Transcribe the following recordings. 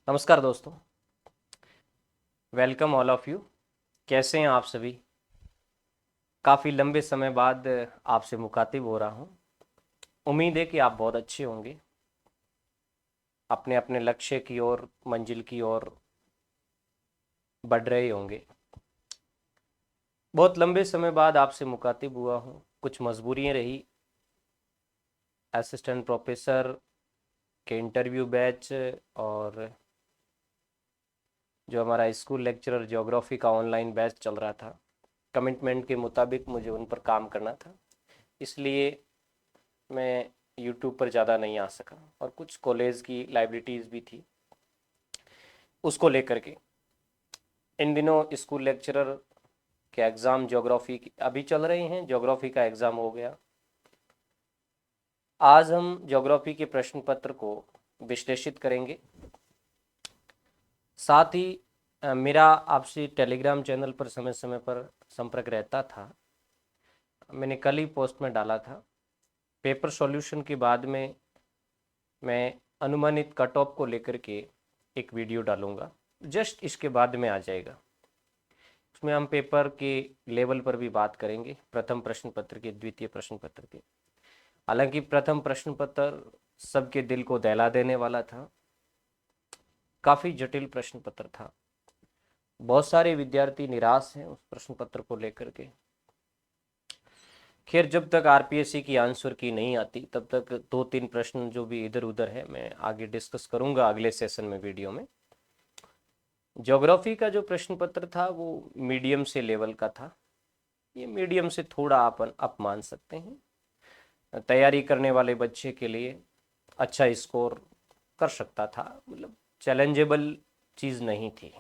नमस्कार दोस्तों। Welcome all of you. कैसे हैं आप सभी? काफ़ी लंबे समय बाद आपसे मुखातिब हो रहा हूं। उम्मीद है कि आप बहुत अच्छे होंगे, अपने अपने लक्ष्य की ओर, मंजिल की ओर बढ़ रहे होंगे। बहुत लंबे समय बाद आपसे मुखातिब हुआ हूं, कुछ मजबूरियां रही। असिस्टेंट प्रोफेसर के इंटरव्यू बैच और जो हमारा स्कूल लेक्चरर ज्योग्राफी का ऑनलाइन बैच चल रहा था, कमिटमेंट के मुताबिक मुझे उन पर काम करना था, इसलिए मैं यूट्यूब पर ज़्यादा नहीं आ सका। और कुछ कॉलेज की लाइबिलिटीज़ भी थी, उसको लेकर के इन दिनों स्कूल लेक्चरर के एग्ज़ाम ज्योग्राफी अभी चल रहे हैं। ज्योग्राफी का एग्ज़ाम हो गया। आज हम ज्योग्राफी के प्रश्न पत्र को विश्लेषित करेंगे। साथ ही मेरा आपसे टेलीग्राम चैनल पर समय समय पर संपर्क रहता था। मैंने कल ही पोस्ट में डाला था, पेपर सॉल्यूशन के बाद में मैं अनुमानित कट ऑफ को लेकर के एक वीडियो डालूंगा। जस्ट इसके बाद में आ जाएगा। उसमें हम पेपर के लेवल पर भी बात करेंगे, प्रथम प्रश्न पत्र के, द्वितीय प्रश्न पत्र के। हालांकि प्रथम प्रश्न पत्र सबके दिल को दहला देने वाला था, काफ़ी जटिल प्रश्न पत्र था। बहुत सारे विद्यार्थी निराश हैं उस प्रश्न पत्र को लेकर के। खैर, जब तक आरपीएससी की आंसर की नहीं आती तब तक दो तीन प्रश्न जो भी इधर उधर है मैं आगे डिस्कस करूंगा अगले सेशन में, वीडियो में। ज्योग्राफी का जो प्रश्न पत्र था वो मीडियम से लेवल का था। ये मीडियम से थोड़ा आप मान सकते हैं। तैयारी करने वाले बच्चे के लिए अच्छा स्कोर कर सकता था, मतलब चैलेंजेबल चीज़ नहीं थी।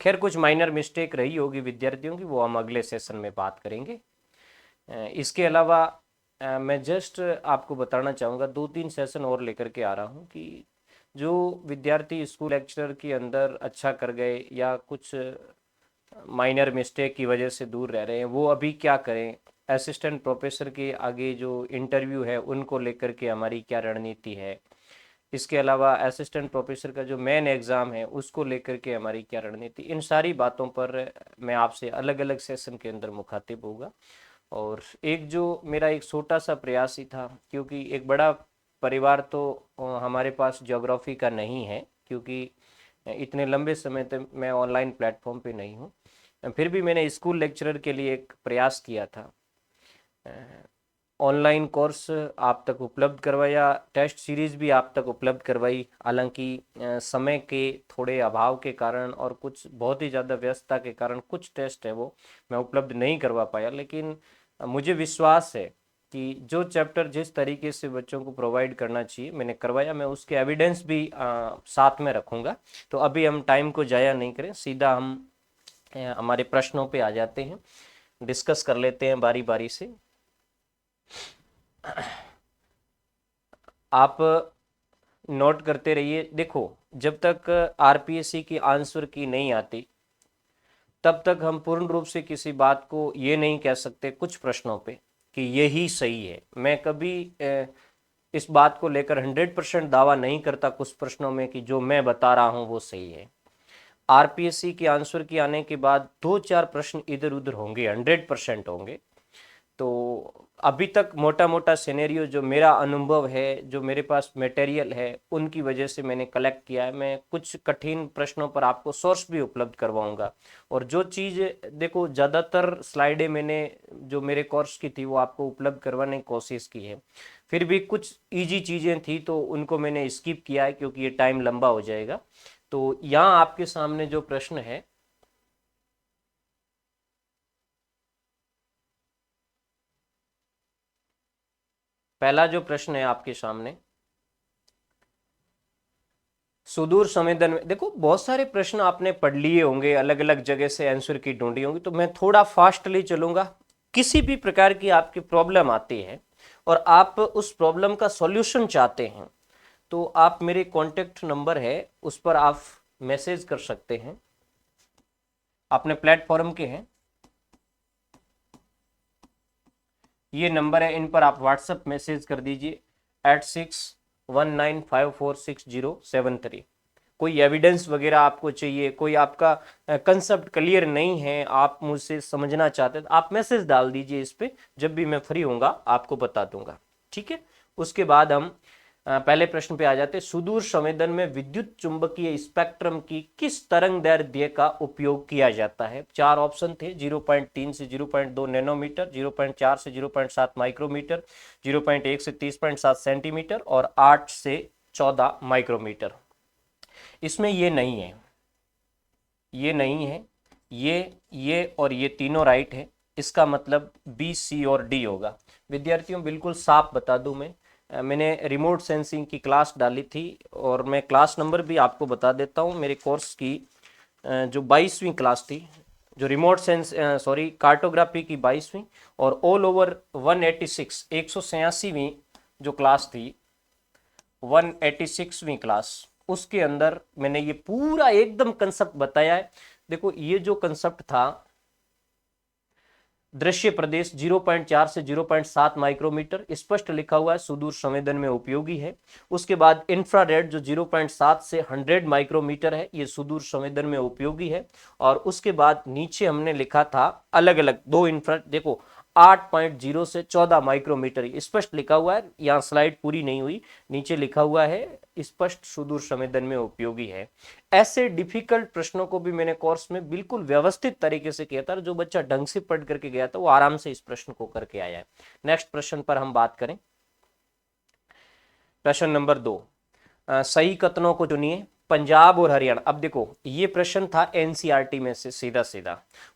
खैर, कुछ माइनर मिस्टेक रही होगी विद्यार्थियों की, वो हम अगले सेशन में बात करेंगे। इसके अलावा मैं जस्ट आपको बताना चाहूँगा, दो तीन सेशन और लेकर के आ रहा हूँ कि जो विद्यार्थी स्कूल लेक्चरर के अंदर अच्छा कर गए या कुछ माइनर मिस्टेक की वजह से दूर रह रहे हैं, वो अभी क्या करें। असिस्टेंट प्रोफेसर के आगे जो इंटरव्यू है उनको लेकर के हमारी क्या रणनीति है। इसके अलावा असिस्टेंट प्रोफेसर का जो मेन एग्ज़ाम है उसको लेकर के हमारी क्या रणनीति, इन सारी बातों पर मैं आपसे अलग अलग सेशन के अंदर मुखातिब होगा। और एक जो मेरा एक छोटा सा प्रयास ही था, क्योंकि एक बड़ा परिवार तो हमारे पास ज्योग्राफी का नहीं है, क्योंकि इतने लंबे समय तक मैं ऑनलाइन प्लेटफॉर्म पे नहीं हूँ। फिर भी मैंने स्कूल लेक्चरर के लिए एक प्रयास किया था, ऑनलाइन कोर्स आप तक उपलब्ध करवाया, टेस्ट सीरीज भी आप तक उपलब्ध करवाई। हालांकि समय के थोड़े अभाव के कारण और कुछ बहुत ही ज़्यादा व्यस्तता के कारण कुछ टेस्ट है वो मैं उपलब्ध नहीं करवा पाया, लेकिन मुझे विश्वास है कि जो चैप्टर जिस तरीके से बच्चों को प्रोवाइड करना चाहिए मैंने करवाया। मैं उसके एविडेंस भी साथ में रखूँगा। तो अभी हम टाइम को ज़ाया नहीं करें, सीधा हम हमारे प्रश्नों पे आ जाते हैं, डिस्कस कर लेते हैं बारी बारी से। आप नोट करते रहिए। देखो, जब तक आरपीएससी की आंसर की नहीं आती तब तक हम पूर्ण रूप से किसी बात को ये नहीं कह सकते कुछ प्रश्नों पे कि यही सही है। मैं कभी इस बात को लेकर 100% दावा नहीं करता कुछ प्रश्नों में कि जो मैं बता रहा हूँ वो सही है। आरपीएससी के आंसर की आने के बाद दो चार प्रश्न इधर उधर होंगे, 100% होंगे। तो अभी तक मोटा मोटा सिनेरियो जो मेरा अनुभव है, जो मेरे पास मटेरियल है, उनकी वजह से मैंने कलेक्ट किया है। मैं कुछ कठिन प्रश्नों पर आपको सोर्स भी उपलब्ध करवाऊंगा। और जो चीज़, देखो, ज़्यादातर स्लाइडें मैंने जो मेरे कोर्स की थी वो आपको उपलब्ध करवाने की कोशिश की है। फिर भी कुछ इजी चीज़ें थी तो उनको मैंने स्किप किया है, क्योंकि ये टाइम लंबा हो जाएगा। तो यहाँ आपके सामने जो प्रश्न है, पहला जो प्रश्न है आपके सामने, सुदूर संवेदन में, देखो बहुत सारे प्रश्न आपने पढ़ लिए होंगे, अलग अलग जगह से आंसर की ढूंढी होंगी, तो मैं थोड़ा फास्टली चलूंगा। किसी भी प्रकार की आपकी प्रॉब्लम आती है और आप उस प्रॉब्लम का सॉल्यूशन चाहते हैं, तो आप मेरे कॉन्टेक्ट नंबर है उस पर आप मैसेज कर सकते हैं। अपने प्लेटफॉर्म के हैं, ये नंबर है, इन पर आप व्हाट्सएप मैसेज कर दीजिए 8619546073। कोई एविडेंस वगैरह आपको चाहिए, कोई आपका कंसेप्ट क्लियर नहीं है, आप मुझसे समझना चाहते हैं, तो आप मैसेज डाल दीजिए इस पे, जब भी मैं फ्री होऊंगा आपको बता दूंगा। ठीक है, उसके बाद हम पहले प्रश्न पे आ जाते हैं। सुदूर संवेदन में विद्युत चुंबकीय स्पेक्ट्रम की किस तरंगदैर्ध्य का उपयोग किया जाता है? 4 ऑप्शन थे, 0.3 से 0.2 नैनोमीटर, 0.4 से 0.7 माइक्रोमीटर, 0.1 से 30.7 सेंटीमीटर और 8 से 14 माइक्रोमीटर। इसमें ये नहीं है, ये नहीं है, ये और ये तीनों राइट है। इसका मतलब बी, सी और डी होगा। विद्यार्थियों बिल्कुल साफ बता दूं, मैंने रिमोट सेंसिंग की क्लास डाली थी और मैं क्लास नंबर भी आपको बता देता हूं। मेरे कोर्स की जो 22वीं क्लास थी, जो रिमोट कार्टोग्राफी की 22वीं और ऑल ओवर 186 186वीं जो क्लास थी, 186वीं क्लास, उसके अंदर मैंने ये पूरा एकदम कंसेप्ट बताया है। देखो ये जो कंसेप्ट था, दृश्य प्रदेश 0.4 से 0.7 माइक्रोमीटर स्पष्ट लिखा हुआ है, सुदूर संवेदन में उपयोगी है। उसके बाद इंफ्रारेड जो 0.7 से 100 माइक्रोमीटर है, ये सुदूर संवेदन में उपयोगी है। और उसके बाद नीचे हमने लिखा था अलग अलग दो इंफ्रा, देखो 8.0 से 14 माइक्रोमीटर स्पष्ट लिखा हुआ है, यहाँ स्लाइड पूरी नहीं हुई, नीचे लिखा हुआ है स्पष्ट सुदूर संवेदन में उपयोगी है। ऐसे डिफिकल्ट प्रश्नों को भी मैंने कोर्स में बिल्कुल व्यवस्थित तरीके से किया था, जो बच्चा ढंग से पढ़ करके गया था वो आराम से इस प्रश्न को करके आया है। नेक्स्ट प्रश्न पर हम बात करें। प्रश्न नंबर 2, सही कथनों को चुनिए। पंजाब और हरियाणा, अब देखो ये प्रश्न था एनसीईआरटी में से सीधा सीधा,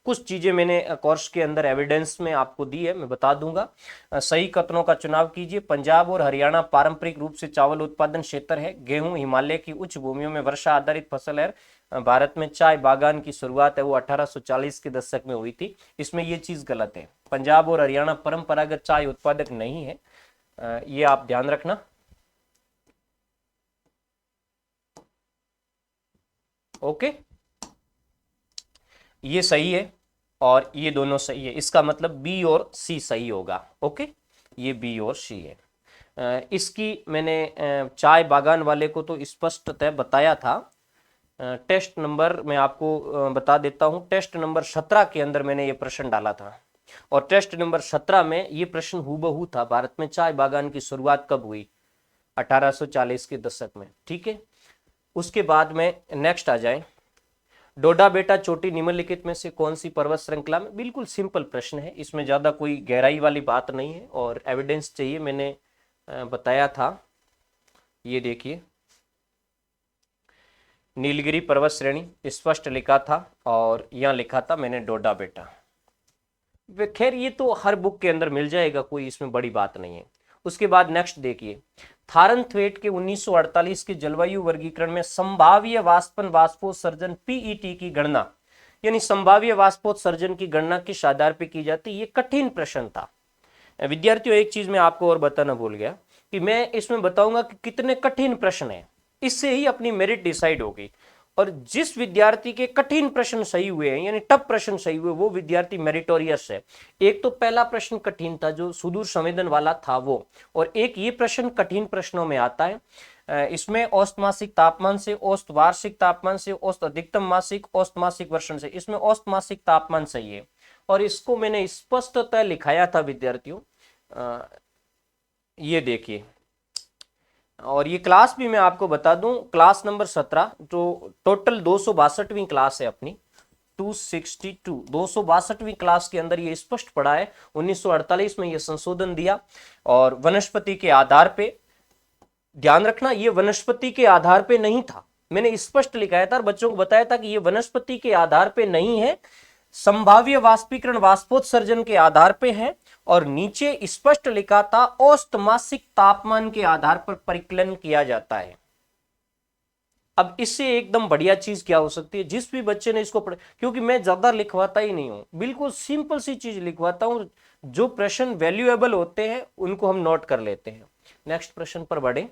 कुछ चीजें मैंने कोर्स के अंदर एविडेंस में आपको दी है, मैं बता दूंगा। सही कथनों का चुनाव कीजिए। पंजाब और हरियाणा पारंपरिक रूप से चावल उत्पादन क्षेत्र है। गेहूं हिमालय की उच्च भूमियों में वर्षा आधारित फसल है। भारत में चाय बागान की शुरुआत है वो 1840 के दशक में हुई थी। इसमें ये चीज गलत है, पंजाब और हरियाणा परंपरागत चाय उत्पादक नहीं है, ये आप ध्यान रखना। ओके, ये सही है और ये दोनों सही है, इसका मतलब बी और सी सही होगा। ओके, ये बी और सी है। इसकी मैंने चाय बागान वाले को तो स्पष्टतः बताया था। टेस्ट नंबर मैं आपको बता देता हूं, टेस्ट नंबर 17 के अंदर मैंने ये प्रश्न डाला था और टेस्ट नंबर 17 में ये प्रश्न हूबहू था, भारत में चाय बागान की शुरुआत कब हुई? 1840 के दशक में। ठीक है, उसके बाद में नेक्स्ट आ जाए, डोडा बेटा चोटी निम्नलिखित में से कौन सी पर्वत श्रृंखला में? बिल्कुल सिंपल प्रश्न है, इसमें ज्यादा कोई गहराई वाली बात नहीं है और एविडेंस चाहिए, मैंने बताया था। ये देखिए नीलगिरी पर्वत श्रेणी स्पष्ट लिखा था और यहां लिखा था मैंने डोडा बेटा। खैर ये तो हर बुक के अंदर मिल जाएगा, कोई इसमें बड़ी बात नहीं है। उसके बाद नेक्स्ट देखिए, थारनथ्वेट के 1948 के जलवायु वर्गीकरण में संभाव्य वाष्पन वाष्पोत्सर्जन पीईटी की गणना, यानी संभाव्य वाष्पोत्सर्जन की गणना किस आधार पर की जाती है? ये कठिन प्रश्न था विद्यार्थियों। एक चीज मैं आपको और बताना भूल गया कि मैं इसमें बताऊंगा कि कितने कठिन प्रश्न है, इससे ही अपनी मेरिट डिसाइड होगी। और जिस विद्यार्थी के कठिन प्रश्न सही हुए हैं, यानी टफ प्रश्न सही हुए, वो विद्यार्थी मेरिटोरियस है। एक तो पहला प्रश्न कठिन था जो सुदूर संवेदन वाला था वो, और एक ये प्रश्न कठिन प्रश्नों में आता है। इसमें औसत मासिक तापमान से, औसत वार्षिक तापमान से, औसत अधिकतम मासिक, औसत मासिक वर्षण से, इसमें औसत मासिक तापमान सही है और इसको मैंने स्पष्टतः लिखाया था विद्यार्थियों। ये देखिए, और ये क्लास भी मैं आपको बता दूं, क्लास नंबर 17, जो टोटल 262वीं क्लास है अपनी, 262 262वीं क्लास के अंदर ये स्पष्ट पड़ा है। 1948 में ये संशोधन दिया और वनस्पति के आधार पे, ध्यान रखना ये वनस्पति के आधार पे नहीं था, मैंने स्पष्ट लिखाया था और बच्चों को बताया था कि ये वनस्पति के आधार पे नहीं है, संभाव्य वाष्पीकरण वाष्पोत्सर्जन के आधार पे है। और नीचे स्पष्ट लिखा था औसत मासिक तापमान के आधार पर परिकलन किया जाता है। अब इससे एकदम बढ़िया चीज क्या हो सकती है? जिस भी बच्चे ने इसको पढ़ा, क्योंकि मैं ज्यादा लिखवाता ही नहीं हूं, बिल्कुल सिंपल सी चीज लिखवाता हूं, जो प्रश्न वैल्यूएबल होते हैं उनको हम नोट कर लेते हैं। नेक्स्ट प्रश्न पर बढ़े।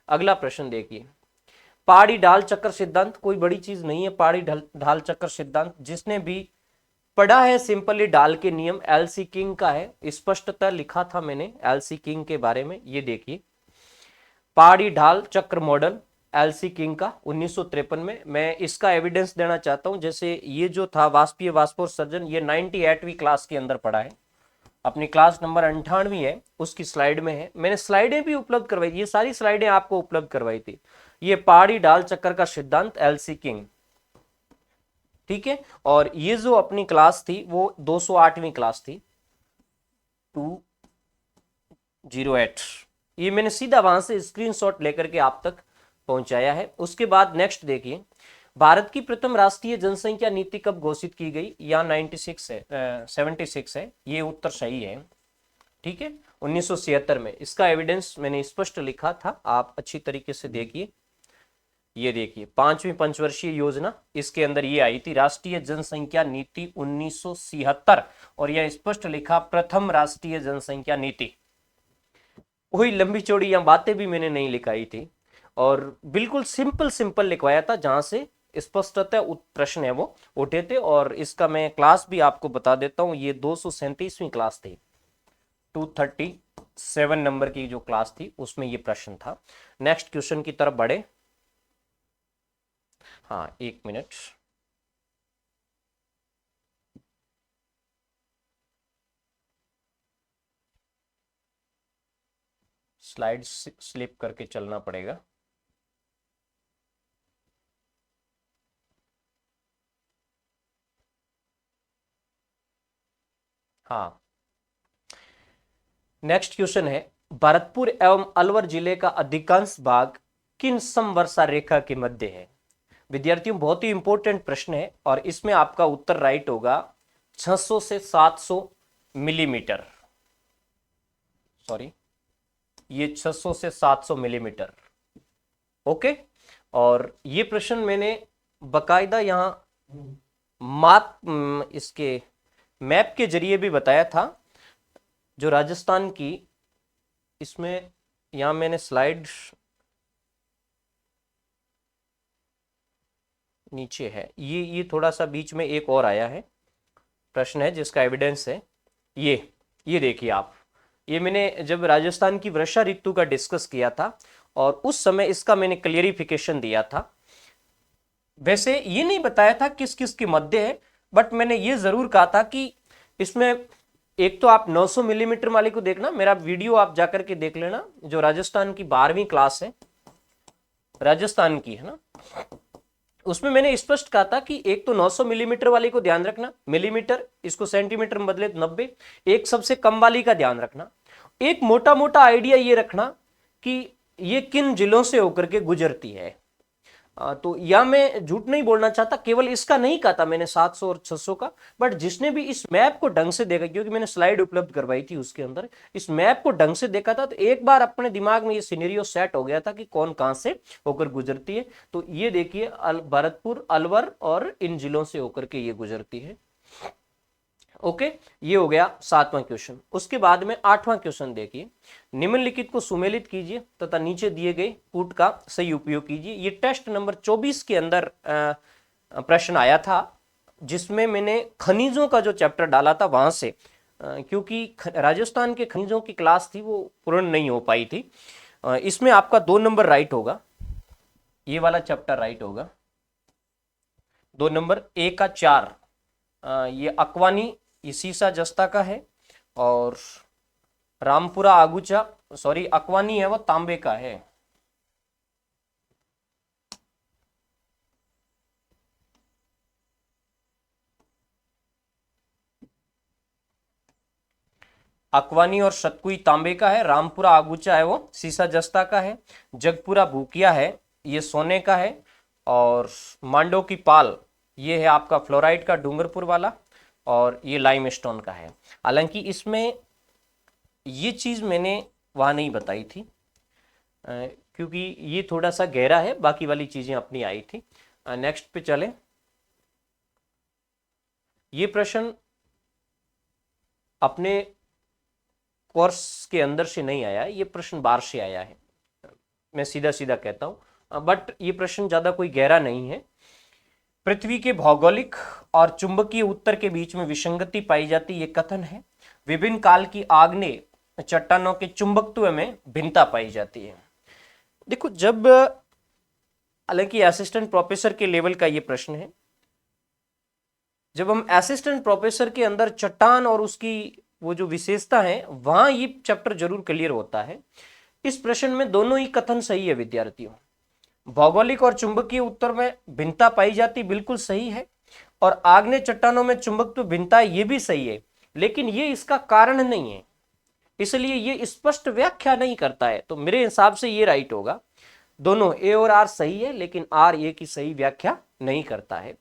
अगला प्रश्न देखिए, पहाड़ी ढाल चक्र सिद्धांत कोई बड़ी चीज नहीं है। पहाड़ी ढाल चक्र सिद्धांत जिसने भी पढ़ा है, सिंपली ढाल के नियम एलसी किंग का है, स्पष्टतः लिखा था मैंने एलसी किंग के बारे में। ये देखिए, पहाड़ी ढाल चक्र मॉडल एलसी किंग का 1953 में। मैं इसका एविडेंस देना चाहता हूं, जैसे ये जो था वाष्पीय वाष्पोत्सर्जन, ये 98वीं क्लास के अंदर पढ़ा है, अपनी क्लास नंबर 98 है उसकी स्लाइड में है। मैंने स्लाइडें भी उपलब्ध करवाई, ये सारी स्लाइडें आपको उपलब्ध करवाई थी। ये पहाड़ी ढाल चक्कर का सिद्धांत, एलसी किंग, ठीक है। और ये जो अपनी क्लास थी वो 208वीं क्लास थी, 208। ये मैंने सीधा वहां से स्क्रीनशॉट लेकर के आप तक पहुंचाया है। उसके बाद नेक्स्ट देखिए, भारत की प्रथम राष्ट्रीय जनसंख्या नीति कब घोषित की गई? या 96 है, 76 है, ये उत्तर सही है, ठीक है, 1976 में। इसका एविडेंस मैंने स्पष्ट लिखा था, आप अच्छी तरीके से देखिए। ये देखिए 5वीं पंचवर्षीय योजना, इसके अंदर ये आई थी, राष्ट्रीय जनसंख्या नीति 1976, और यह स्पष्ट लिखा प्रथम राष्ट्रीय जनसंख्या नीति। वही लंबी चौड़ी यहाँ बातें भी मैंने नहीं लिखाई थी, और बिल्कुल सिंपल लिखवाया था, जहां से स्पष्टतः प्रश्न है वो उठे थे। और इसका मैं क्लास भी आपको बता देता हूँ, ये 237वीं क्लास थी, 237 नंबर की जो क्लास थी उसमें ये प्रश्न था। नेक्स्ट क्वेश्चन की तरफ बढ़े। हाँ, एक मिनट, स्लाइड स्लिप करके चलना पड़ेगा। हाँ, नेक्स्ट क्वेश्चन है, भरतपुर एवं अलवर जिले का अधिकांश भाग किन समवर्षा रेखा के मध्य है? विद्यार्थियों, बहुत ही इंपॉर्टेंट प्रश्न है, और इसमें आपका उत्तर राइट होगा 600 से 700 मिलीमीटर। सॉरी, ये 600 से 700 मिलीमीटर, ओके। और ये प्रश्न मैंने बकायदा यहां इसके मैप के जरिए भी बताया था, जो राजस्थान की, इसमें यहां मैंने स्लाइड नीचे है, ये थोड़ा सा बीच में एक और आया है प्रश्न है जिसका एविडेंस है। ये देखिए आप, ये मैंने जब राजस्थान की वर्षा ऋतु का डिस्कस किया था, और उस समय इसका मैंने क्लियरिफिकेशन दिया था। वैसे ये नहीं बताया था किस किस के मध्य है, बट मैंने ये जरूर कहा था कि इसमें एक तो आप 900 मिलीमीटर वाले को देखना, मेरा वीडियो आप जाकर के देख लेना, जो राजस्थान की 12वीं क्लास है राजस्थान की, है ना, उसमें मैंने स्पष्ट कहा था कि एक तो 900 मिलीमीटर वाली को ध्यान रखना, मिलीमीटर इसको सेंटीमीटर में बदले 90, एक सबसे कम वाली का ध्यान रखना। एक मोटा मोटा आइडिया ये रखना कि ये किन जिलों से होकर के गुजरती है। तो या मैं झूठ नहीं बोलना चाहता, केवल इसका नहीं कहा था मैंने 700 और 600 का, बट जिसने भी इस मैप को ढंग से देखा, क्योंकि मैंने स्लाइड उपलब्ध करवाई थी उसके अंदर, इस मैप को ढंग से देखा था, तो एक बार अपने दिमाग में ये सिनेरियो सेट हो गया था कि कौन कहां से होकर गुजरती है। तो ये देखिए, भरतपुर, अलवर और इन जिलों से होकर के ये गुजरती है, ओके। ये हो गया 7वां क्वेश्चन। उसके बाद में 8वां क्वेश्चन देखिए, निम्नलिखित को सुमेलित कीजिए तथा नीचे दिए गए कूट का सही उपयोग कीजिए। ये टेस्ट नंबर 24 के अंदर प्रश्न आया था, जिसमें मैंने खनिजों का जो चैप्टर डाला था वहां से, क्योंकि राजस्थान के खनिजों की क्लास थी वो पूर्ण नहीं हो पाई थी। इसमें आपका 2 नंबर राइट होगा, ये वाला चैप्टर राइट होगा। 2 नंबर, ए का 4, ये अक्वानी, ये सीसा जस्ता का है, और रामपुरा आगुचा, सॉरी अक्वानी है वो तांबे का है। अक्वानी और सतकुई तांबे का है, रामपुरा आगुचा है वो सीसा जस्ता का है, जगपुरा भूकिया है ये सोने का है, और मांडो की पाल ये है आपका फ्लोराइड का डूंगरपुर वाला, और ये लाइमस्टोन का है। हालांकि इसमें ये चीज मैंने वहां नहीं बताई थी, क्योंकि ये थोड़ा सा गहरा है, बाकी वाली चीजें अपनी आई थी। नेक्स्ट पे चले। ये प्रश्न अपने कोर्स के अंदर से नहीं आया, ये प्रश्न बाहर से आया है, मैं सीधा सीधा कहता हूं, बट ये प्रश्न ज्यादा कोई गहरा नहीं है। पृथ्वी के भौगोलिक और चुंबकीय उत्तर के बीच में विसंगति पाई जाती, ये कथन है। विभिन्न काल की आग्नेय चट्टानों के चुंबकत्व में भिन्नता पाई जाती है। देखो, जब हालांकि असिस्टेंट प्रोफेसर के लेवल का ये प्रश्न है। जब हम असिस्टेंट प्रोफेसर के अंदर चट्टान और उसकी वो जो विशेषता है वहां ये चैप्टर जरूर क्लियर होता है। इस प्रश्न में दोनों ही कथन सही है विद्यार्थियों। भौगोलिक और चुंबकीय उत्तर में भिन्नता पाई जाती बिल्कुल सही है, और आग्नेय चट्टानों में चुंबकत्व भिन्नता ये भी सही है, लेकिन ये इसका कारण नहीं है, इसलिए ये स्पष्ट व्याख्या नहीं करता है। तो मेरे हिसाब से ये राइट होगा। दोनों ए और आर सही है, लेकिन आर ए की सही व्याख्या नहीं करता है।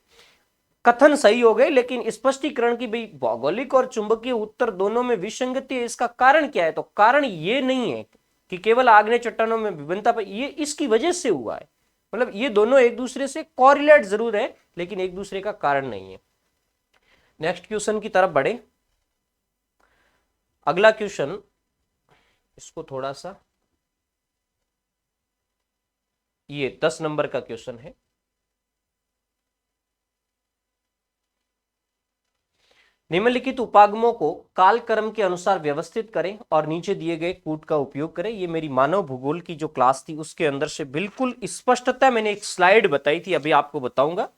कथन सही हो गए, लेकिन स्पष्टीकरण की भाई भौगोलिक और चुंबकीय उत्तर दोनों में विसंगति है, इसका कारण क्या है? तो कारण ये नहीं है कि केवल आग्नेय चट्टानों में विभिन्नता, ये इसकी वजह से हुआ है। मतलब ये दोनों एक दूसरे से कोरिलेट जरूर है, लेकिन एक दूसरे का कारण नहीं है। नेक्स्ट क्वेश्चन की तरफ बढ़े। अगला क्वेश्चन, इसको थोड़ा सा, ये 10 नंबर का क्वेश्चन है। निम्नलिखित उपागमों को कालक्रम के अनुसार व्यवस्थित करें और नीचे दिए गए कूट का उपयोग करें। ये मेरी मानव भूगोल की जो क्लास थी उसके अंदर से बिल्कुल स्पष्टता मैंने एक स्लाइड बताई थी, अभी आपको बताऊंगा,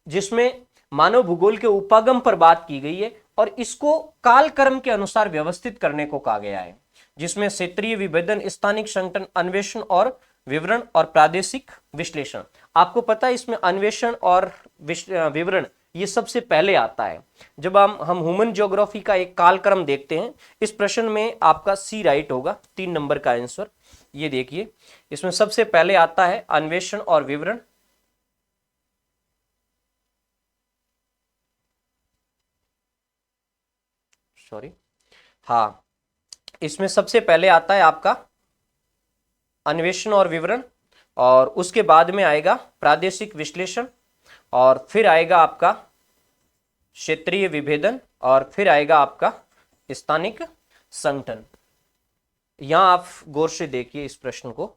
जिसमें मानव भूगोल के उपागम पर बात की गई है और इसको कालक्रम के अनुसार व्यवस्थित करने को कहा गया है, जिसमें क्षेत्रीय विभेदन, स्थानिक संगठन, अन्वेषण और विवरण और प्रादेशिक विश्लेषण। आपको पता है इसमें अन्वेषण और विवरण ये सबसे पहले आता है। जब हम ह्यूमन ज्योग्राफी का एक कालक्रम देखते हैं, इस प्रश्न में आपका सी राइट होगा, 3 नंबर का आंसर। ये देखिए, इसमें सबसे पहले आता है अन्वेषण और विवरण, सॉरी, हाँ, इसमें सबसे पहले आता है आपका अन्वेषण और विवरण, और उसके बाद में आएगा प्रादेशिक विश्लेषण, और फिर आएगा आपका क्षेत्रीय विभेदन, और फिर आएगा आपका स्थानिक संगठन। यहां आप गौर से देखिए इस प्रश्न को।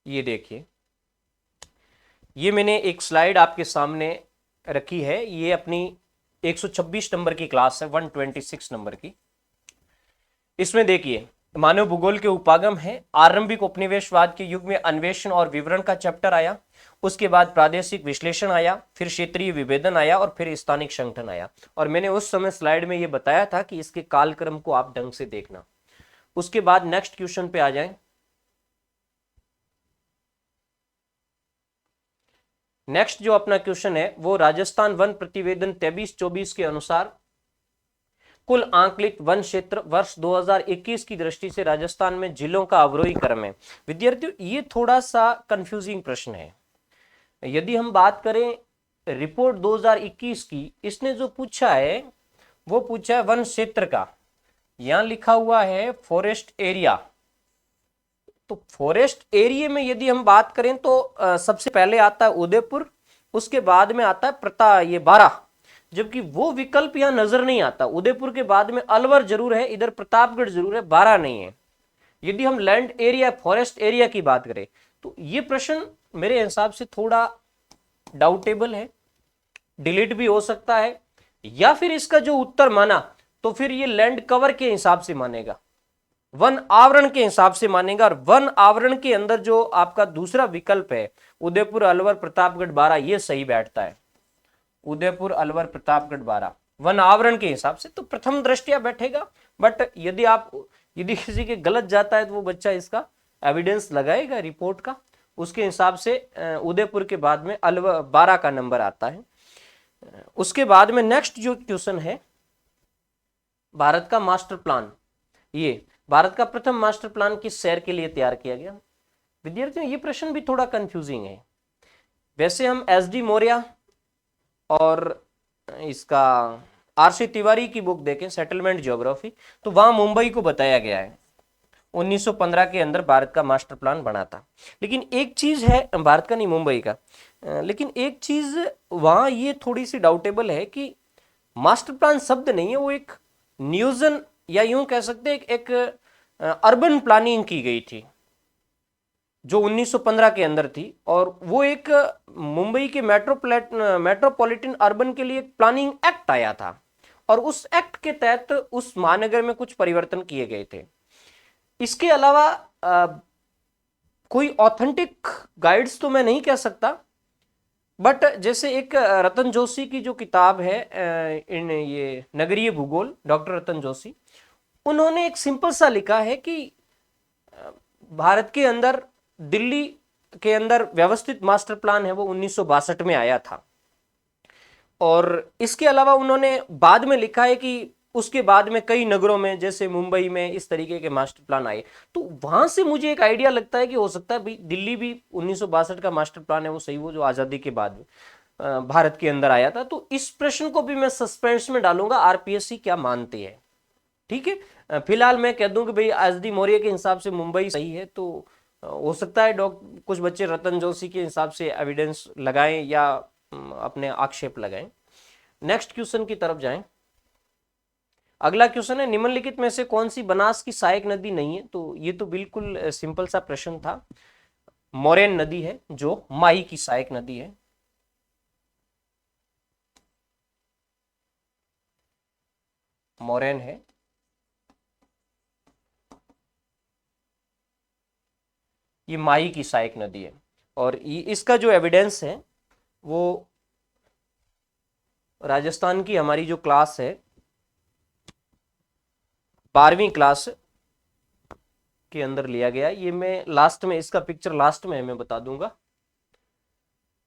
ये देखिए, ये मैंने एक स्लाइड आपके सामने रखी है, ये अपनी 126 नंबर की क्लास है, 126 नंबर की। इसमें देखिए, मानव भूगोल के उपागम है। आरंभिक उपनिवेशवाद के युग में अन्वेषण और विवरण का चैप्टर आया, उसके बाद प्रादेशिक विश्लेषण आया, फिर क्षेत्रीय विभेदन आया, और फिर स्थानिक संगठन आया। और मैंने उस समय स्लाइड में ये बताया था कि इसके कालक्रम को आप ढंग से देखना। उसके बाद नेक्स्ट क्वेश्चन पे आ जाएं। नेक्स्ट जो अपना क्वेश्चन है वो राजस्थान वन प्रतिवेदन 23-24 के अनुसार कुल आंकलित वन क्षेत्र वर्ष 2021 की दृष्टि से राजस्थान में जिलों का अवरोही क्रम है। विद्यार्थियों, ये थोड़ा सा कंफ्यूजिंग प्रश्न है। यदि हम बात करें रिपोर्ट 2021 की, इसने जो पूछा है वो पूछा है वन क्षेत्र का। यहां लिखा हुआ है फॉरेस्ट एरिया। तो फॉरेस्ट एरिया में यदि हम बात करें तो सबसे पहले आता है उदयपुर, उसके बाद में आता है ये बारां, जबकि वो विकल्प यहां नजर नहीं आता। उदयपुर के बाद में अलवर जरूर है, इधर प्रतापगढ़ जरूर है, बारां नहीं है। यदि हम लैंड एरिया, फॉरेस्ट एरिया की बात करें तो ये प्रश्न मेरे हिसाब से थोड़ा डाउटेबल है, डिलीट भी हो सकता है, या फिर इसका जो उत्तर माना तो फिर ये लैंड कवर के हिसाब से मानेगा, वन आवरण के हिसाब से मानेगा। और वन आवरण के अंदर जो आपका दूसरा विकल्प है उदयपुर, अलवर, प्रतापगढ़, बारां, ये सही बैठता है। उदयपुर, अलवर, प्रतापगढ़, बारां वन आवरण के हिसाब से तो प्रथम दृष्टिया बैठेगा। बट यदि किसी के गलत जाता है तो वो बच्चा इसका एविडेंस लगाएगा रिपोर्ट का, उसके हिसाब से उदयपुर के बाद में अलवर, बारां का नंबर आता है। उसके बाद में नेक्स्ट जो क्वेश्चन है, भारत का मास्टर प्लान, ये भारत का प्रथम मास्टर प्लान किस शहर के लिए तैयार किया गया? विद्यार्थियों, ये प्रश्न भी थोड़ा कंफ्यूजिंग है। वैसे हम एसडी मौर्य और इसका आरसी तिवारी की बुक देखें, सेटलमेंट ज्योग्राफी, तो वहां मुंबई को बताया गया है। 1915 के अंदर भारत का मास्टर प्लान बना था। लेकिन एक चीज है, भारत का नहीं, मुंबई का, लेकिन एक चीज वहां ये थोड़ी सी डाउटेबल है कि मास्टर प्लान शब्द नहीं है, वो एक नियोजन या यूं कह सकते हैं एक अर्बन प्लानिंग की गई थी जो 1915 के अंदर थी, और वो एक मुंबई के मेट्रोपॉलिटन अर्बन के लिए एक प्लानिंग एक्ट आया था, और उस एक्ट के तहत उस महानगर में कुछ परिवर्तन किए गए थे। इसके अलावा कोई ऑथेंटिक गाइड्स तो मैं नहीं कह सकता, बट जैसे एक रतन जोशी की जो किताब है इन ये नगरीय भूगोल, डॉक्टर रतन जोशी, उन्होंने एक सिंपल सा लिखा है कि भारत के अंदर, दिल्ली के अंदर व्यवस्थित मास्टर प्लान है वो 1962 में आया था। और इसके अलावा उन्होंने बाद में लिखा है कि उसके बाद में कई नगरों में जैसे मुंबई में इस तरीके के मास्टर प्लान आए। तो वहां से मुझे एक आइडिया लगता है कि हो सकता है भी दिल्ली भी 1962 का मास्टर प्लान है वो सही, वो जो आजादी के बाद भारत के अंदर आया था। तो इस प्रश्न को भी मैं सस्पेंस में डालूंगा, आरपीएससी क्या मानती है। ठीक है, फिलहाल मैं कह दूं कि भाई एसडी मौर्य के हिसाब से मुंबई सही है। तो हो सकता है कुछ बच्चे रतन जोशी के हिसाब से एविडेंस लगाएं या अपने आक्षेप लगाएं। नेक्स्ट क्वेश्चन की तरफ जाएं। अगला क्वेश्चन है, निम्नलिखित में से कौन सी बनास की सहायक नदी नहीं है? तो ये तो बिल्कुल सिंपल सा प्रश्न था। मोरेन नदी है जो माही की सहायक नदी है। मोरेन है, ये माही की सहायक नदी है। और इसका जो एविडेंस है वो राजस्थान की हमारी जो क्लास है 12वीं क्लास के अंदर लिया गया। ये मैं लास्ट में, इसका पिक्चर लास्ट में मैं बता दूंगा।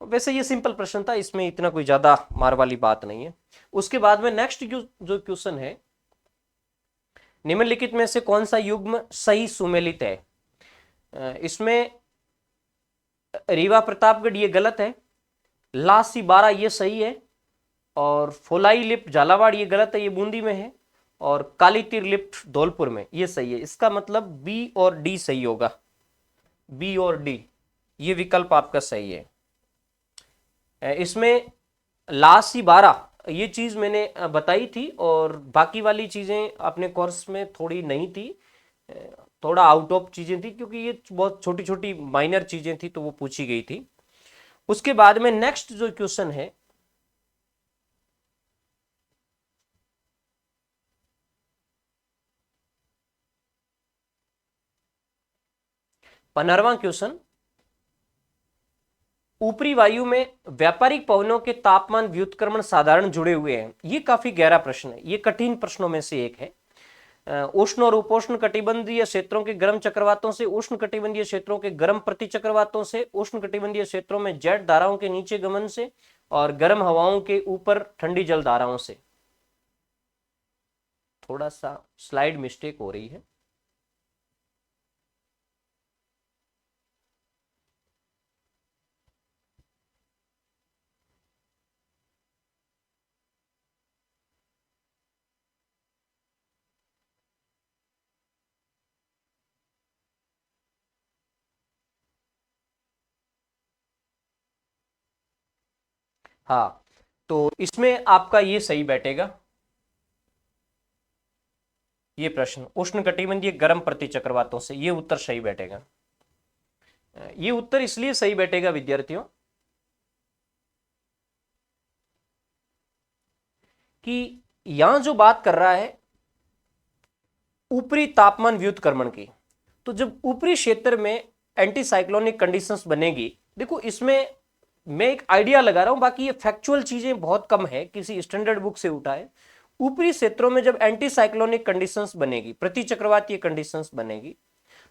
वैसे ये सिंपल प्रश्न था, इसमें इतना कोई ज्यादा मार वाली बात नहीं है। उसके बाद में नेक्स्ट जो क्वेश्चन है, निम्नलिखित में से कौन सा युग्म सही सुमेलित है? इसमें रीवा प्रतापगढ़ ये गलत है, लासी 12 ये सही है, और फोलाई लिफ्ट झालावाड़ ये गलत है, ये बूंदी में है, और काली तीर लिफ्ट धौलपुर में ये सही है। इसका मतलब बी और डी सही होगा, बी और डी ये विकल्प आपका सही है। इसमें लासी 12 ये चीज मैंने बताई थी, और बाकी वाली चीजें अपने कोर्स में थोड़ी नहीं थी, थोड़ा आउट ऑफ चीजें थी, क्योंकि ये बहुत छोटी छोटी माइनर चीजें थी तो वो पूछी गई थी। उसके बाद में नेक्स्ट जो क्वेश्चन है, पंद्रहवां क्वेश्चन, ऊपरी वायु में व्यापारिक पवनों के तापमान व्युत्क्रमण साधारण जुड़े हुए हैं। ये काफी गहरा प्रश्न है, ये कठिन प्रश्नों में से एक है। उष्ण और उपोष्ण कटिबंधीय क्षेत्रों के गर्म चक्रवातों से, उष्ण कटिबंधीय क्षेत्रों के गर्म प्रति चक्रवातों से, उष्ण कटिबंधीय क्षेत्रों में जेट धाराओं के नीचे गमन से, और गर्म हवाओं के ऊपर ठंडी जल धाराओं से। थोड़ा सा स्लाइड मिस्टेक हो रही है। हाँ, तो इसमें आपका ये सही बैठेगा, ये प्रश्न उष्ण कटिबंधीय गर्म प्रति चक्रवातों से, ये उत्तर सही बैठेगा। ये उत्तर इसलिए सही बैठेगा विद्यार्थियों कि यहां जो बात कर रहा है ऊपरी तापमान व्युत्क्रमण की, तो जब ऊपरी क्षेत्र में एंटी साइक्लोनिक कंडीशंस बनेगी, देखो इसमें मैं एक आइडिया लगा रहा हूं, बाकी ये फैक्चुअल चीजें बहुत कम है, किसी स्टैंडर्ड बुक से उठा है। ऊपरी क्षेत्रों में जब एंटी साइक्लोनिक कंडीशंस बनेगी, प्रति चक्रवातीय कंडीशंस बनेगी,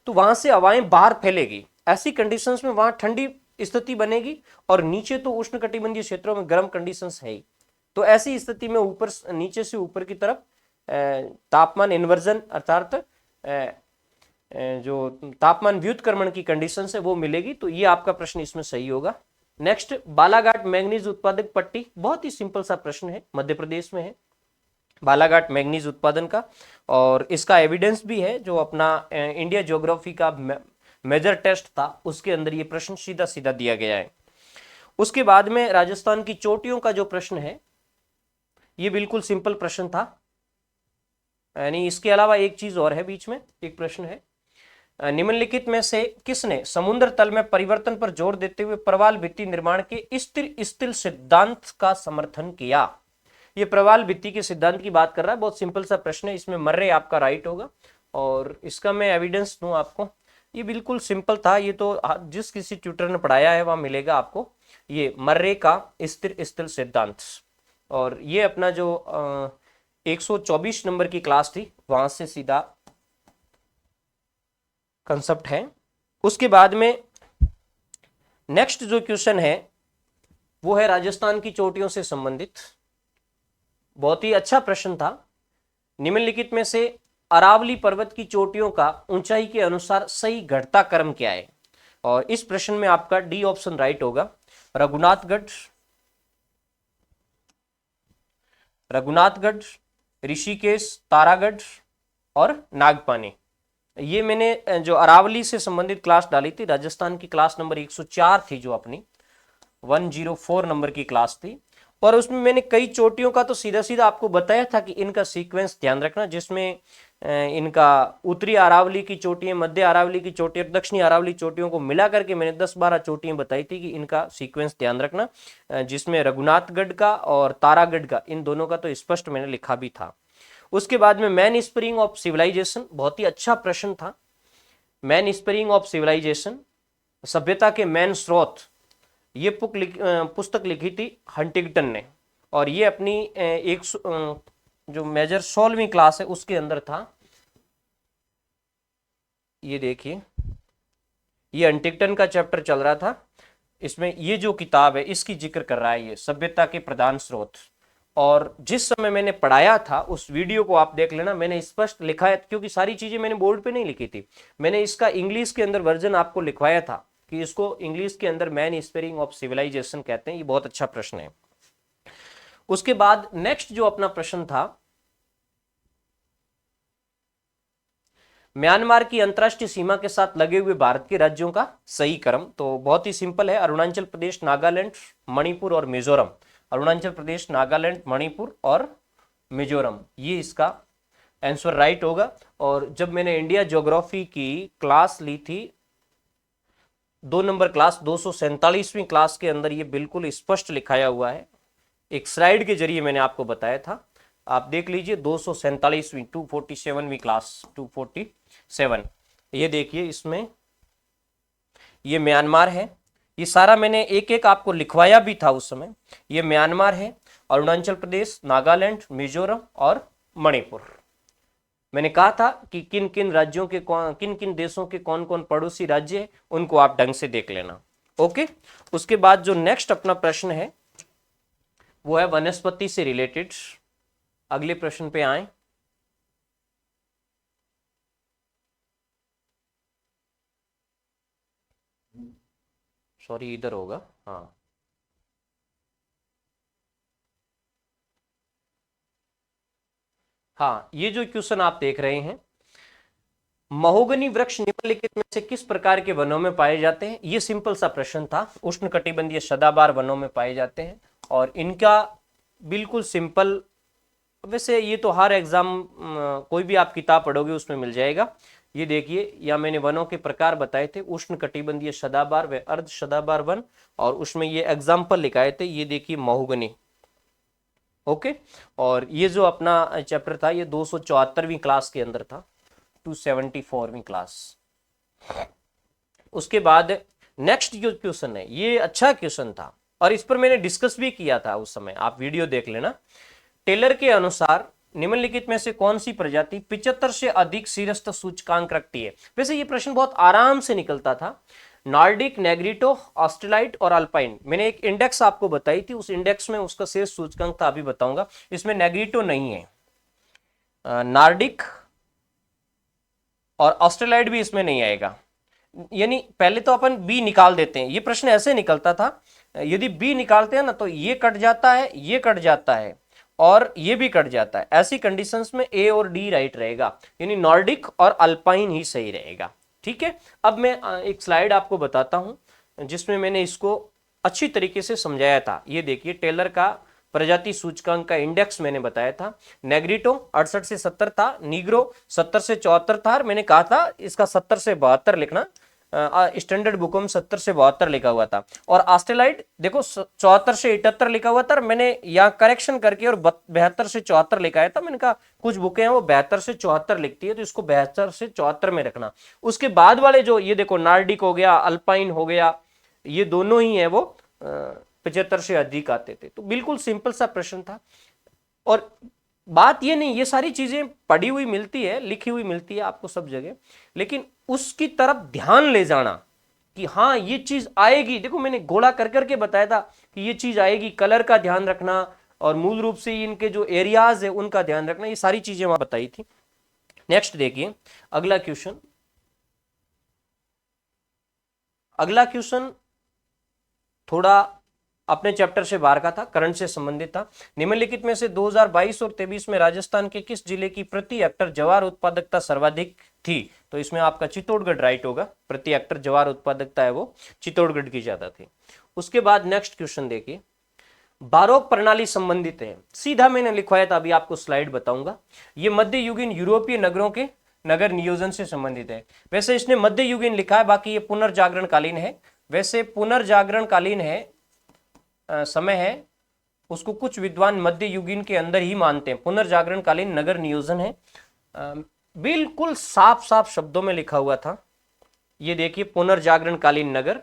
तो वहां से हवाएं बाहर फैलेगी। ऐसी कंडीशंस में वहां ठंडी स्थिति बनेगी, और नीचे तो उष्ण कटिबंधीय क्षेत्रों में गर्म कंडीशंस है ही। तो ऐसी स्थिति में ऊपर, नीचे से ऊपर की तरफ तापमान इन्वर्जन अर्थात जो तापमान व्युत्क्रमण की कंडीशन है वो मिलेगी। तो ये आपका प्रश्न इसमें सही होगा। नेक्स्ट, बालाघाट मैंगनीज उत्पादक पट्टी, बहुत ही सिंपल सा प्रश्न है, मध्य प्रदेश में है बालाघाट मैंगनीज उत्पादन का, और इसका एविडेंस भी है जो अपना इंडिया ज्योग्राफी का मेजर टेस्ट था उसके अंदर ये प्रश्न सीधा सीधा दिया गया है। उसके बाद में राजस्थान की चोटियों का जो प्रश्न है ये बिल्कुल सिंपल प्रश्न था, यानी इसके अलावा एक चीज और है, बीच में एक प्रश्न है, निम्नलिखित में से किसने समुद्र तल में परिवर्तन पर जोर देते हुए प्रवाल भित्ति निर्माण के स्थिर स्थिल सिद्धांत का समर्थन किया? ये प्रवाल भित्ति के सिद्धांत की बात कर रहा है। बहुत सिंपल सा प्रश्न है, इसमें मर्रे आपका राइट होगा। और इसका मैं एविडेंस दूं आपको, ये बिल्कुल सिंपल था, ये तो जिस किसी ट्यूटर ने पढ़ाया है वहां मिलेगा आपको, ये मर्रे का स्थिर स्थल सिद्धांत। और ये अपना जो 124 नंबर की क्लास थी वहां से सीधा कंसेप्ट है। उसके बाद में नेक्स्ट जो क्वेश्चन है वो है राजस्थान की चोटियों से संबंधित। बहुत ही अच्छा प्रश्न था। निम्नलिखित में से अरावली पर्वत की चोटियों का ऊंचाई के अनुसार सही घटता क्रम क्या है? और इस प्रश्न में आपका डी ऑप्शन राइट होगा। रघुनाथगढ़, ऋषिकेश, तारागढ़ और नागपानी। ये मैंने जो अरावली से संबंधित क्लास डाली थी, राजस्थान की क्लास नंबर 104 थी, जो अपनी 104 नंबर की क्लास थी। और उसमें मैंने कई चोटियों का तो सीधा सीधा आपको बताया था कि इनका सीक्वेंस ध्यान रखना, जिसमें इनका उत्तरी अरावली की चोटियां, मध्य अरावली की चोटियां और दक्षिणी अरावली चोटियों को मिला करके मैंने 10-12 चोटियां बताई थी कि इनका सीक्वेंस ध्यान रखना, जिसमें रघुनाथगढ़ का और तारागढ़ का, इन दोनों का तो स्पष्ट मैंने लिखा भी था। उसके बाद में मैन स्प्रिंग ऑफ सिविलाइजेशन, बहुत ही अच्छा प्रश्न था। मैन स्प्रिंग ऑफ सिविलाइजेशन, सभ्यता के मैन स्रोत, ये पुस्तक लिखी थी हंटिंगटन ने। और ये अपनी एक जो मेजर 16वीं क्लास है उसके अंदर था। ये देखिए, ये हंटिंगटन का चैप्टर चल रहा था, इसमें ये जो किताब है इसकी जिक्र कर रहा है, ये सभ्यता के प्रधान स्रोत। और जिस समय मैंने पढ़ाया था उस वीडियो को आप देख लेना, मैंने स्पष्ट लिखा है, क्योंकि सारी चीजें मैंने बोर्ड पे नहीं लिखी थी, मैंने इसका इंग्लिश के अंदर वर्जन आपको लिखवाया था कि इसको इंग्लिश के अंदर मैन स्पेयरिंग ऑफ सिविलाइजेशन कहते हैं। ये बहुत अच्छा प्रश्न है। उसके बाद नेक्स्ट जो अपना प्रश्न था, म्यांमार की अंतरराष्ट्रीय सीमा के साथ लगे हुए भारत के राज्यों का सही क्रम। तो बहुत ही सिंपल है, अरुणाचल प्रदेश, नागालैंड, मणिपुर और मिजोरम। अरुणाचल प्रदेश, नागालैंड, मणिपुर और मिजोरम, ये इसका आंसर राइट होगा। और जब मैंने इंडिया ज्योग्राफी की क्लास ली थी, 2 नंबर क्लास 247वीं क्लास के अंदर ये बिल्कुल स्पष्ट लिखाया हुआ है, एक स्लाइड के जरिए मैंने आपको बताया था। आप देख लीजिए 247वीं 247वीं क्लास 247, ये देखिए, इसमें ये म्यांमार है। ये सारा मैंने एक एक आपको लिखवाया भी था उस समय। ये म्यांमार है, अरुणाचल प्रदेश, नागालैंड, मिजोरम और मणिपुर। मैंने कहा था कि किन किन राज्यों के किन किन देशों के कौन कौन पड़ोसी राज्य है, उनको आप ढंग से देख लेना। ओके। उसके बाद जो नेक्स्ट अपना प्रश्न है वो है वनस्पति से रिलेटेड। अगले प्रश्न पे आए। सॉरी, इधर होगा। हाँ, हाँ, ये जो क्वेश्चन आप देख रहे हैं, महोगनी वृक्ष निम्नलिखित में से किस प्रकार के वनों में पाए जाते हैं? ये सिंपल सा प्रश्न था। उष्णकटिबंधीय सदाबहार वनों में पाए जाते हैं। और इनका बिल्कुल सिंपल, वैसे ये तो हर एग्जाम कोई भी आप किताब पढ़ोगे उसमें मिल जाएगा। ये देखिए, या मैंने वनों के प्रकार बताए थे, उष्णकटिबंधीय सदाबहार व अर्ध सदाबहार वन, और उसमें ये एग्जाम्पल लिखाए थे। ये देखिए महोगनी। ओके। और ये जो अपना चैप्टर था ये 274वीं क्लास के अंदर था, 274वीं क्लास। उसके बाद नेक्स्ट जो क्वेश्चन है ये अच्छा क्वेश्चन था और इस पर मैंने डिस्कस भी किया था उस समय, आप वीडियो देख लेना। टेलर के अनुसार निम्नलिखित में से कौन सी प्रजाति 75 से अधिक शीर्षस्थ सूचकांक रखती है? वैसे ये प्रश्न बहुत आराम से निकलता था। नॉर्डिक, नेग्रिटो, ऑस्ट्रेलाइट और अल्पाइन, मैंने एक इंडेक्स आपको बताई थी, उस इंडेक्स में उसका शीर्ष सूचकांक था, अभी बताऊंगा। इसमें नेग्रिटो नहीं है, नॉर्डिक और ऑस्ट्रेलाइट भी इसमें नहीं आएगा। यानी पहले तो अपन बी निकाल देते हैं। ये प्रश्न ऐसे निकलता था, यदि बी निकालते हैं ना तो ये कट जाता है, ये कट जाता है और ये भी कट जाता है। ऐसी कंडीशंस में ए और डी राइट रहेगा, यानी नॉर्डिक और अल्पाइन ही सही रहेगा। ठीक है। अब मैं एक स्लाइड आपको बताता हूं जिसमें मैंने इसको अच्छी तरीके से समझाया था। ये देखिए, टेलर का प्रजाति सूचकांक का इंडेक्स मैंने बताया था। नेग्रिटो 68 से 70 था, नीग्रो 70 से 74 था। मैंने कहा था इसका 70 से 72 लिखना, स्टैंडर्ड बुकों में 70 से 72 लिखा हुआ था, और ऑस्ट्रेलाइड देखो 74 से 78 लिखा हुआ था, और मैंने यहाँ करेक्शन करके और 72 से 74 लिखा है था। मैंने कहा कुछ बुकें हैं वो 72 से 74 लिखती है, तो इसको 72 से 74 में रखना। उसके बाद वाले जो ये देखो नार्डिक हो गया, अल्पाइन हो गया, ये दोनों ही है वो 75 से अधिक आते थे। तो बिल्कुल सिंपल सा प्रश्न था, और बात ये नहीं, ये सारी चीजें पढ़ी हुई मिलती है, लिखी हुई मिलती है आपको सब जगह, लेकिन उसकी तरफ ध्यान ले जाना कि हाँ ये चीज आएगी। देखो मैंने गोला कर करके बताया था कि ये चीज आएगी, कलर का ध्यान रखना, और मूल रूप से इनके जो एरियाज है उनका ध्यान रखना, ये सारी चीजें वहां बताई थी। नेक्स्ट देखिए अगला क्वेश्चन। अगला क्वेश्चन थोड़ा अपने चैप्टर से बाहर का था, करंट से संबंधित था। निम्नलिखित में से 2022 और 23 में राजस्थान के किस जिले की प्रति हेक्टर ज्वार उत्पादकता सर्वाधिक थी? तो इसमें आपका चित्तौड़गढ़ राइट होगा, प्रति हेक्टर ज्वार उत्पादकता है वो चित्तौड़गढ़ की ज्यादा थी। उसके बाद नेक्स्ट क्वेश्चन देखिए, बारोक प्रणाली संबंधित है, सीधा मैंने लिखवाया था, अभी आपको स्लाइड बताऊंगा। ये मध्ययुगीन यूरोपीय नगरों के नगर नियोजन से संबंधित है। वैसे इसने मध्ययुगीन लिखा है, बाकी ये पुनर्जागरण कालीन है। वैसे पुनर्जागरण कालीन है, समय है, उसको कुछ विद्वान मध्य युगीन के अंदर ही मानते हैं। पुनर्जागरण कालीन नगर नियोजन है, बिल्कुल साफ साफ शब्दों में लिखा हुआ था। ये देखिए पुनर्जागरण कालीन नगर,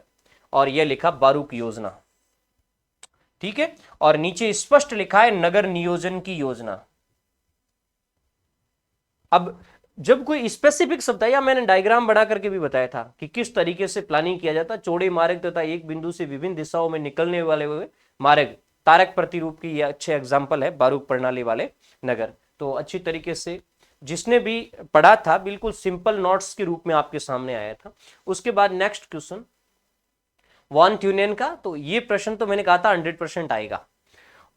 और यह लिखा बारूक योजना, ठीक है, और नीचे स्पष्ट लिखा है नगर नियोजन की योजना। अब जब कोई स्पेसिफिक शब्द है, या मैंने डायग्राम बना करके भी बताया था कि किस तरीके से प्लानिंग किया जाता, चौड़े मार्ग तथा एक बिंदु से विभिन्न दिशाओं में निकलने वाले हुए मार्ग, तारक प्रतिरूप की यह अच्छे एग्जाम्पल है बारूक प्रणाली वाले नगर। तो अच्छी तरीके से जिसने भी पढ़ा था बिल्कुल सिंपल नोट्स के रूप में आपके सामने आया था। उसके बाद नेक्स्ट क्वेश्चन वॉन ट्यूनेन का, तो ये प्रश्न तो मैंने कहा था 100% आएगा।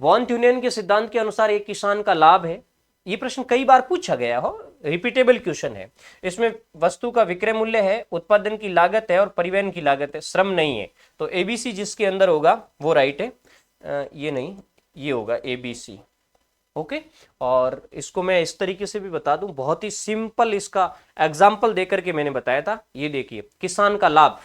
वॉन ट्यूनेन के सिद्धांत के अनुसार एक किसान का लाभ है, ये प्रश्न कई बार पूछा गया हो, रिपीटेबल क्वेश्चन है। इसमें वस्तु का विक्रय मूल्य है, उत्पादन की लागत है, और परिवहन की लागत है, श्रम नहीं है। तो एबीसी जिसके अंदर होगा वो राइट है, ये नहीं, ये होगा एबीसी। ओके, और इसको मैं इस तरीके से भी बता दूं, बहुत ही सिंपल इसका एग्जाम्पल देकर के मैंने बताया था। ये देखिए किसान का लाभ,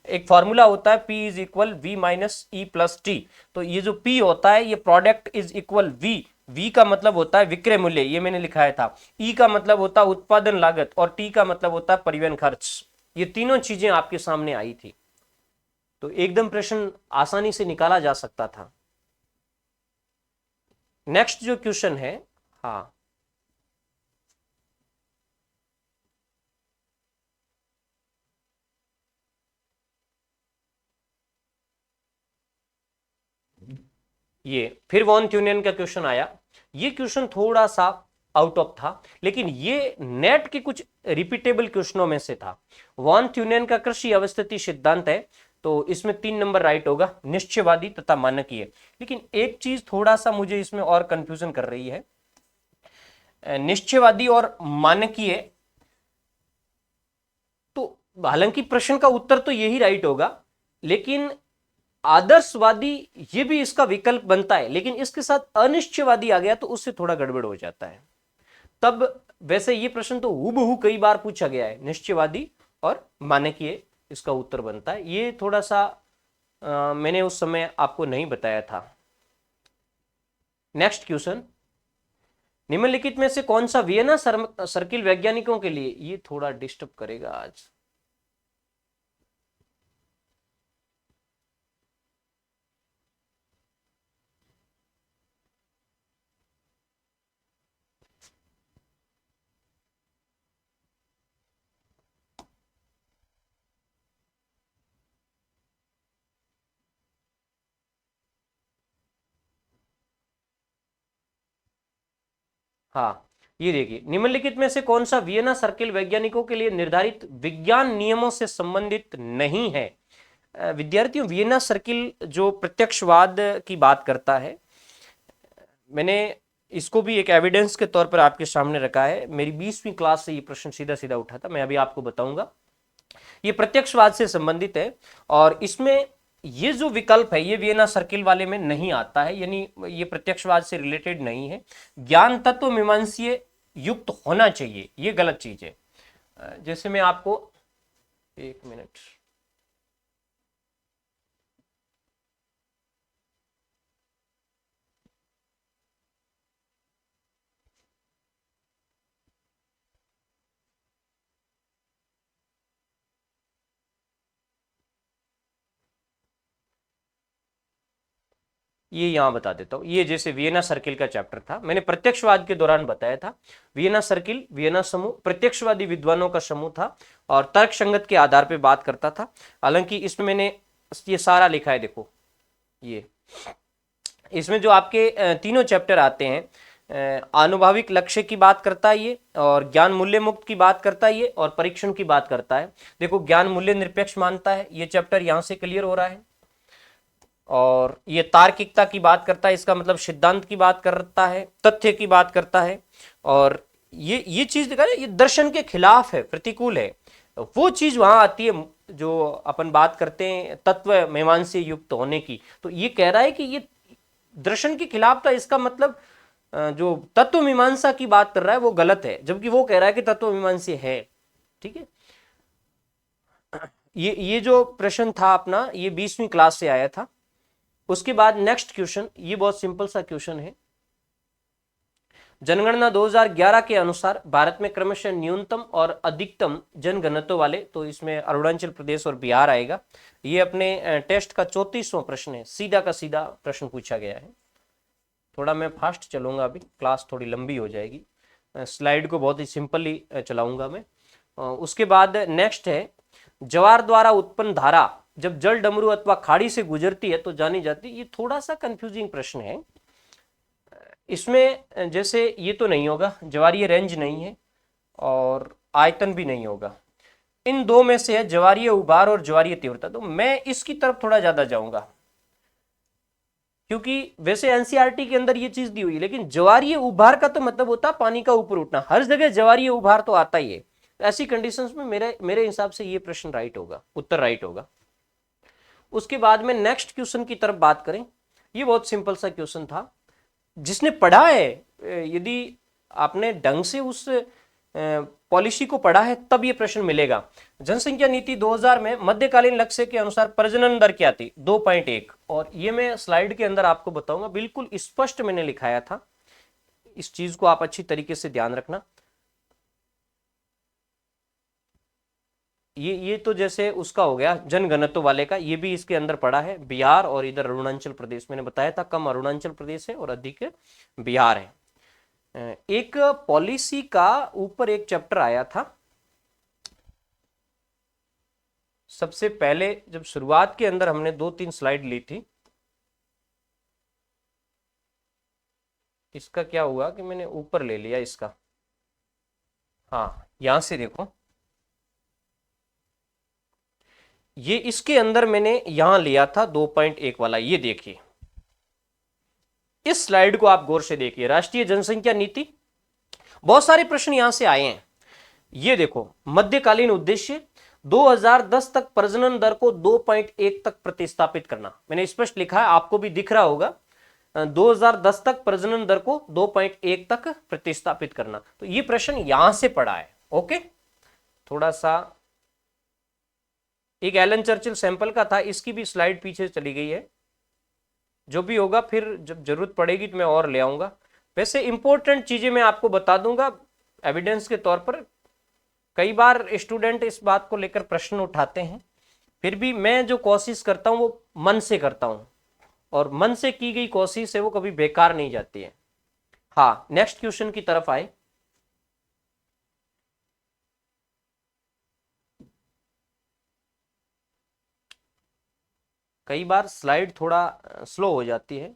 एक फॉर्मूला होता है P is equal V minus E plus T. तो ये जो P होता है ये प्रोडक्ट इज इक्वल V का मतलब होता है विक्रय मूल्य, ये मैंने लिखाया था। E का मतलब होता है उत्पादन लागत, और T का मतलब होता है परिवहन खर्च। ये तीनों चीजें आपके सामने आई थी, तो एकदम प्रश्न आसानी से निकाला जा सकता था। नेक्स्ट जो क्वेश्चन है, हाँ ये फिर वॉन ट्यूनियन का क्वेश्चन आया। ये क्वेश्चन थोड़ा सा आउट ऑफ था, लेकिन ये नेट के कुछ रिपीटेबल क्वेश्चनों में से था। वॉन ट्यूनियन का कृषि अवस्थिति सिद्धांत है, तो इसमें 3 नंबर राइट होगा, निश्चयवादी तथा मानकीय। लेकिन एक चीज थोड़ा सा मुझे इसमें और कंफ्यूजन कर रही है, निश्चयवादी और मानकीय, तो हालांकि प्रश्न का उत्तर तो यही राइट होगा, लेकिन आदर्शवादी ये भी इसका विकल्प बनता है, लेकिन इसके साथ अनिश्चयवादी आ गया तो उससे थोड़ा गड़बड़ हो जाता है। तब वैसे ये प्रश्न तो हूबहू कई बार पूछा गया है, निश्चयवादी और मानकीय इसका उत्तर बनता है। ये थोड़ा सा मैंने उस समय आपको नहीं बताया था। नेक्स्ट क्वेश्चन, निम्नलिखित में से कौन सा वियना सर्किल वैज्ञानिकों के लिए, ये थोड़ा डिस्टर्ब करेगा आज। हाँ ये देखिए, निम्नलिखित में से कौन सा वियना सर्किल वैज्ञानिकों के लिए निर्धारित विज्ञान नियमों से संबंधित नहीं है? विद्यार्थियों, वियना सर्किल जो प्रत्यक्षवाद की बात करता है, मैंने इसको भी एक एविडेंस के तौर पर आपके सामने रखा है। मेरी 20वीं क्लास से ये प्रश्न सीधा सीधा उठा था, मैं अभी आपको बताऊंगा। ये प्रत्यक्षवाद से संबंधित है, और इसमें ये जो विकल्प है ये वियना सर्किल वाले में नहीं आता है, यानी ये प्रत्यक्षवाद से रिलेटेड नहीं है। ज्ञान तत्व मीमांसीय युक्त होना चाहिए, ये गलत चीज है। जैसे मैं आपको एक मिनट। ये यहाँ बता देता हूँ। ये जैसे वियना सर्किल का चैप्टर था, मैंने प्रत्यक्षवाद के दौरान बताया था। वियना सर्किल, वियना समूह प्रत्यक्षवादी विद्वानों का समूह था और तर्क संगत के आधार पर बात करता था। हालांकि इसमें मैंने ये सारा लिखा है, देखो ये इसमें जो आपके तीनों चैप्टर आते हैं, आनुभाविक लक्ष्य की बात करता है ये, और ज्ञान मूल्य मुक्त की बात करता है ये, और परीक्षण की बात करता है। देखो ज्ञान मूल्य निरपेक्ष मानता है, ये चैप्टर यहां से क्लियर हो रहा है। और ये तार्किकता की बात करता है, इसका मतलब सिद्धांत की बात करता है, तथ्य की बात करता है। और ये चीज देखा है, ये दर्शन के खिलाफ है, प्रतिकूल है। वो चीज वहां आती है जो अपन बात करते हैं तत्व मीमांसा युक्त होने की। तो ये कह रहा है कि ये दर्शन के खिलाफ था, इसका मतलब जो तत्व मीमांसा की बात कर रहा है वो गलत है, जबकि वो कह रहा है कि तत्व मीमांसा है। ठीक है। ये जो प्रश्न था अपना, ये 20वीं क्लास से आया था। उसके बाद नेक्स्ट क्वेश्चन, ये बहुत सिंपल सा क्वेश्चन है। जनगणना 2011 के अनुसार भारत में क्रमशः न्यूनतम और अधिकतम जनघनत्व वाले, तो इसमें अरुणाचल प्रदेश और बिहार आएगा। ये अपने टेस्ट का 34वां प्रश्न है, सीधा का सीधा प्रश्न पूछा गया है। थोड़ा मैं फास्ट चलूंगा, अभी क्लास थोड़ी लंबी हो जाएगी, स्लाइड को बहुत ही सिंपली चलाऊंगा मैं। उसके बाद नेक्स्ट है, जवार द्वारा उत्पन्न धारा जब जल डमरू अथवा खाड़ी से गुजरती है तो जानी जाती है। ये थोड़ा सा कंफ्यूजिंग प्रश्न है। इसमें जैसे ये तो नहीं होगा, ज्वारीय रेंज नहीं है और आयतन भी नहीं होगा। इन दो में से है ज्वारीय उभार और ज्वारीय तीव्रता, तो मैं इसकी तरफ थोड़ा ज्यादा जाऊंगा, क्योंकि वैसे एनसीईआरटी के अंदर ये चीज दी हुई है, लेकिन ज्वारीय उभार का तो मतलब होता है पानी का ऊपर उठना, हर जगह ज्वारीय उभार तो आता ही है। ऐसी कंडीशंस में मेरे मेरे हिसाब से ये प्रश्न राइट होगा, उत्तर राइट होगा। उसके बाद में नेक्स्ट क्वेश्चन की तरफ बात करें। ये बहुत सिंपल सा क्वेश्चन था, जिसने पढ़ा है, यदि आपने ढंग से उस पॉलिसी को पढ़ा है तब ये प्रश्न मिलेगा। जनसंख्या नीति 2000 में मध्यकालीन लक्ष्य के अनुसार प्रजनन दर क्या थी? 2.1। और ये मैं स्लाइड के अंदर आपको बताऊंगा, बिल्कुल स्पष्ट मैंने लिखाया था। इस चीज को आप अच्छी तरीके से ध्यान रखना। ये तो जैसे उसका हो गया जनघनत्व वाले का, ये भी इसके अंदर पड़ा है। बिहार और इधर अरुणाचल प्रदेश, मैंने बताया था कम अरुणाचल प्रदेश है और अधिक बिहार है। एक पॉलिसी का ऊपर एक चैप्टर आया था, सबसे पहले जब शुरुआत के अंदर हमने 2-3 स्लाइड ली थी। इसका क्या हुआ कि मैंने ऊपर ले लिया इसका, हाँ यहां से देखो, ये इसके अंदर मैंने यहां लिया था 2.1 वाला। ये देखिए, इस स्लाइड को आप गौर से देखिए, राष्ट्रीय जनसंख्या नीति, बहुत सारे प्रश्न यहां से आए हैं। ये देखो, मध्यकालीन उद्देश्य 2010 तक प्रजनन दर को 2.1 तक प्रतिस्थापित करना, मैंने स्पष्ट लिखा है, आपको भी दिख रहा होगा। 2010 तक प्रजनन दर को 2.1 तक प्रतिस्थापित करना, तो ये प्रश्न यहां से पड़ा है। ओके, थोड़ा सा एक एलन चर्चिल सैंपल का था, इसकी भी स्लाइड पीछे चली गई है। जो भी होगा फिर जब जरूरत पड़ेगी तो मैं और ले आऊंगा। वैसे इंपॉर्टेंट चीजें मैं आपको बता दूंगा एविडेंस के तौर पर। कई बार स्टूडेंट इस बात को लेकर प्रश्न उठाते हैं, फिर भी मैं जो कोशिश करता हूं वो मन से करता हूं, और मन से की गई कोशिश है वो कभी बेकार नहीं जाती है। हाँ, नेक्स्ट क्वेश्चन की तरफ आए। कई बार स्लाइड थोड़ा स्लो हो जाती है।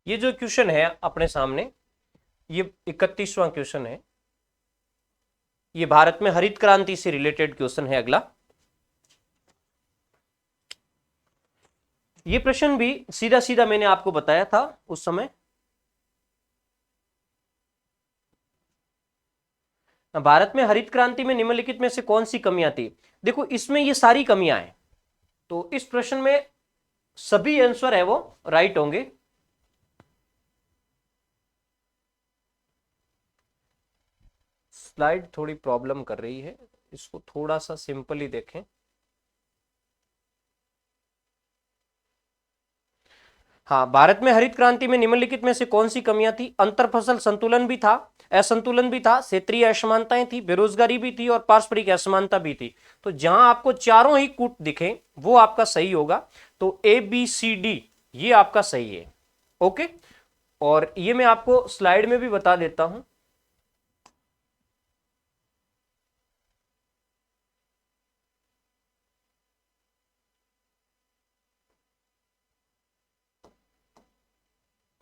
ये जो क्वेश्चन है अपने सामने, ये 31वां क्वेश्चन है। ये भारत में हरित क्रांति से रिलेटेड क्वेश्चन है। अगला ये प्रश्न भी सीधा सीधा मैंने आपको बताया था उस समय। भारत में हरित क्रांति में निम्नलिखित में से कौन सी कमियां थी? देखो इसमें ये सारी कमियां हैं, तो इस प्रश्न में सभी आंसर है वो राइट होंगे। स्लाइड थोड़ी प्रॉब्लम कर रही है, इसको थोड़ा सा सिंपली देखें। हाँ, भारत में हरित क्रांति में निम्नलिखित में से कौन सी कमियां थी? अंतर फसल संतुलन भी था, असंतुलन भी था, क्षेत्रीय असमानताएं थी, बेरोजगारी भी थी और पारस्परिक असमानता भी थी। तो जहां आपको चारों ही कूट दिखे वो आपका सही होगा। तो ABCD ये आपका सही है। ओके, और ये मैं आपको स्लाइड में भी बता देता हूं।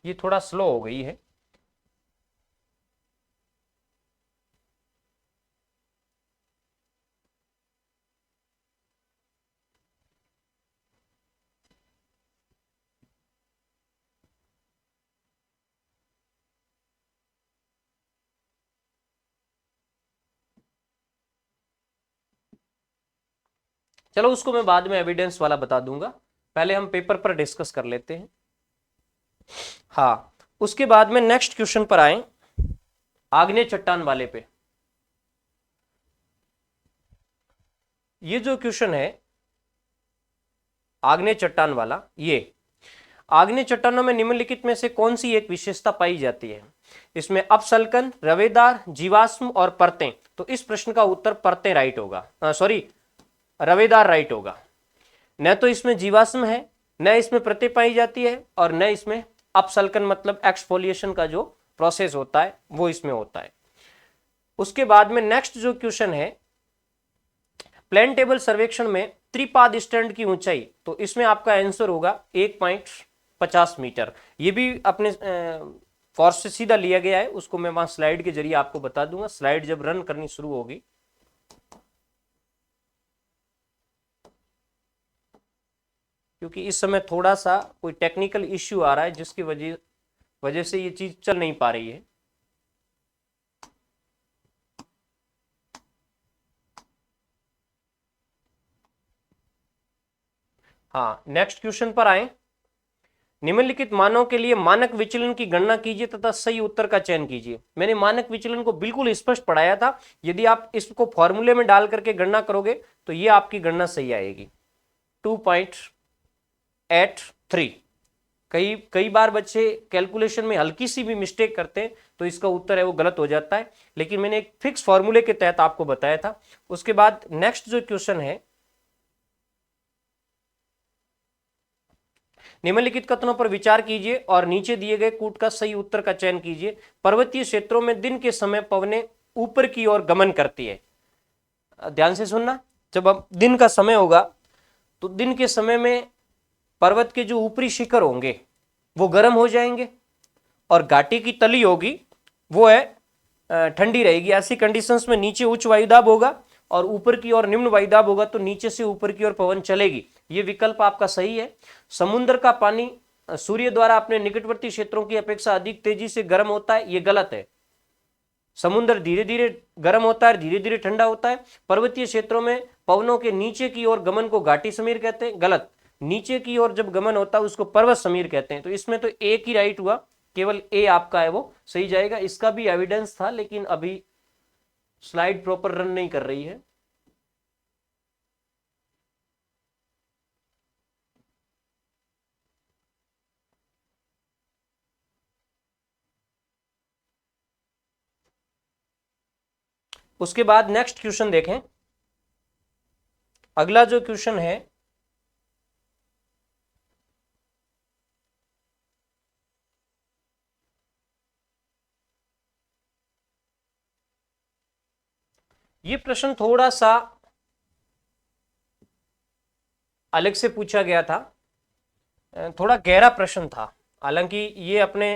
ये थोड़ा स्लो हो गई है। चलो उसको मैं बाद में एविडेंस वाला बता दूंगा, पहले हम पेपर पर डिस्कस कर लेते हैं। हाँ, उसके बाद में नेक्स्ट क्वेश्चन पर आए, आग्नेय चट्टान वाले पे। ये जो क्वेश्चन है आग्नेय चट्टान वाला, ये आग्नेय चट्टानों में निम्नलिखित में से कौन सी एक विशेषता पाई जाती है? इसमें अपसल्कन, रवेदार, जीवाश्म और परतें। तो इस प्रश्न का उत्तर परतें राइट होगा, सॉरी रवेदार राइट होगा। न तो इसमें जीवाश्म है, न इसमें परतें पाई जाती है, और न इसमें अपसल्कन मतलब एक्सफोलिएशन का जो प्रोसेस होता है वो इसमें होता है। उसके बाद में नेक्स्ट जो क्वेश्चन है, प्लेन टेबल सर्वेक्षण में त्रिपाद स्टैंड की ऊंचाई, तो इसमें आपका आंसर होगा 1.50 मीटर। ये भी अपने फॉर्स से सीधा लिया गया है, उसको मैं वहां स्लाइड के जरिए आपको बता दूंगा, स्लाइड जब रन करनी शुरू होगी। क्योंकि इस समय थोड़ा सा कोई टेक्निकल इश्यू आ रहा है जिसकी वजह से ये चीज चल नहीं पा रही है। हाँ, नेक्स्ट क्वेश्चन पर आए। निम्नलिखित मानों के लिए मानक विचलन की गणना कीजिए तथा सही उत्तर का चयन कीजिए। मैंने मानक विचलन को बिल्कुल स्पष्ट पढ़ाया था, यदि आप इसको फॉर्मूले में डाल करके गणना करोगे तो ये आपकी गणना सही आएगी, 2.83। कई बार बच्चे कैलकुलेशन में हल्की सी भी मिस्टेक करते हैं तो इसका उत्तर है वो गलत हो जाता है, लेकिन मैंने एक फिक्स फॉर्मूले के तहत आपको बताया था। उसके बाद नेक्स्ट जो क्वेश्चन है, निम्नलिखित कथनों पर विचार कीजिए और नीचे दिए गए कूट का सही उत्तर का चयन कीजिए। पर्वतीय क्षेत्रों में दिन के समय पवनें ऊपर की ओर गमन करती है। ध्यान से सुनना, जब अब दिन का समय होगा तो दिन के समय में पर्वत के जो ऊपरी शिखर होंगे वो गर्म हो जाएंगे और घाटी की तली होगी वो है ठंडी रहेगी। ऐसी कंडीशंस में नीचे उच्च वायुदाब होगा और ऊपर की ओर निम्न वायुदाब होगा, तो नीचे से ऊपर की ओर पवन चलेगी। ये विकल्प आपका सही है। समुद्र का पानी सूर्य द्वारा अपने निकटवर्ती क्षेत्रों की अपेक्षा अधिक तेजी से गर्म होता है, ये गलत है। समुद्र धीरे धीरे गर्म होता है, धीरे धीरे ठंडा होता है। पर्वतीय क्षेत्रों में पवनों के नीचे की ओर गमन को घाटी समीर कहते हैं, गलत। नीचे की ओर जब गमन होता है उसको पर्वत समीर कहते हैं। तो इसमें तो एक ही राइट हुआ, केवल ए आपका है वो सही जाएगा। इसका भी एविडेंस था लेकिन अभी स्लाइड प्रॉपर रन नहीं कर रही है। उसके बाद नेक्स्ट क्वेश्चन देखें। अगला जो क्वेश्चन है, ये प्रश्न थोड़ा सा अलग से पूछा गया था, थोड़ा गहरा प्रश्न था। हालांकि ये अपने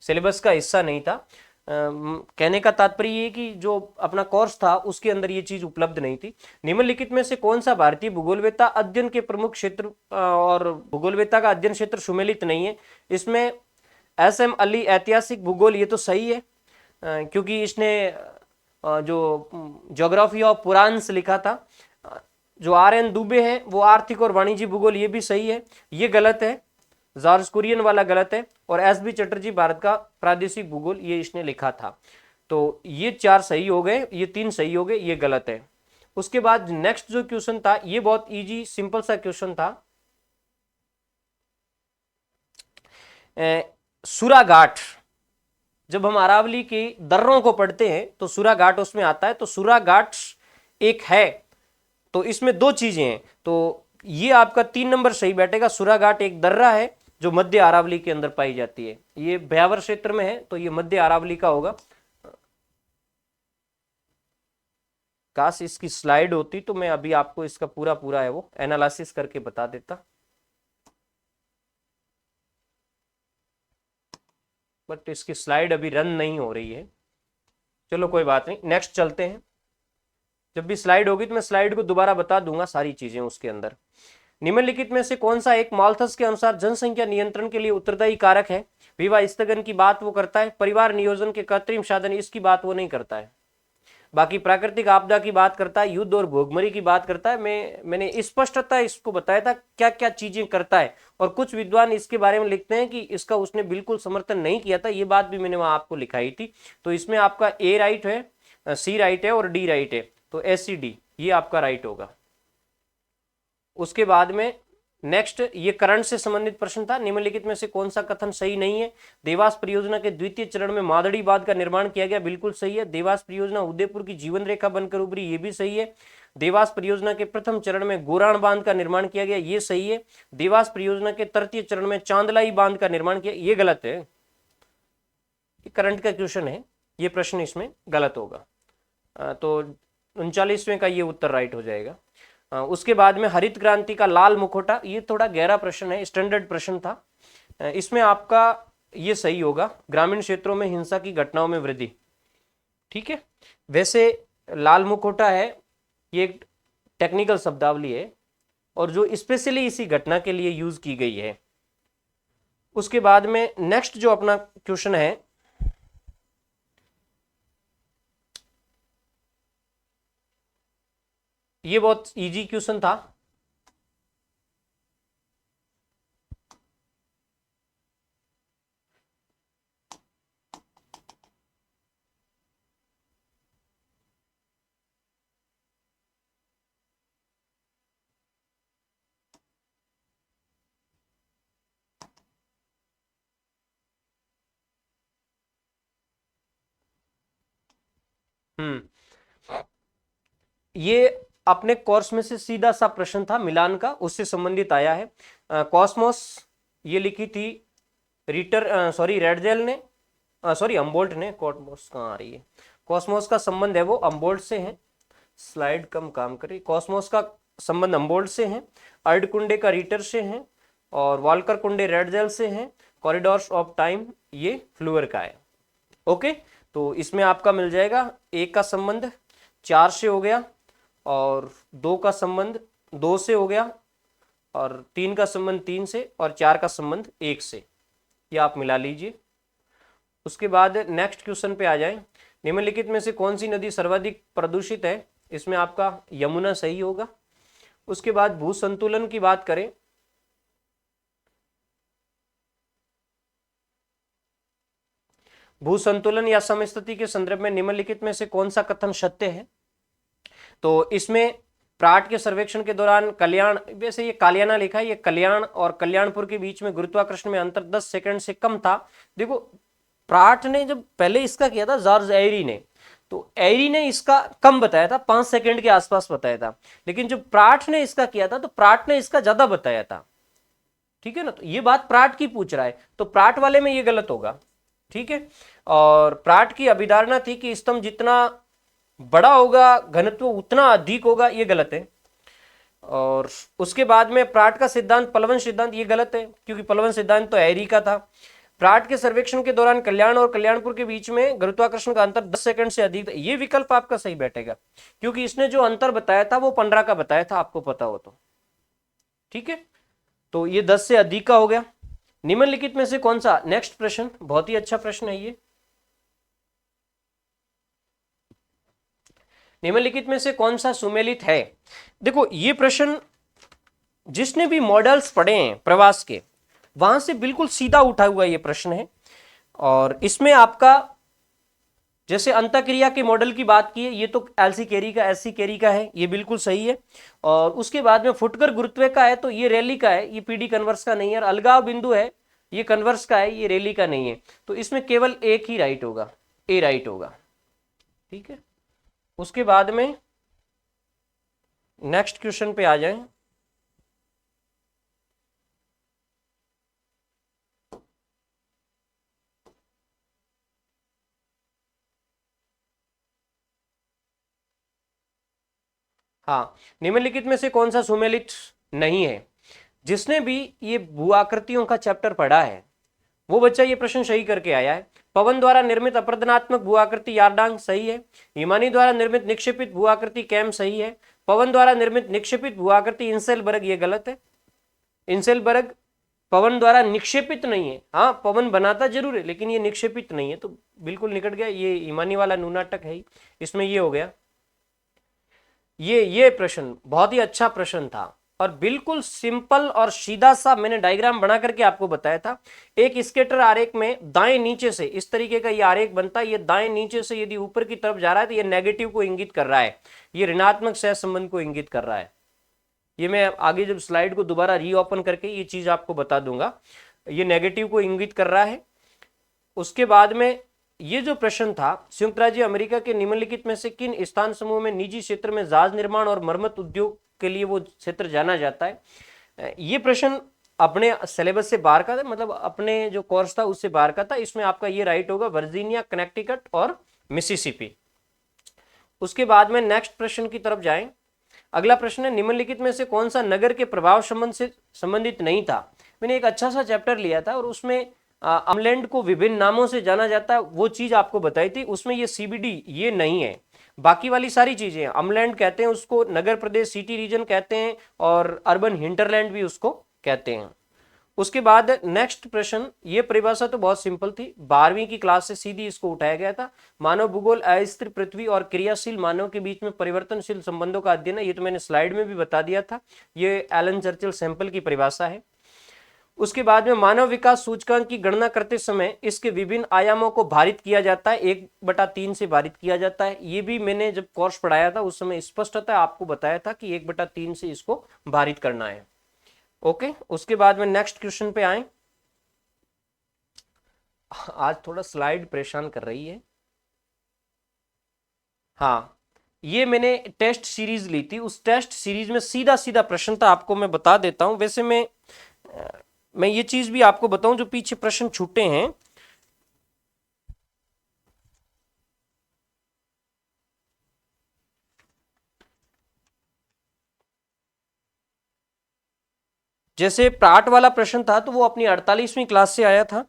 सिलेबस का हिस्सा नहीं था। कहने का तात्पर्य ये कि जो अपना कोर्स था उसके अंदर ये चीज उपलब्ध नहीं थी। निम्नलिखित में से कौन सा भारतीय भूगोलवेत्ता अध्ययन के प्रमुख क्षेत्र और भूगोलवेत्ता का अध्ययन क्षेत्र सुमेलित नहीं है? इसमें एस एम अली ऐतिहासिक भूगोल, ये तो सही है क्योंकि इसने जो ज्योग्राफी ऑफ पुरान्स लिखा था। जो आर एन दुबे है वो आर्थिक और वाणिज्य भूगोल, ये भी सही है। ये गलत है, जॉर्ज कुरियन वाला गलत है। और एस बी चटर्जी भारत का प्रादेशिक भूगोल, ये इसने लिखा था। तो ये 4 सही हो गए, ये 3 सही हो गए, ये गलत है। उसके बाद नेक्स्ट जो क्वेश्चन था ये बहुत इजी सिंपल सा क्वेश्चन था। सुराघाट, जब हम अरावली के दर्रों को पढ़ते हैं तो सुराघाट उसमें आता है। तो सुराघाट एक है, तो इसमें 2 चीजें हैं, तो ये आपका 3 नंबर सही बैठेगा। सुराघाट एक दर्रा है जो मध्य अरावली के अंदर पाई जाती है। ये ब्यावर क्षेत्र में है, तो ये मध्य अरावली का होगा। काश इसकी स्लाइड होती तो मैं अभी आपको इसका पूरा पूरा है वो एनालिसिस करके बता देता, बट इसकी स्लाइड अभी रन नहीं हो रही है। चलो कोई बात नहीं, नेक्स्ट चलते हैं। जब भी स्लाइड होगी तो मैं स्लाइड को दोबारा बता दूंगा सारी चीजें उसके अंदर। निम्नलिखित में से कौन सा एक माल्थस के अनुसार जनसंख्या नियंत्रण के लिए उत्तरदायी कारक है? विवाह स्थगन की बात वो करता है, परिवार नियोजन के कृत्रिम साधन इसकी बात वो नहीं करता है। बाकी प्राकृतिक आपदा की बात करता है, युद्ध और भोगमरी की बात करता है। मैंने स्पष्टता इसको बताया था क्या क्या चीजें करता है, और कुछ विद्वान इसके बारे में लिखते हैं कि इसका उसने बिल्कुल समर्थन नहीं किया था, ये बात भी मैंने वहां आपको लिखाई थी। तो इसमें आपका ए राइट है, सी राइट है और डी राइट है, तो एस सी डी ये आपका राइट होगा। उसके बाद में नेक्स्ट ये करंट से संबंधित प्रश्न था। निम्नलिखित में से कौन सा कथन सही नहीं है? देवास परियोजना के द्वितीय चरण में मादड़ी बांध का निर्माण किया गया, बिल्कुल सही है। देवास परियोजना उदयपुर की जीवन रेखा बनकर उभरी, ये भी सही है। देवास परियोजना के प्रथम चरण में गोराण बांध का निर्माण किया गया, ये सही है। देवास परियोजना के तृतीय चरण में चांदलाई बांध का निर्माण किया, ये गलत है। ये करंट का क्वेश्चन है, ये प्रश्न इसमें गलत होगा। तो 39वें का ये उत्तर राइट हो जाएगा। उसके बाद में हरित क्रांति का लाल मुखौटा, ये थोड़ा गहरा प्रश्न है, स्टैंडर्ड प्रश्न था। इसमें आपका ये सही होगा, ग्रामीण क्षेत्रों में हिंसा की घटनाओं में वृद्धि। ठीक है, वैसे लाल मुखौटा है ये एक टेक्निकल शब्दावली है और जो स्पेशली इसी घटना के लिए यूज की गई है। उसके बाद में नेक्स्ट जो अपना क्वेश्चन है, ये बहुत इजी क्वेश्चन था। ये अपने कोर्स में से सीधा सा प्रश्न था, मिलान का, उससे संबंधित आया है। कॉस्मोस ये लिखी थी रेडजेल ने, अम्बोल्ट ने। कॉस्मोस कहाँ आ रही है? कॉस्मोस का संबंध है वो अम्बोल्ट से है। स्लाइड कम काम करी। कॉस्मोस का संबंध अम्बोल्ट से है, अर्डकुंडे का रीटर से है, और वाल्कर कुंडे रेडजेल से है। कॉरिडोर्स ऑफ टाइम ये फ्लूअर का है। ओके, तो इसमें आपका मिल जाएगा 1 का संबंध 4 से हो गया, और 2 का संबंध 2 से हो गया, और 3 का संबंध 3 से, और 4 का संबंध 1 से। ये आप मिला लीजिए। उसके बाद नेक्स्ट क्वेश्चन पे आ जाए। निम्नलिखित में से कौन सी नदी सर्वाधिक प्रदूषित है? इसमें आपका यमुना सही होगा। उसके बाद भू संतुलन की बात करें, भू संतुलन या समस्थिति के संदर्भ में निम्नलिखित में से कौन सा कथन सत्य है? तो इसमें प्राट के सर्वेक्षण के दौरान कल्याण, वैसे ये कालियाना लिखा है, ये कल्याण और कल्याणपुर के बीच में गुरुत्वाकर्षण में अंतर 10 सेकंड से कम था। देखो प्राट ने जब पहले इसका किया था जॉर्ज एरी ने, तो एरी ने इसका कम बताया था, 5 सेकंड के आसपास बताया था। लेकिन जब प्राट ने इसका किया था तो प्राट ने इसका ज्यादा बताया था। ठीक है ना, तो ये बात प्राट की पूछ रहा है, तो प्राट वाले में ये गलत होगा। ठीक है, और प्राट की अभिधारणा थी कि स्तंभ जितना बड़ा होगा घनत्व उतना अधिक होगा, ये गलत है। और उसके बाद में प्राट का सिद्धांत, प्लवन सिद्धांत, ये गलत है क्योंकि प्लवन सिद्धांत तो हैरी का था। प्राट के सर्वेक्षण के दौरान कल्याण और कल्याणपुर के बीच में गुरुत्वाकर्षण का अंतर 10 सेकंड से अधिक था, ये विकल्प आपका सही बैठेगा क्योंकि इसने जो अंतर बताया था वो 15 का बताया था, आपको पता हो तो। ठीक है, तो ये 10 से अधिक का हो गया। निम्नलिखित में से कौन सा, नेक्स्ट प्रश्न बहुत ही अच्छा प्रश्न है ये, निम्नलिखित में से कौन सा सुमेलित है। देखो ये प्रश्न जिसने भी मॉडल्स पढ़े हैं प्रवास के, वहां से बिल्कुल सीधा उठा हुआ ये प्रश्न है। और इसमें आपका जैसे अंतःक्रिया के मॉडल की बात की है, ये तो एलसी कैरी का, एससी कैरी का है, ये बिल्कुल सही है। और उसके बाद में फुटकर गुरुत्व का है तो ये रैली का है, ये पीडी कन्वर्स का नहीं है। और अलगाव बिंदु है, ये कन्वर्स का है, ये रैली का नहीं है। तो इसमें केवल एक ही राइट होगा, ए राइट होगा। ठीक है, उसके बाद में नेक्स्ट क्वेश्चन पे आ जाएं। हाँ, निम्नलिखित में से कौन सा सुमेलित नहीं है। जिसने भी ये भू आकृतियों का चैप्टर पढ़ा है वो बच्चा ये प्रश्न सही करके आया है। पवन द्वारा निर्मित अपर्दनात्मक भू आकृति यारडांग सही है। हिमानी द्वारा निर्मित निक्षेपित भू आकृति कैम सही है। पवन द्वारा निर्मित निक्षेपित भू आकृति इंसेलबर्ग, ये गलत है। इंसेलबर्ग पवन द्वारा निक्षेपित नहीं है, हाँ पवन बनाता जरूर है लेकिन ये निक्षेपित नहीं है, तो बिल्कुल निकट गया। ये हिमानी वाला नूनाटक है, इसमें ये हो गया। ये प्रश्न बहुत ही अच्छा प्रश्न था और बिल्कुल सिंपल और सीधा सा मैंने डायग्राम बना करके आपको बताया था। एक स्केटर आरेख में दाएं नीचे से इस तरीके का ये आरेख बनता है। ये दाएं नीचे से यदि ऊपर की तरफ जा रहा है तो ये नेगेटिव को इंगित कर रहा है, ये ऋणात्मक सहसंबंध को इंगित कर रहा है। ये मैं आगे जब स्लाइड को दोबारा रीओपन करके ये चीज आपको बता दूंगा, ये नेगेटिव को इंगित कर रहा है। उसके बाद में ये जो प्रश्न था, संयुक्त राज्य अमेरिका के निम्नलिखित में से किन स्थान समूह में निजी क्षेत्र में जहाज निर्माण और मरम्मत उद्योग के लिए वो क्षेत्र जाना जाता है। ये प्रश्न अपने सिलेबस से बाहर का था, मतलब अपने जो कोर्स था उससे बाहर का था। इसमें आपका ये राइट होगा वर्जीनिया, कनेक्टिकट और मिसिसिपी। उसके बाद में नेक्स्ट प्रश्न की तरफ जाएं। अगला प्रश्न है, निम्नलिखित में से कौन सा नगर के प्रभाव संबंध से संबंधित नहीं था। मैंने एक अच्छा सा चैप्टर लिया था और उसमें अमलैंड को विभिन्न नामों से जाना जाता है, वो चीज आपको बताई थी। उसमें ये सीबीडी ये नहीं है, बाकी वाली सारी चीजें हैं। अमलैंड कहते हैं उसको, नगर प्रदेश सिटी रीजन कहते हैं और अर्बन हिंटरलैंड भी उसको कहते हैं। उसके बाद नेक्स्ट प्रश्न, ये परिभाषा तो बहुत सिंपल थी, 12वीं की क्लास से सीधी इसको उठाया गया था। मानव भूगोल अस्थिर पृथ्वी और क्रियाशील मानव के बीच में परिवर्तनशील संबंधों का अध्ययन है। ये तो मैंने स्लाइड में भी बता दिया था, ये एलन चर्चिल सैंपल की परिभाषा है। उसके बाद में मानव विकास सूचकांक की गणना करते समय इसके विभिन्न आयामों को भारित किया जाता है, 1/3 से भारित किया जाता है। ये भी मैंने जब कोर्स पढ़ाया था उस समय स्पष्टतः आपको बताया था कि 1/3 से इसको भारित करना है। ओके, उसके बाद में नेक्स्ट क्वेश्चन पे आए। आज थोड़ा स्लाइड परेशान कर रही है। हाँ, ये मैंने टेस्ट सीरीज ली थी, उस टेस्ट सीरीज में सीधा सीधा प्रश्न था, आपको मैं बता देता हूं। वैसे मैं ये चीज भी आपको बताऊं, जो पीछे प्रश्न छूटे हैं, जैसे प्राट वाला प्रश्न था तो वो अपनी 48वीं क्लास से आया था।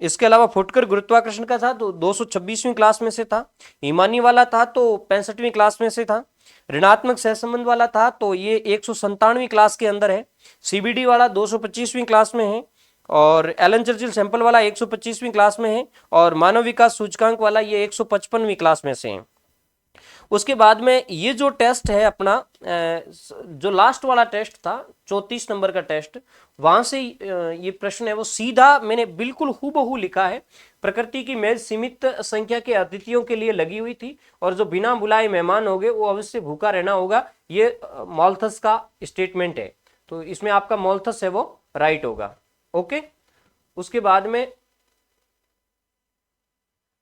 इसके अलावा फुटकर गुरुत्वाकर्षण का था तो 226वीं क्लास में से था। हिमानी वाला था तो 65वीं क्लास में से था। ऋणात्मक सहसंबंध वाला था तो ये 197वीं क्लास के अंदर है। सीबीडी वाला 225वीं क्लास में है और एलन चर्चिल सैंपल वाला 125वीं क्लास में है और मानव विकास सूचकांक वाला ये 155वीं क्लास में से है। उसके बाद में ये जो टेस्ट है अपना, जो लास्ट वाला टेस्ट था 34 नंबर का टेस्ट, वहां से ये प्रश्न है वो सीधा मैंने बिल्कुल हूबहू लिखा है। प्रकृति की मेज सीमित संख्या के अतिथियों के लिए लगी हुई थी और जो बिना बुलाए मेहमान हो गए वो अवश्य भूखा रहना होगा, ये मॉल्थस का स्टेटमेंट है। तो इसमें आपका मॉल्थस है वो राइट होगा। ओके, उसके बाद में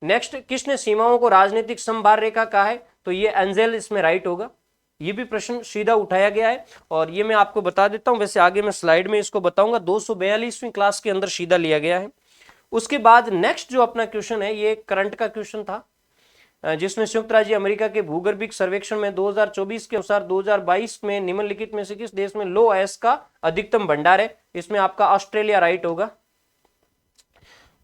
नेक्स्ट, किसने सीमाओं को राजनीतिक समभार रेखा कहा है, तो ये एंजेल इसमें राइट होगा। ये भी प्रश्न सीधा उठाया गया है और ये मैं आपको बता देता हूं, वैसे आगे मैं स्लाइड में इसको बताऊंगा। 242वीं क्लास के अंदर सीधा लिया गया है। उसके बाद नेक्स्ट जो अपना क्वेश्चन है ये करंट का क्वेश्चन था। जिसमें संयुक्त राज्य अमेरिका के भूगर्भिक सर्वेक्षण में 2024 के अनुसार 2022 में निम्नलिखित में से किस देश में लो अयस्क का अधिकतम भंडार है? इसमें आपका ऑस्ट्रेलिया राइट होगा।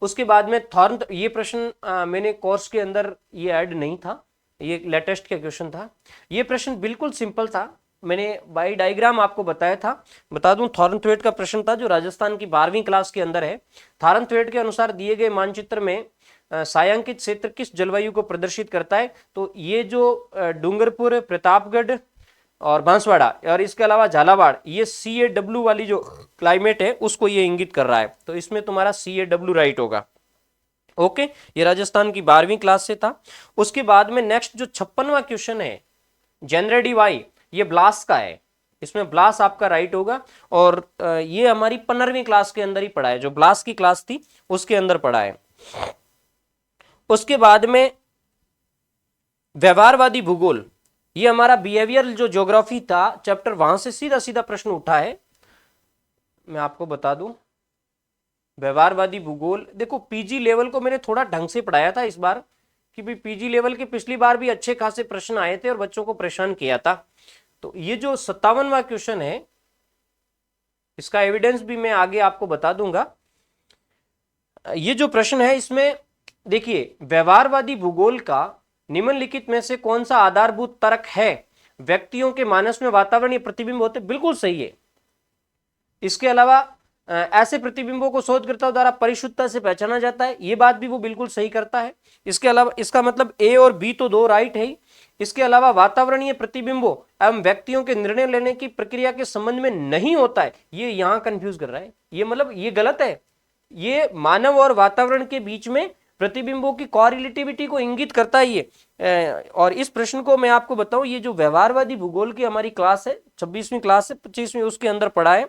उसके बाद में थॉर्न, ये प्रश्न मैंने कोर्स के अंदर ये ऐड नहीं था, ये लेटेस्ट का क्वेश्चन था। ये प्रश्न बिल्कुल सिंपल था, मैंने बाई डायग्राम आपको बताया था। बता दूं, थॉर्नथवेट का प्रश्न था जो राजस्थान की 12वीं क्लास के अंदर है। थॉर्नथवेट के अनुसार दिए गए मानचित्र में छायांकित क्षेत्र किस जलवायु को प्रदर्शित करता है? तो ये जो डूंगरपुर, प्रतापगढ़ और बांसवाड़ा और इसके अलावा झालावाड़, ये CAW वाली जो क्लाइमेट है उसको ये इंगित कर रहा है। तो इसमें तुम्हारा CAW राइट होगा। ओके, ये राजस्थान की 12वीं क्लास से था। उसके बाद में नेक्स्ट जो 56वां क्वेश्चन है, जेनरेडी वाई, ये ब्लास का है, इसमें ब्लास आपका राइट होगा। और ये हमारी 15वीं क्लास के अंदर ही पढ़ा है, जो ब्लास की क्लास थी उसके अंदर पढ़ा है। उसके बाद में व्यवहारवादी भूगोल, ये हमारा बिहेवियर जो ज्योग्राफी था चैप्टर, वहां से सीधा सीधा प्रश्न उठा है। मैं आपको बता दूं, व्यवहारवादी भूगोल, देखो पीजी लेवल को मैंने थोड़ा ढंग से पढ़ाया था इस बार, कि भी पीजी लेवल के पिछली बार भी अच्छे खासे प्रश्न आए थे और बच्चों को परेशान किया था। तो ये जो 57वां क्वेश्चन है, इसका एविडेंस भी मैं आगे आपको बता दूंगा। ये जो प्रश्न है इसमें देखिए, व्यवहारवादी भूगोल का निम्नलिखित में से कौन सा आधारभूत तर्क है? व्यक्तियों के मानस में वातावरणीय प्रतिबिंब होते, बिल्कुल सही है। इसके अलावा ऐसे प्रतिबिंबों को शोधकर्ताओं द्वारा परिशुद्धता से पहचाना जाता है, ये बात भी वो बिल्कुल सही करता है। इसके अलावा इसका मतलब A और B तो दो राइट है ही। इसके अलावा वातावरणीय प्रतिबिंबों एवं व्यक्तियों के निर्णय लेने की प्रक्रिया के संबंध में नहीं होता है, ये यहां कंफ्यूज कर रहा है, ये मतलब ये गलत है। ये मानव और वातावरण के बीच में प्रतिबिंबों की कॉरिलेटिविटी को इंगित करता है ये। और इस प्रश्न को मैं आपको बताऊं, ये जो व्यवहारवादी भूगोल की हमारी क्लास है, 26वीं क्लास है, 25वीं, उसके अंदर पढ़ा है।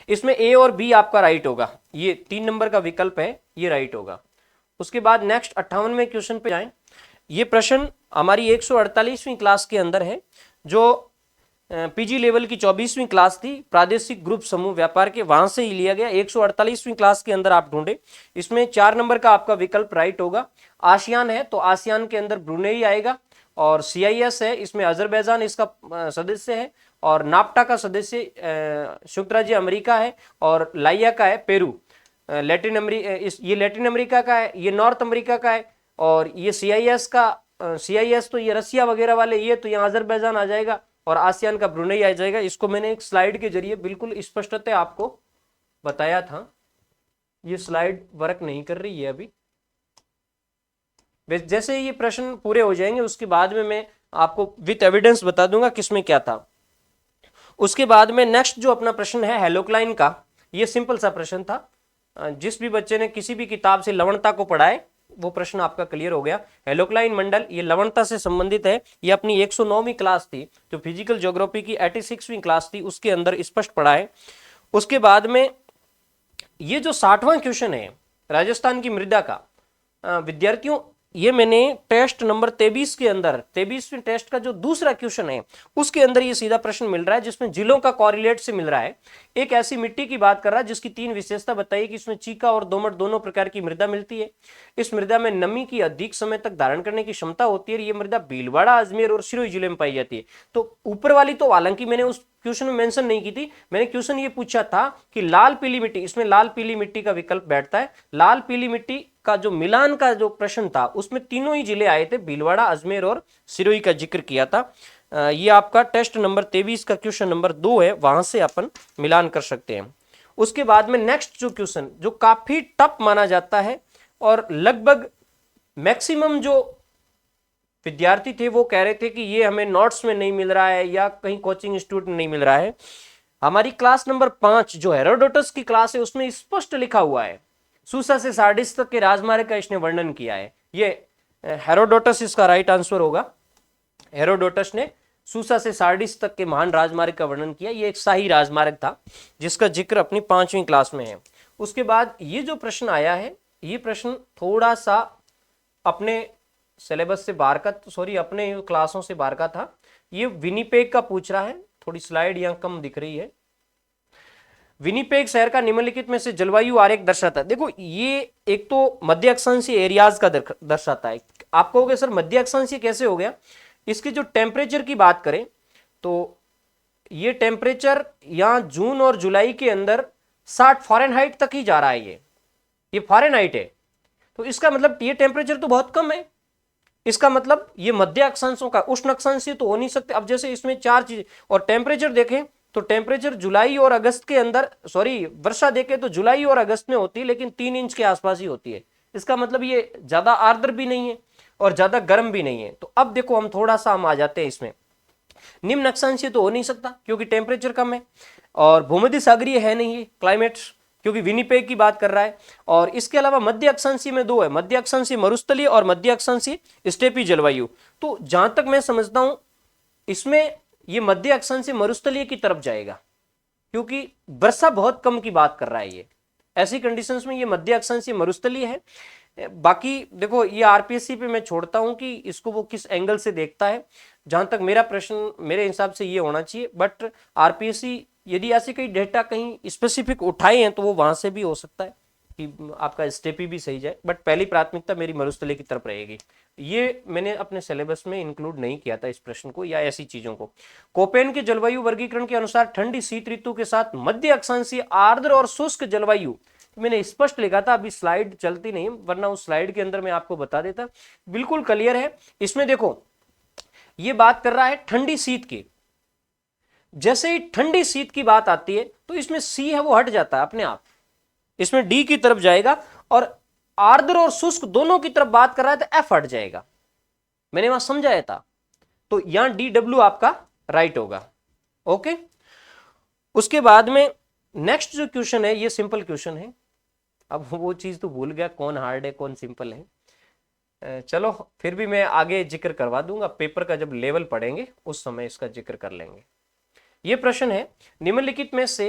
इसमें A और B आपका राइट होगा, ये 3 नंबर का विकल्प है, ये राइट होगा। उसके बाद नेक्स्ट 58वें क्वेश्चन पे जाएं। ये प्रश्न हमारी 148वीं क्लास के अंदर है, जो पीजी लेवल की 24वीं क्लास थी, प्रादेशिक ग्रुप समूह व्यापार के, वहां से ही लिया गया। 148वीं क्लास के अंदर आप ढूंढे, इसमें 4 नंबर का आपका विकल्प राइट होगा। आसियान है तो आसियान के अंदर ब्रुनेई आएगा, और CIS है, इसमें अजरबैजान इसका सदस्य है, और नाप्टा का सदस्य संयुक्त राज्य अमेरिका है, और लाइया का है पेरू। लैटिन अमेरिका, ये लैटिन अमेरिका का है, ये नॉर्थ अमेरिका का है, और ये CIS तो ये रसिया वगैरह वाले, ये तो यहाँ अजरबैजान आ जाएगा, और आसियान का ब्रुनेई आ जाएगा। इसको मैंने एक स्लाइड के जरिए बिल्कुल स्पष्टता आपको बताया था। ये स्लाइड वर्क नहीं कर रही है अभी, जैसे ये प्रश्न पूरे हो जाएंगे उसके बाद में मैं आपको विथ एविडेंस बता दूंगा किसमें क्या था। उसके बाद में नेक्स्ट जो अपना प्रश्न है हेलोक्लाइन का, ये सिंपल सा प्रश्न था। जिस भी बच्चे ने किसी भी किताब से लवणता को पढ़ा है वो प्रश्न आपका क्लियर हो गया। हेलोक्लाइन मंडल, ये लवणता से संबंधित है, ये अपनी 109वीं क्लास थी, जो फिजिकल ज्योग्राफी की 86वीं क्लास थी उसके अंदर स्पष्ट पढ़ा है। उसके बाद में ये जो 60वां क्वेश्चन है राजस्थान की मृदा का, विद्यार्थियों ये मैंने टेस्ट नंबर 23 के अंदर, 23वें टेस्ट का जो दूसरा क्वेश्चन है उसके अंदर ये सीधा प्रश्न मिल रहा है, जिसमें जिलों का कोरिलेट से मिल रहा है। एक ऐसी मिट्टी की बात कर रहा है जिसकी 3 विशेषता बताइए कि इसमें चीका और दोमट दोनों प्रकार की मृदा मिलती है। इस मृदा में नमी की अधिक समय तक धारण करने की क्षमता होती है। ये मृदा भीलवाड़ा, अजमेर और सिरोही जिले में पाई जाती है। तो ऊपर वाली तो हालांकि मैंने उस क्वेश्चन में मेंशन नहीं की थी, मैंने क्वेश्चन ये पूछा था कि लाल पीली मिट्टी, इसमें लाल पीली मिट्टी का विकल्प बैठता है। लाल पीली मिट्टी का जो मिलान का जो प्रश्न था उसमें तीनों ही जिले आए थे, भीलवाड़ा, अजमेर और सिरोही का जिक्र किया था। ये आपका टेस्ट नंबर 23 का क्वेश्चन नंबर 2 है, वहां से अपन मिलान कर सकते हैं। उसके बाद में नेक्स्ट जो क्वेश्चन जो काफी टफ माना जाता है और लगभग मैक्सिमम जो विद्यार्थी थे वो कह रहे थे कि ये हमें नोट्स में नहीं मिल रहा है या कहीं कोचिंग इंस्टीट्यूट में नहीं मिल रहा है। हमारी क्लास नंबर 5 जो हेरोडोटस की क्लास है उसमें स्पष्ट लिखा हुआ है, सूसा से सार्डिस तक के राजमार्ग का इसने वर्णन किया है। ये हेरोडोटस इसका राइट आंसर होगा। हेरोडोटस ने सूसा से सार्डिस तक के महान राजमार्ग का वर्णन किया। ये एक शाही राजमार्ग था जिसका जिक्र अपनी 5वीं क्लास में है। उसके बाद ये जो प्रश्न आया है, ये प्रश्न थोड़ा सा अपने सिलेबस से बाहर का, सॉरी अपने क्लासों से बाहर का था। ये विनिपेग का पूछ रहा है, थोड़ी स्लाइड यहाँ कम दिख रही है। विनिपेग शहर का निम्नलिखित में से जलवायु आरेख दर्शाता है। देखो ये एक तो मध्य अक्षांशीय एरियाज का दर्शाता है, आप कहोगे सर मध्य अक्षांशीय कैसे हो गया, इसके जो टेम्परेचर की बात करें तो ये टेम्परेचर यहां जून और जुलाई के अंदर 60 फ़ारेनहाइट तक ही जा रहा है, ये फ़ारेनहाइट है। तो इसका मतलब ये टेम्परेचर तो बहुत कम है, इसका मतलब ये मध्य अक्षांशों का उष्ण अक्षांशीय तो हो नहीं सकते। अब जैसे इसमें चार चीजें, और टेम्परेचर देखें तो टेम्परेचर जुलाई और अगस्त के अंदर, सॉरी वर्षा देखें तो जुलाई और अगस्त में होती है लेकिन 3 इंच के आसपास ही होती है। इसका मतलब ये ज्यादा आर्द्र भी नहीं है और ज्यादा गर्म भी नहीं है। तो अब देखो हम थोड़ा सा हम आ जाते हैं इसमें, निम्न अक्षांशीय तो हो नहीं सकता क्योंकि टेम्परेचर कम है, और भूमध्य सागरीय है नहीं ये क्लाइमेट क्योंकि विनिपेग की बात कर रहा है। और इसके अलावा मध्य अक्षांशीय में दो है, मध्य अक्षांशीय मरुस्थलीय और मध्य अक्षांशीय स्टेपी जलवायु। तो जहां तक मैं समझता हूं इसमें ये मध्य अक्षांशीय मरुस्थलीय की तरफ जाएगा क्योंकि वर्षा बहुत कम की बात कर रहा है ये, ऐसी कंडीशंस में ये मध्य अक्षांशीय मरुस्थलीय है। बाकी देखो ये आरपीएससी पे मैं छोड़ता हूं कि इसको वो किस एंगल से देखता है, जहां तक मेरा प्रश्न मेरे हिसाब से ये होना चाहिए। बट आरपीएससी यदि ऐसे कई डेटा कहीं स्पेसिफिक उठाए हैं तो वो वहां से भी हो सकता है कि आपका स्टेपी भी सही जाए, बट पहली प्राथमिकता मेरी मरुस्थलीय की तरफ रहेगी। ये मैंने अपने सिलेबस में इंक्लूड नहीं किया था इस प्रश्न को या ऐसी चीजों को। कोपेन के जलवायु वर्गीकरण के अनुसार ठंडी शीत ऋतु के साथ मध्य अक्षांशीय आर्द्र और शुष्क जलवायु, मैंने स्पष्ट लिखा था, अभी स्लाइड चलती नहीं वरना उस स्लाइड के अंदर मैं आपको बता देता, बिल्कुल क्लियर है। इसमें देखो ये बात कर रहा है ठंडी शीत की, जैसे ही ठंडी शीत की बात आती है तो इसमें सी है वो हट जाता है अपने आप, इसमें डी की तरफ जाएगा, और आर्द्र और शुष्क दोनों की तरफ बात कर रहा है तो एफ हट जाएगा, मैंने वहां समझाया था। तो यहां डी डब्ल्यू आपका राइट होगा। ओके, उसके बाद में नेक्स्ट जो क्वेश्चन है ये सिंपल क्वेश्चन है। अब वो चीज तो भूल गया कौन हार्ड है कौन सिंपल है, चलो फिर भी मैं आगे जिक्र करवा दूंगा, पेपर का जब लेवल पढ़ेंगे उस समय इसका जिक्र कर लेंगे। ये प्रश्न है, निम्नलिखित में से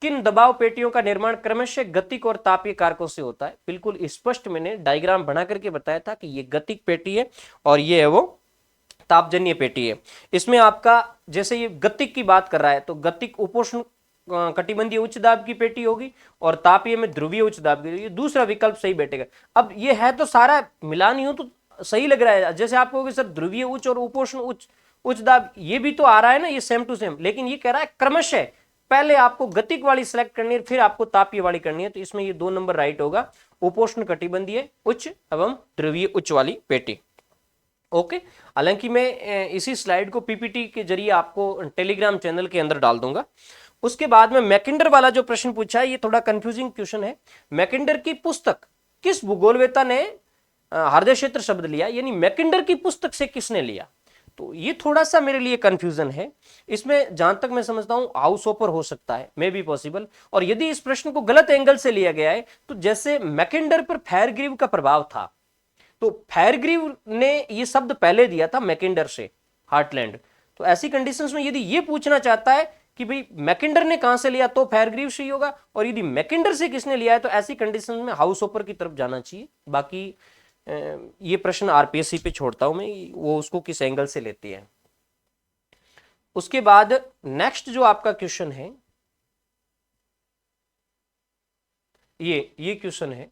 किन दबाव पेटियों का निर्माण क्रमशः गतिक और तापीय कारकों से होता है। बिल्कुल स्पष्ट मैंने डायग्राम बना करके बताया था कि ये गतिक पेटी है और ये है वो तापजन्य पेटी है। इसमें आपका जैसे ये गतिक की बात कर रहा है तो गतिक उपोष्ण कटिबंधीय उच्च दाब की पेटी होगी और तापीय में ध्रुवीय उच्च दाब की, ये दूसरा विकल्प सही बैठेगा। अब ये है तो सारा मिलान यूं तो सही लग रहा है, जैसे आप कहोगे सर ध्रुवीय उच्च और उपोष्ण उच्च दाब ये भी तो आ रहा है ना, ये सेम टू सेम, लेकिन ये कह रहा है क्रमशः पहले आपको गतिक वाली सिलेक्ट करनी है फिर आपको तापीय वाली करनी है, तो इसमें ये 2 नंबर राइट होगा, उपोष्ण कटिबंधीय उच्च एवं ध्रुवीय उच्च वाली पेटी। ओके, हालांकि मैं इसी स्लाइड को पीपीटी के जरिए आपको टेलीग्राम चैनल के अंदर डाल दूंगा। उसके बाद में मैकेंडर वाला जो प्रश्न पूछा है ये थोड़ा कंफ्यूजिंग क्वेश्चन है। मैकेंडर की पुस्तक किस भूगोलवेत्ता ने हृदय क्षेत्र शब्द लिया, यानी मैकेंडर की पुस्तक से किसने लिया, तो ये थोड़ा सा मेरे लिए कंफ्यूजन है। इसमें जहां तक मैं समझता हूं हाउस ओपर हो सकता है, मे बी पॉसिबल। और यदि इस प्रश्न को गलत एंगल से लिया गया है तो जैसे मैकेंडर पर फायरग्रीव का प्रभाव था, तो फायरग्रीव ने ये शब्द पहले दिया था मैकेंडर से हार्टलैंड, तो ऐसी कंडीशंस में यदि ये पूछना चाहता है कि भाई मैकेंडर ने कहां से लिया तो फायरग्रीव से ही होगा, और यदि मैकेंडर से किसने लिया है तो ऐसी कंडीशंस में हाउस ओपर की तरफ जाना चाहिए। बाकी ये प्रश्न आरपीएससी पे छोड़ता हूं मैं, वो उसको किस एंगल से लेती है। उसके बाद नेक्स्ट जो आपका क्वेश्चन है ये क्वेश्चन है,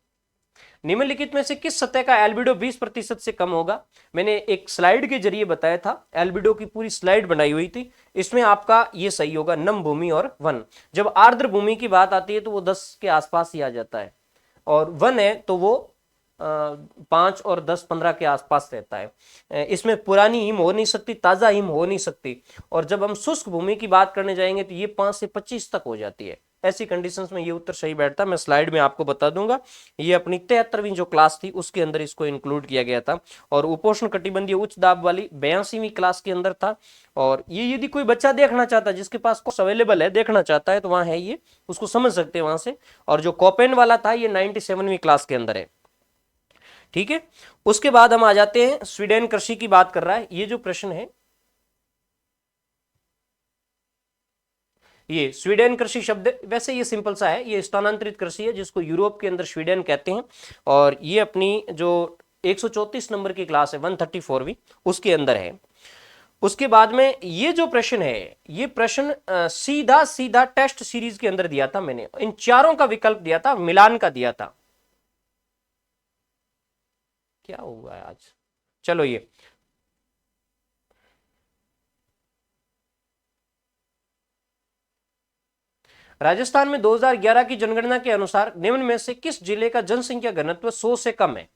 निम्नलिखित में से किस सतह का एल्बिडो 20% से कम होगा। मैंने एक स्लाइड के जरिए बताया था, एल्बिडो की पूरी स्लाइड बनाई हुई थी, इसमें आपका ये सही होगा नम भूमि और वन। जब आर्द्र भूमि की बात आती है तो वो 10 के आसपास ही आ जाता है, और वन है तो वो 5 और 10 15 के आसपास रहता है। इसमें पुरानी हिम हो नहीं सकती, ताजा हिम हो नहीं सकती, और जब हम शुष्क भूमि की बात करने जाएंगे तो ये 5 से 25 तक हो जाती है। ऐसी कंडीशंस में ये उत्तर सही बैठता है, मैं स्लाइड में आपको बता दूंगा। ये अपनी 73वीं जो क्लास थी उसके अंदर इसको इंक्लूड किया गया था, और उपोष्ण कटिबंधीय उच्च दाब वाली 82वीं क्लास के अंदर था। और ये यदि कोई बच्चा देखना चाहता है, जिसके पास कोर्स अवेलेबल है, देखना चाहता है तो वहां है, ये उसको समझ सकते हैं वहां से। और जो कोपेन वाला था ये 97वीं क्लास के अंदर है, ठीक है। उसके बाद हम आ जाते हैं, स्वीडन कृषि की बात कर रहा है ये जो प्रश्न है, ये स्वीडन कृषि शब्द वैसे ये सिंपल सा है, ये स्थानांतरित कृषि है जिसको यूरोप के अंदर स्वीडन कहते हैं, और ये अपनी जो 134 नंबर की क्लास है 134वीं उसके अंदर है। उसके बाद में ये जो प्रश्न है, ये प्रश्न सीधा सीधा टेस्ट सीरीज के अंदर दिया था मैंने, इन चारों का विकल्प दिया था, मिलान का दिया था। क्या हुआ है आज, चलो ये राजस्थान में 2011 की जनगणना के अनुसार निम्न में से किस जिले का जनसंख्या घनत्व 100 से कम है?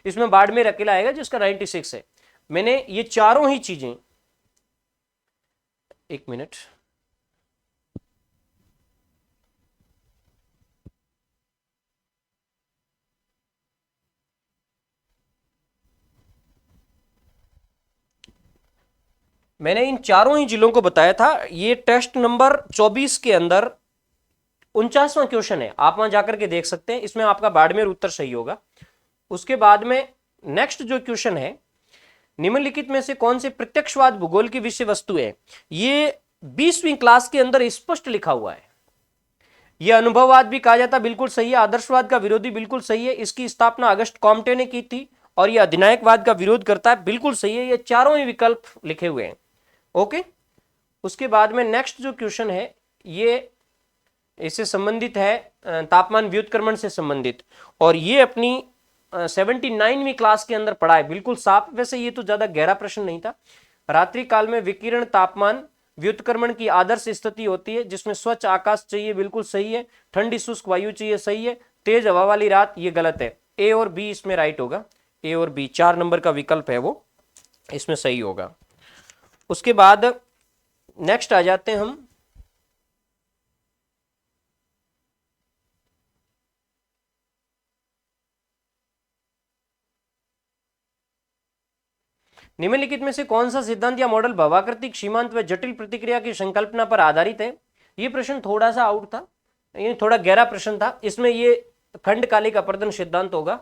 इसमें बाड़मेर अकेला आएगा जिसका 96 है। मैंने ये चारों ही चीजें, एक मिनट, मैंने इन चारों ही जिलों को बताया था। ये टेस्ट नंबर 24 के अंदर 49वां क्वेश्चन है, आप वहां जाकर के देख सकते हैं। इसमें आपका बाड़मेर उत्तर सही होगा। उसके बाद में नेक्स्ट जो क्वेश्चन है, निम्नलिखित में से कौन से प्रत्यक्षवाद भूगोल की विषय वस्तु है? ये 20वीं क्लास के अंदर स्पष्ट लिखा हुआ है। यह अनुभववाद भी कहा जाता, बिल्कुल सही है। आदर्शवाद का विरोधी, बिल्कुल सही है। इसकी स्थापना अगस्त कॉम्टे ने की थी। और यह अधिनायकवाद का विरोध करता है, बिल्कुल सही है। ये चारों ही विकल्प लिखे हुए हैं। ओके, उसके बाद में नेक्स्ट जो क्वेश्चन है ये इससे संबंधित है, तापमान व्युत्क्रमण से संबंधित, और ये अपनी 79वीं क्लास के अंदर पढ़ा है, बिल्कुल साफ। वैसे ये तो ज्यादा गहरा प्रश्न नहीं था। रात्रि काल में विकिरण तापमान व्युत्क्रमण की आदर्श स्थिति होती है जिसमें स्वच्छ आकाश चाहिए, बिल्कुल सही है। ठंडी शुष्क वायु चाहिए, सही है। तेज हवा वाली रात, ये गलत है। ए और बी इसमें राइट होगा। ए और बी 4 नंबर का विकल्प है वो इसमें सही होगा। उसके बाद नेक्स्ट आ जाते हैं हम, निम्नलिखित में से कौन सा सिद्धांत या मॉडल भवाकृतिक सीमांत व जटिल प्रतिक्रिया की संकल्पना पर आधारित है? ये प्रश्न थोड़ा सा आउट था, ये थोड़ा गहरा प्रश्न था। इसमें ये खंडकालिक अपर्दन सिद्धांत होगा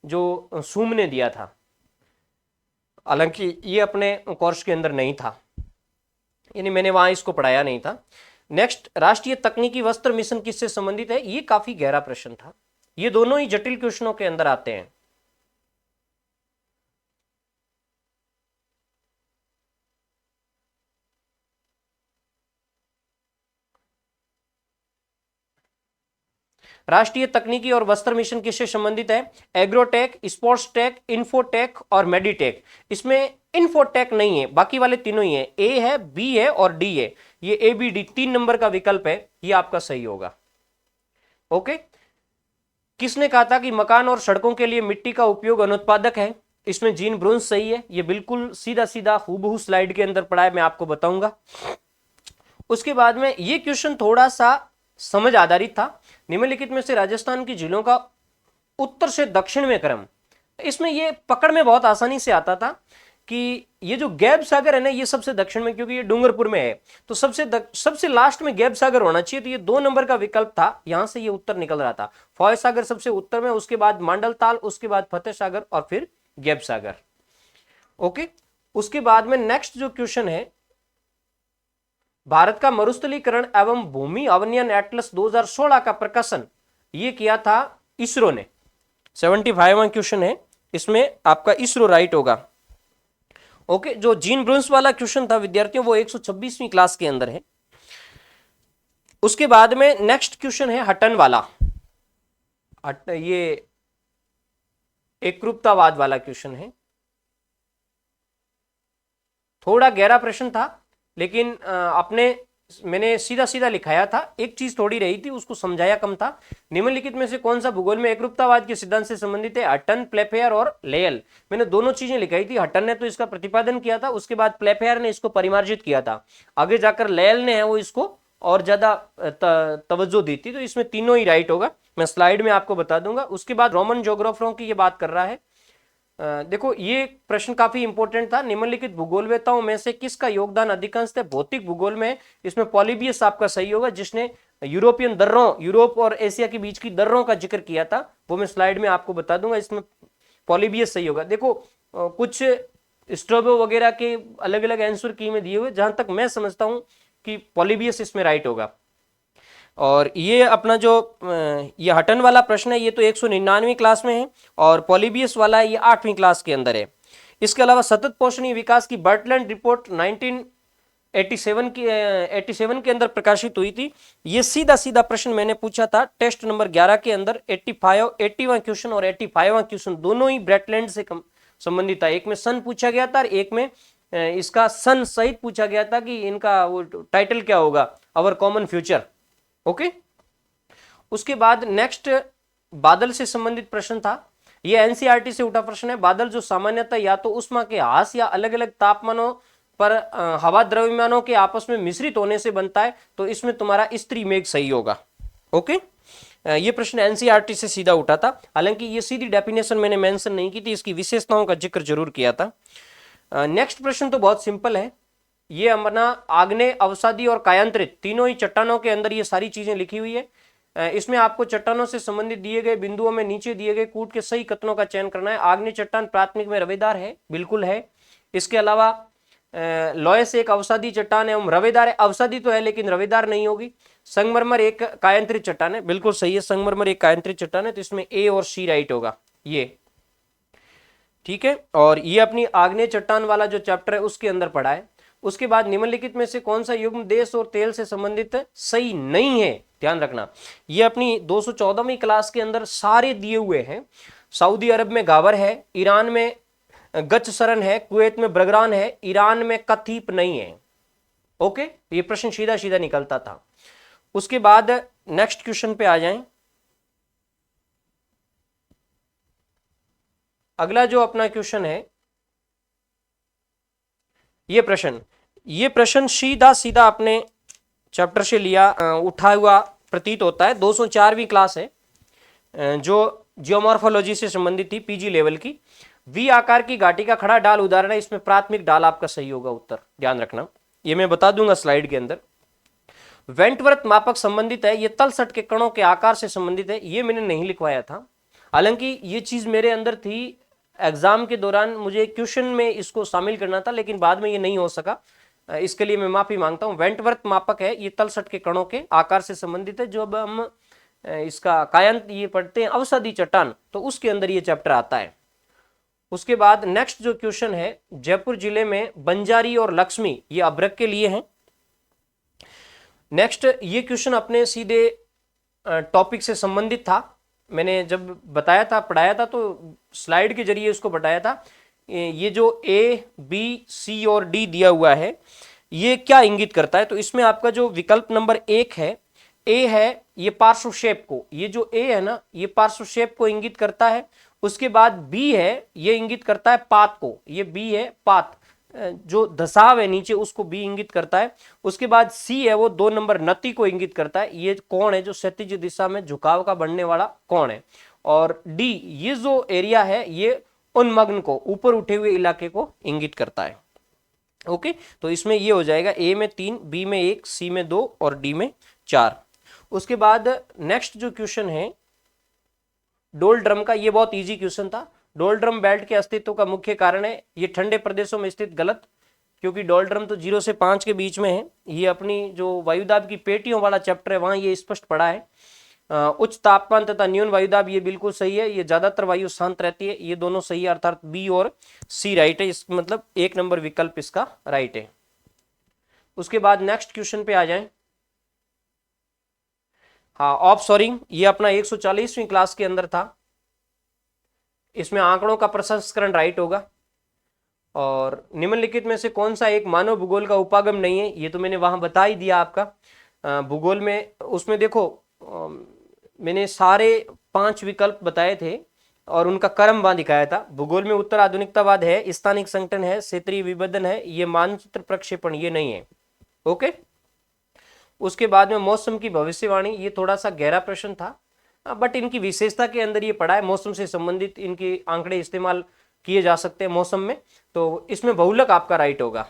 जो सूम ने दिया था, हालांकि ये अपने कोर्स के अंदर नहीं था, यानी मैंने वहां इसको पढ़ाया नहीं था। नेक्स्ट, राष्ट्रीय तकनीकी वस्त्र मिशन किससे संबंधित है? ये काफी गहरा प्रश्न था। ये दोनों ही जटिल क्वेश्चनों के अंदर आते हैं। राष्ट्रीय तकनीकी और वस्त्र मिशन किससे संबंधित है? एग्रोटेक, स्पोर्ट्स टेक, इन्फोटेक और मेडिटेक। इसमें इन्फोटेक नहीं है, बाकी वाले तीनों ही है। ए है, बी है और डी है। ये ए बी डी 3 नंबर का विकल्प है, ये आपका सही होगा। ओके, किसने कहा था कि मकान और सड़कों के लिए मिट्टी का उपयोग अनुत्पादक है? इसमें जीन ब्रूंस सही है। ये बिल्कुल सीधा सीधा हूबहू स्लाइड के अंदर पड़ा है, मैं आपको बताऊंगा। उसके बाद में ये क्वेश्चन थोड़ा सा समझ आधारित था। निम्नलिखित में से राजस्थान की झीलों का उत्तर से दक्षिण में क्रम, इसमें ये पकड़ में बहुत आसानी से आता था कि ये जो गैब सागर है ना, ये सबसे दक्षिण में, क्योंकि ये डूंगरपुर में है, तो सबसे लास्ट में गैब सागर होना चाहिए। तो ये 2 नंबर का विकल्प था, यहां से ये उत्तर निकल रहा था। फॉय सागर सबसे उत्तर में, उसके बाद मांडल ताल, उसके बाद फतेह सागर और फिर गैब सागर। ओके, उसके बाद में नेक्स्ट जो क्वेश्चन है, भारत का मरुस्थलीकरण एवं भूमि अवनयन एटलस 2016 का प्रकाशन ये किया था इसरो ने। 75वां क्वेश्चन है, इसमें आपका इसरो राइट होगा। ओके, जो जीन ब्रूंस वाला क्वेश्चन था विद्यार्थियों, वो 126वीं क्लास के अंदर है। उसके बाद में नेक्स्ट क्वेश्चन है हटन वाला, ये एकरूपतावाद वाला क्वेश्चन है। थोड़ा गहरा प्रश्न था, लेकिन मैंने सीधा सीधा लिखाया था, एक चीज थोड़ी रही थी, उसको समझाया कम था। निम्नलिखित में से कौन सा भूगोल में एकरूपतावाद के सिद्धांत से संबंधित है? हटन, प्लेफेयर और लेयल। मैंने दोनों चीजें लिखाई थी। हटन ने तो इसका प्रतिपादन किया था, उसके बाद प्लेफेयर ने इसको परिमार्जित किया था, आगे जाकर लेयल ने है वो इसको और ज्यादा तवज्जो दी थी। तो इसमें तीनों ही राइट होगा, मैं स्लाइड में आपको बता दूंगा। उसके बाद रोमन ज्योग्राफरों की ये बात कर रहा है। देखो, ये प्रश्न काफी इंपॉर्टेंट था। निम्नलिखित भूगोलवेताओं में से किसका योगदान अधिकांश भौतिक भूगोल में? इसमें पॉलीबियस आपका सही होगा, जिसने यूरोपियन दर्रों, यूरोप और एशिया के बीच की दर्रों का जिक्र किया था, वो मैं स्लाइड में आपको बता दूंगा। इसमें पॉलीबियस सही होगा। देखो, कुछ स्ट्रोबो वगैरह के अलग अलग आंसर की में दिए हुए, जहां तक मैं समझता हूं कि पॉलीबियस इसमें राइट होगा। और ये अपना जो ये हटन वाला प्रश्न है, ये तो 199वीं क्लास में है, और पॉलीबियस वाला है ये 8वीं क्लास के अंदर है। इसके अलावा सतत पोषणीय विकास की बर्टलैंड रिपोर्ट 1987 के अंदर प्रकाशित हुई थी। ये सीधा सीधा प्रश्न मैंने पूछा था टेस्ट नंबर 11 के अंदर। 81वां क्वेश्चन और 85वां क्वेश्चन दोनों ही ब्रेटलैंड से संबंधित था। एक में सन पूछा गया था और एक में इसका सन सहित पूछा गया था कि इनका वो टाइटल क्या होगा, अवर कॉमन फ्यूचर। ओके, उसके बाद नेक्स्ट बादल से संबंधित प्रश्न था। ये एनसीईआरटी से उठा प्रश्न है। बादल जो सामान्यतः या तो उष्मा के ह्रास या अलग अलग तापमानों पर हवा द्रव्यमानों के आपस में मिश्रित होने से बनता है, तो इसमें तुम्हारा स्त्री मेघ सही होगा। ओके, ये प्रश्न एनसीईआरटी से सीधा उठा था। हालांकि ये सीधी डेफिनेशन मैंने मेंशन नहीं की थी, इसकी विशेषताओं का जिक्र जरूर किया था। नेक्स्ट प्रश्न तो बहुत सिंपल है। ये अपना आग्नेय, अवसादी और कायांतरित तीनों ही चट्टानों के अंदर ये सारी चीजें लिखी हुई है। इसमें आपको चट्टानों से संबंधित दिए गए बिंदुओं में नीचे दिए गए कूट के सही कथनों का चयन करना है। आग्नेय चट्टान प्राथमिक में रवेदार है, बिल्कुल है। इसके अलावा लॉयस एक अवसादी चट्टान है, रवेदार है, अवसादी तो है लेकिन रवेदार नहीं होगी। संगमरमर एक कायांतरित चट्टान है, बिल्कुल सही है, संगमरमर एक कायांतरित चट्टान है, तो इसमें ए और सी राइट होगा ये, ठीक है। और ये अपनी आग्नेय चट्टान वाला जो चैप्टर है उसके अंदर पढ़ा है। उसके बाद निम्नलिखित में से कौन सा युग्म देश और तेल से संबंधित सही नहीं है, ध्यान रखना। ये अपनी 214वीं क्लास के अंदर सारे दिए हुए हैं। सऊदी अरब में गावर है, ईरान में गच सरन है, कुवैत में ब्रगरान है, ईरान में कथीप नहीं है। ओके, ये प्रश्न सीधा सीधा निकलता था। उसके बाद नेक्स्ट क्वेश्चन पे आ जाएं। अगला जो अपना क्वेश्चन है, ये प्रश्न सीधा सीधा अपने चैप्टर से लिया उठा हुआ प्रतीत होता है। 204वीं क्लास है जो जियोमॉर्फोलॉजी से संबंधित थी, पीजी लेवल की। वी आकार की घाटी का खड़ा डाल उदाहरण है, इसमें प्राथमिक डाल आपका सही होगा उत्तर, ध्यान रखना। ये मैं बता दूंगा स्लाइड के अंदर। वेंटवर्थ मापक संबंधित है, ये तलसट के कणों के आकार से संबंधित है, ये मैंने नहीं लिखवाया था। हालांकि ये चीज मेरे अंदर थी, एग्जाम के दौरान मुझे क्वेश्चन में इसको शामिल करना था, लेकिन बाद में ये नहीं हो सका, इसके लिए मैं माफी मांगता हूं। वेंटवर्थ मापक है, ये तलसट के कणों के आकार से संबंधित है। जो अब हम इसका कायांत ये पढ़ते हैं अवसादी चट्टान, तो उसके अंदर ये चैप्टर आता है। उसके बाद नेक्स्ट जो क्वेश्चन है, जयपुर जिले में बंजारी और लक्ष्मी, ये अभ्रक के लिए हैं। नेक्स्ट ये क्वेश्चन अपने सीधे टॉपिक से संबंधित था। मैंने जब बताया था, पढ़ाया था, तो स्लाइड के जरिए उसको बताया था। ये जो ए बी सी और डी दिया हुआ है, ये क्या इंगित करता है? तो इसमें आपका जो विकल्प नंबर 1 है, ए है, ये पार्श्व शेप को, ये जो ए है ना, ये पार्श्व शेप को इंगित करता है। उसके बाद बी है, ये इंगित करता है पात को, ये बी है पात, जो धसाव है नीचे उसको बी इंगित करता है। उसके बाद सी है, वो 2 नंबर नति को इंगित करता है, ये कोण है जो क्षैतिज दिशा में झुकाव का बनने वाला कोण है। और डी, ये जो एरिया है, ये उन्मग्न को, ऊपर उठे हुए इलाके को इंगित करता है। ओके, तो इसमें ये हो जाएगा, ए में 3, बी में 1, सी में 2 और डी में 4। उसके बाद नेक्स्ट जो क्वेश्चन है डोल ड्रम का, ये बहुत इजी क्वेश्चन था। डोल ड्रम बेल्ट के अस्तित्व का मुख्य कारण है, ये ठंडे प्रदेशों में स्थित, गलत, क्योंकि डोल ड्रम तो 0 से 5 के बीच में है। ये अपनी जो वायुदाब की पेटियों वाला चैप्टर है, वहां ये स्पष्ट पड़ा है। उच्च तापमान तथा न्यून वायुदाब, ये बिल्कुल सही है, ये ज्यादातर वायु शांत रहती है, ये दोनों सही है, अर्थात बी और सी राइट है, इस मतलब 1 नंबर विकल्प इसका राइट है। उसके बाद नेक्स्ट क्वेश्चन पे आ जाएं। हाँ, ऑफ सोरिंग, ये अपना 140वीं क्लास के अंदर था। इसमें आंकड़ों का प्रसंस्करण राइट होगा। और निम्नलिखित में से कौन सा एक मानव भूगोल का उपागम नहीं है? ये तो मैंने वहां बता ही दिया आपका भूगोल में। उसमें देखो मैंने सारे 5 विकल्प बताए थे और उनका क्रम वहां दिखाया था। भूगोल में उत्तर आधुनिकतावाद है, स्थानिक संगठन है, क्षेत्रीय विभेदन है, ये मानचित्र प्रक्षेपण ये नहीं है। ओके, उसके बाद में मौसम की भविष्यवाणी, ये थोड़ा सा गहरा प्रश्न था, बट इनकी विशेषता के अंदर ये पढ़ा है, मौसम से संबंधित इनके आंकड़े इस्तेमाल किए जा सकते हैं मौसम में, तो इसमें बहुलक आपका राइट होगा।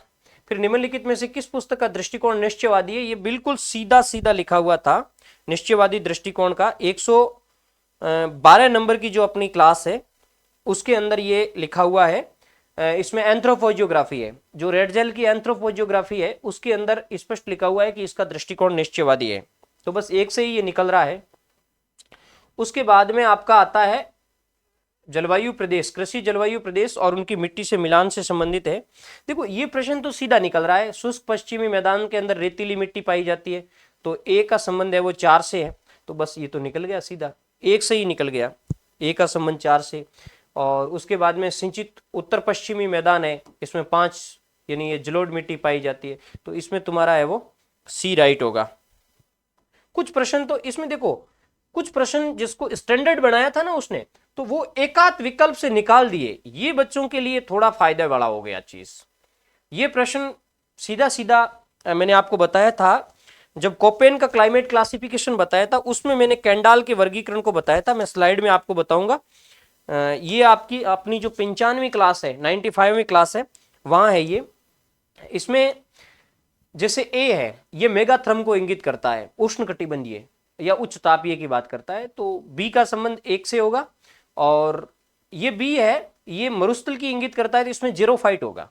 फिर निम्नलिखित में से किस पुस्तक का दृष्टिकोण निश्चयवादी है? ये बिल्कुल सीधा सीधा लिखा हुआ था, निश्चयवादी दृष्टिकोण का 112 नंबर की जो अपनी क्लास है उसके अंदर ये लिखा हुआ है। इसमें एंथ्रोपोजियोग्राफी है, जो रेडजेल की एंथ्रोपोजियोग्राफी है उसके अंदर स्पष्ट लिखा हुआ है कि इसका दृष्टिकोण निश्चयवादी है। तो बस एक से ही ये निकल रहा है। उसके बाद में आपका आता है जलवायु प्रदेश, कृषि जलवायु प्रदेश और उनकी मिट्टी से मिलान से संबंधित है। देखो ये प्रश्न तो सीधा निकल रहा है, शुष्क पश्चिमी मैदान के अंदर रेतीली मिट्टी पाई जाती है, तो ए का संबंध है वो 4 से है, तो बस ये तो निकल गया सीधा, 1 से ही निकल गया, ए का संबंध 4 से। और उसके बाद में सिंचित उत्तर पश्चिमी मैदान है, इसमें 5 यानी ये जलोढ़ मिट्टी पाई जाती है, तो इसमें तुम्हारा है वो सी राइट होगा। कुछ प्रश्न तो इसमें देखो, कुछ प्रश्न जिसको स्टैंडर्ड बनाया था ना उसने, तो वो एकाध विकल्प से निकाल दिए, ये बच्चों के लिए थोड़ा फायदा वाला हो गया चीज। ये प्रश्न सीधा सीधा मैंने आपको बताया था जब कोपेन का क्लाइमेट क्लासिफिकेशन बताया था, उसमें मैंने कैंडाल के वर्गीकरण को बताया था, मैं स्लाइड में आपको बताऊंगा। ये आपकी अपनी जो 95वीं क्लास है, 95वीं क्लास है, वहां है ये। इसमें जैसे ए है, ये मेगाथर्म को इंगित करता है, उष्णकटिबंधीय या उच्च तापीय की बात करता है, तो बी का संबंध 1 से होगा। और ये बी है, ये मरुस्थल की इंगित करता है, तो इसमें जीरोफाइट होगा।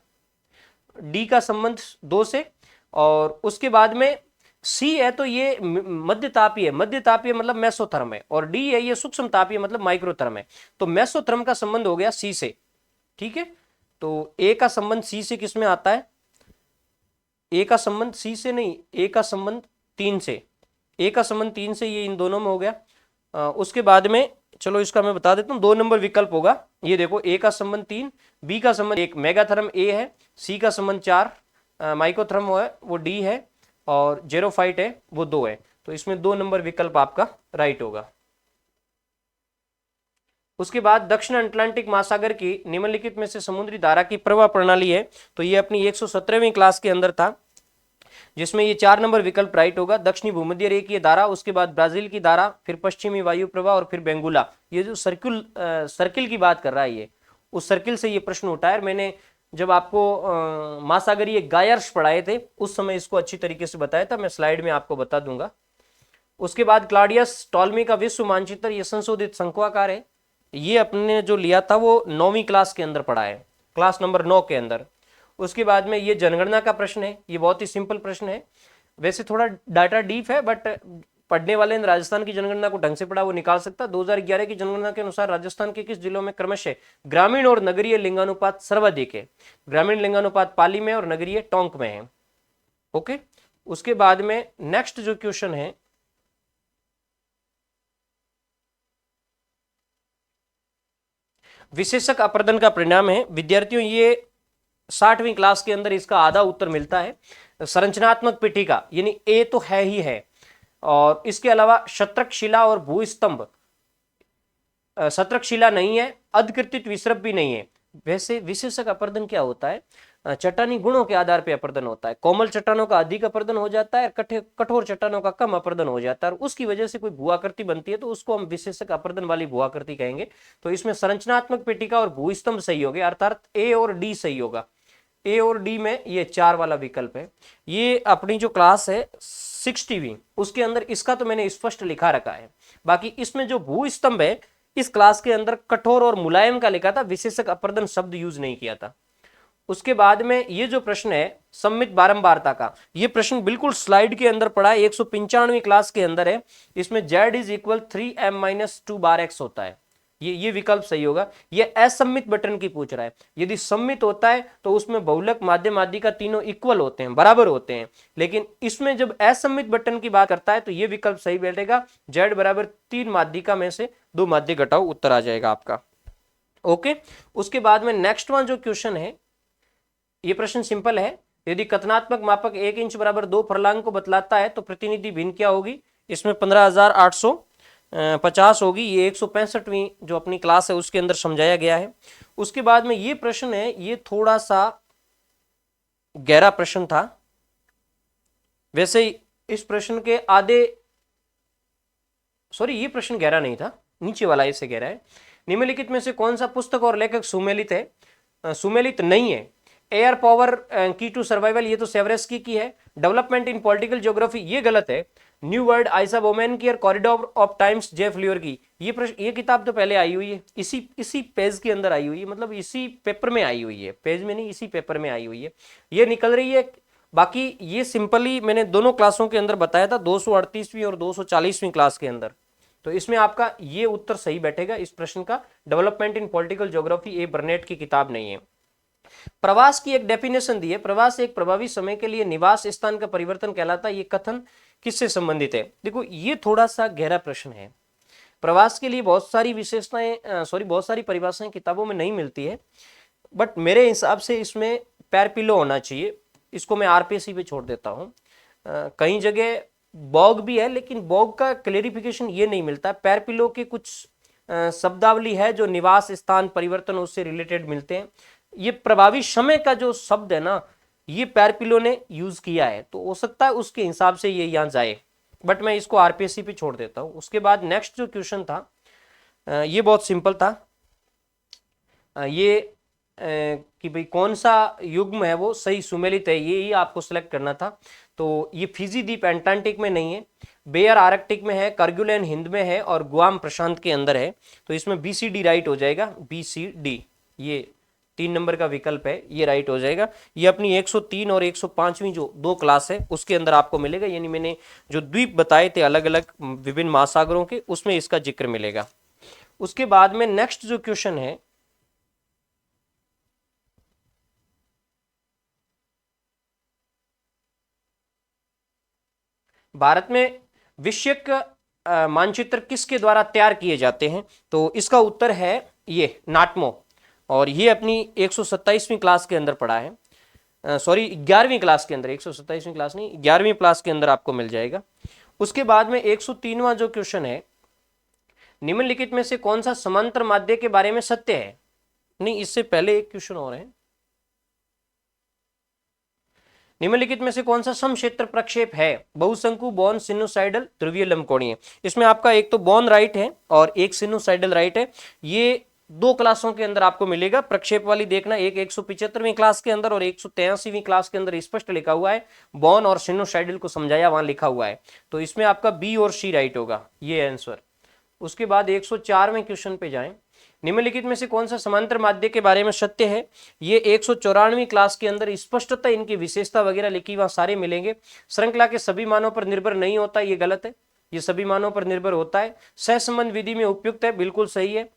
डी का संबंध 2 से, और उसके बाद में सी है तो ये मध्य तापीय, मध्य तापीय मतलब मेसोथर्म है, और डी है ये सूक्ष्म तापीय मतलब माइक्रोथर्म है, तो मेसोथर्म का संबंध हो गया सी से। ठीक है, तो ए का संबंध सी से किसमें आता है? ए का संबंध सी से नहीं, ए का संबंध 3 से, ए का संबंध 3 से, ये इन दोनों में हो गया। उसके बाद में चलो इसका मैं बता देता हूं, 2 नंबर विकल्प होगा। ये देखो, ए का संबंध 3, बी का संबंध 1, मेगाथर्म ए है, सी का संबंध 4, माइक्रोथर्म है वो डी है, और जेरोफाइट है वो 2 है, तो इसमें 2 नंबर विकल्प आपका राइट होगा। उसके बाद दक्षिण अटलांटिक महासागर की निम्नलिखित में से समुद्री धारा की प्रवाह प्रणाली है, तो ये अपनी 117वीं क्लास के अंदर था, जिसमें ये 4 नंबर विकल्प राइट होगा। दक्षिणी भूमध्य रेखीय धारा, उसके बाद ब्राजील की धारा, फिर पश्चिमी वायु प्रवाह, और फिर बेंगुला। ये जो सर्किल की बात कर रहा है, ये उस सर्किल से ये प्रश्न उठा है। मैंने जब आपको महासागरीय गायर्स पढ़ाए थे उस समय इसको अच्छी तरीके से बताया था, मैं स्लाइड में आपको बता दूंगा। उसके बाद क्लॉडियस टॉलमी का विश्व मानचित्र, ये संशोधित शंक्वाकार है, ये अपने जो लिया था वो 9वीं क्लास के अंदर पढ़ा है, क्लास नंबर 9 के अंदर। उसके बाद में ये जनगणना का प्रश्न है, ये बहुत ही सिंपल प्रश्न है, वैसे थोड़ा डाटा डीप है, बट पढ़ने वाले ने राजस्थान की जनगणना को ढंग से पढ़ा वो निकाल सकता। 2011 की जनगणना के अनुसार राजस्थान के किस जिलों में क्रमशः ग्रामीण और नगरीय लिंगानुपात सर्वाधिक है? ग्रामीण लिंगानुपात पाली में और नगरीय टोंक में है। ओके, उसके बाद में नेक्स्ट जो क्वेश्चन है, विशेषक अपर्दन का परिणाम है। विद्यार्थियों, ये 60वीं क्लास के अंदर इसका आधा उत्तर मिलता है। संरचनात्मक पीठिका यानी ए तो है ही है, और इसके अलावा शत्रक शिला और भूस्तंभ, शत्रक शिला नहीं है, अधकृतित विसर्प भी नहीं है। वैसे विशेषक अपर्दन क्या होता है? चट्टानी गुणों के आधार पर अपर्दन होता है। कोमल चट्टानों का अधिक अपर्दन हो जाता है, कठोर चट्टानों का कम अपर्दन हो जाता है, और उसकी वजह से कोई भूआकृति बनती है, तो उसको हम विशेषक अपर्दन वाली भूआकृति कहेंगे। तो इसमें संरचनात्मक पीठिका और भूस्तंभ सही होगा, अर्थात ए और डी सही होगा। ए और डी में ये 4 वाला विकल्प है। ये अपनी जो क्लास है 60वीं, उसके अंदर इसका तो मैंने स्पष्ट लिखा रखा है। बाकी इसमें जो भूस्तंभ है, इस क्लास के अंदर कठोर और मुलायम का लिखा था, विशेषक अपर्दन शब्द यूज नहीं किया था। उसके बाद में ये जो प्रश्न है सम्मित बारंबारता का, ये प्रश्न बिल्कुल स्लाइड के अंदर पड़ा है, 195वीं क्लास के अंदर है। इसमें z is equal 3m-2 bar x होता है, ये विकल्प सही होगा। ये असम्मित बटन की पूछ रहा है। यदि सम्मित होता है तो उसमें बहुलक माध्यम आदि का तीनों इक्वल होते हैं, बराबर होते हैं, लेकिन इसमें जब असम्मित बटन की बात करता है तो ये विकल्प सही बैठेगा। z बराबर 3 माध्यिका में से 2 माध्य घटाओ, उत्तर आ जाएगा आपका। ओके, उसके बाद में नेक्स्ट वन जो क्वेश्चन है, ये प्रश्न सिंपल है। यदि कथनात्मक मापक 1 इंच बराबर 2 फर्लांग को बतलाता है तो प्रतिनिधि भिन्न क्या होगी? इसमें 15,850 होगी। ये 165वीं जो अपनी क्लास है उसके अंदर समझाया गया है। उसके बाद में ये प्रश्न है, ये थोड़ा सा गहरा प्रश्न था। वैसे इस प्रश्न के आधे, सॉरी ये प्रश्न गहरा नहीं था, नीचे वाला इससे गहरा है। निम्नलिखित में से कौन सा पुस्तक और लेखक सुमेलित है? सुमेलित नहीं है। एयर पावर की टू सर्वाइवल, ये तो सेवरेस्की की है। डेवलपमेंट इन पॉलिटिकल ज्योग्राफी, ये गलत है। न्यू वर्ल्ड आइसा बोमेन की और कॉरिडोर ऑफ टाइम्स जेफ लियर की, ये किताब तो पहले आई हुई है, इसी पेज के अंदर आई हुई है, मतलब इसी पेपर में आई हुई है, पेज में नहीं, इसी पेपर में आई हुई है, ये निकल रही है। बाकी ये सिंपली मैंने दोनों क्लासों के अंदर बताया था, 238वीं और 240वीं क्लास के अंदर। तो इसमें आपका ये उत्तर सही बैठेगा इस प्रश्न का। डेवलपमेंट इन पॉलिटिकल ज्योग्राफी ए बर्नेट की किताब नहीं है। प्रवास की एक डेफिनेशन दी है। प्रवास एक प्रभावी समय के लिए निवास स्थान का परिवर्तन कहलाता है। ये कथन किससे संबंधित है? देखो ये थोड़ा सा गहरा प्रश्न है। प्रवास के लिए बहुत सारी विशेषताएं बहुत सारी परिभाषाएं किताबों में नहीं मिलती है, बट मेरे हिसाब से इसमें पैर पिलो होना चाहिए। इसको मैं आरपीएससी पे छोड़ देता हूँ। कई जगह बॉग भी है, लेकिन बॉग का क्लेरिफिकेशन ये नहीं मिलता। पैर पिलो के कुछ शब्दावली है जो निवास स्थान परिवर्तन उससे रिलेटेड मिलते हैं। ये प्रभावी समय का जो शब्द है ना, ये पैर पिलो ने यूज किया है, तो हो सकता है उसके हिसाब से ये यहाँ जाए, बट मैं इसको आरपीएससी पे छोड़ देता हूँ। उसके बाद नेक्स्ट जो क्वेश्चन था ये बहुत सिंपल था। ये कि भाई कौन सा युग्म है वो सही सुमेलित है, ये ही आपको सिलेक्ट करना था। तो ये फिजी द्वीप एंटार्क्टिक में नहीं है, बेयर आर्कटिक में है, करगुलेन हिंद में है और गुआम प्रशांत के अंदर है। तो इसमें बीसीडी राइट हो जाएगा, बीसीडी ये 3 नंबर का विकल्प है, ये राइट हो जाएगा। ये अपनी 103 और 105वीं जो 2 क्लास है उसके अंदर आपको मिलेगा, यानी मैंने जो द्वीप बताए थे अलग अलग विभिन्न महासागरों के, उसमें इसका जिक्र मिलेगा। उसके बाद में नेक्स्ट जो क्वेश्चन है, भारत में विषयक मानचित्र किसके द्वारा तैयार किए जाते हैं? तो इसका उत्तर है ये नाटमो, और ये अपनी 127वीं क्लास के अंदर पढ़ा है, सॉरी 11वीं क्लास के अंदर, 127वीं क्लास नहीं 11वीं क्लास के अंदर आपको मिल जाएगा। उसके बाद में 103वां जो क्वेश्चन है, निम्नलिखित में से कौन सा समांतर माध्य के बारे में सत्य है? नहीं, इससे पहले एक क्वेश्चन और है, निम्नलिखित में से कौन सा समक्षेत्र प्रक्षेप है? बहुशंकु, बॉन, सिनुसाइडल, ध्रुवीय लंबकोणीय। इसमें आपका एक तो बॉन राइट है और एक सिनुसाइडल राइट है। ये 2 क्लासों के अंदर आपको मिलेगा। प्रक्षेप वाली देखना, एक 175वीं क्लास के अंदर और 183वीं क्लास के अंदर स्पष्ट लिखा हुआ है, बॉन और सिनुसाइडल को समझाया वहां लिखा हुआ है। तो इसमें आपका बी और सी राइट होगा, ये आंसर। उसके बाद 104वें क्वेश्चन पे जाएं, निम्नलिखित में से कौन सा समांतर माध्य के बारे में सत्य है? ये 194वीं क्लास के अंदर स्पष्टता इनकी विशेषता वगैरह लिखी वहां सारे मिलेंगे। श्रृंखला के सभी मानों पर निर्भर नहीं होता, ये गलत है, ये सभी मानों पर निर्भर होता है। सहसंबंध विधि में उपयुक्त है, बिल्कुल सही है।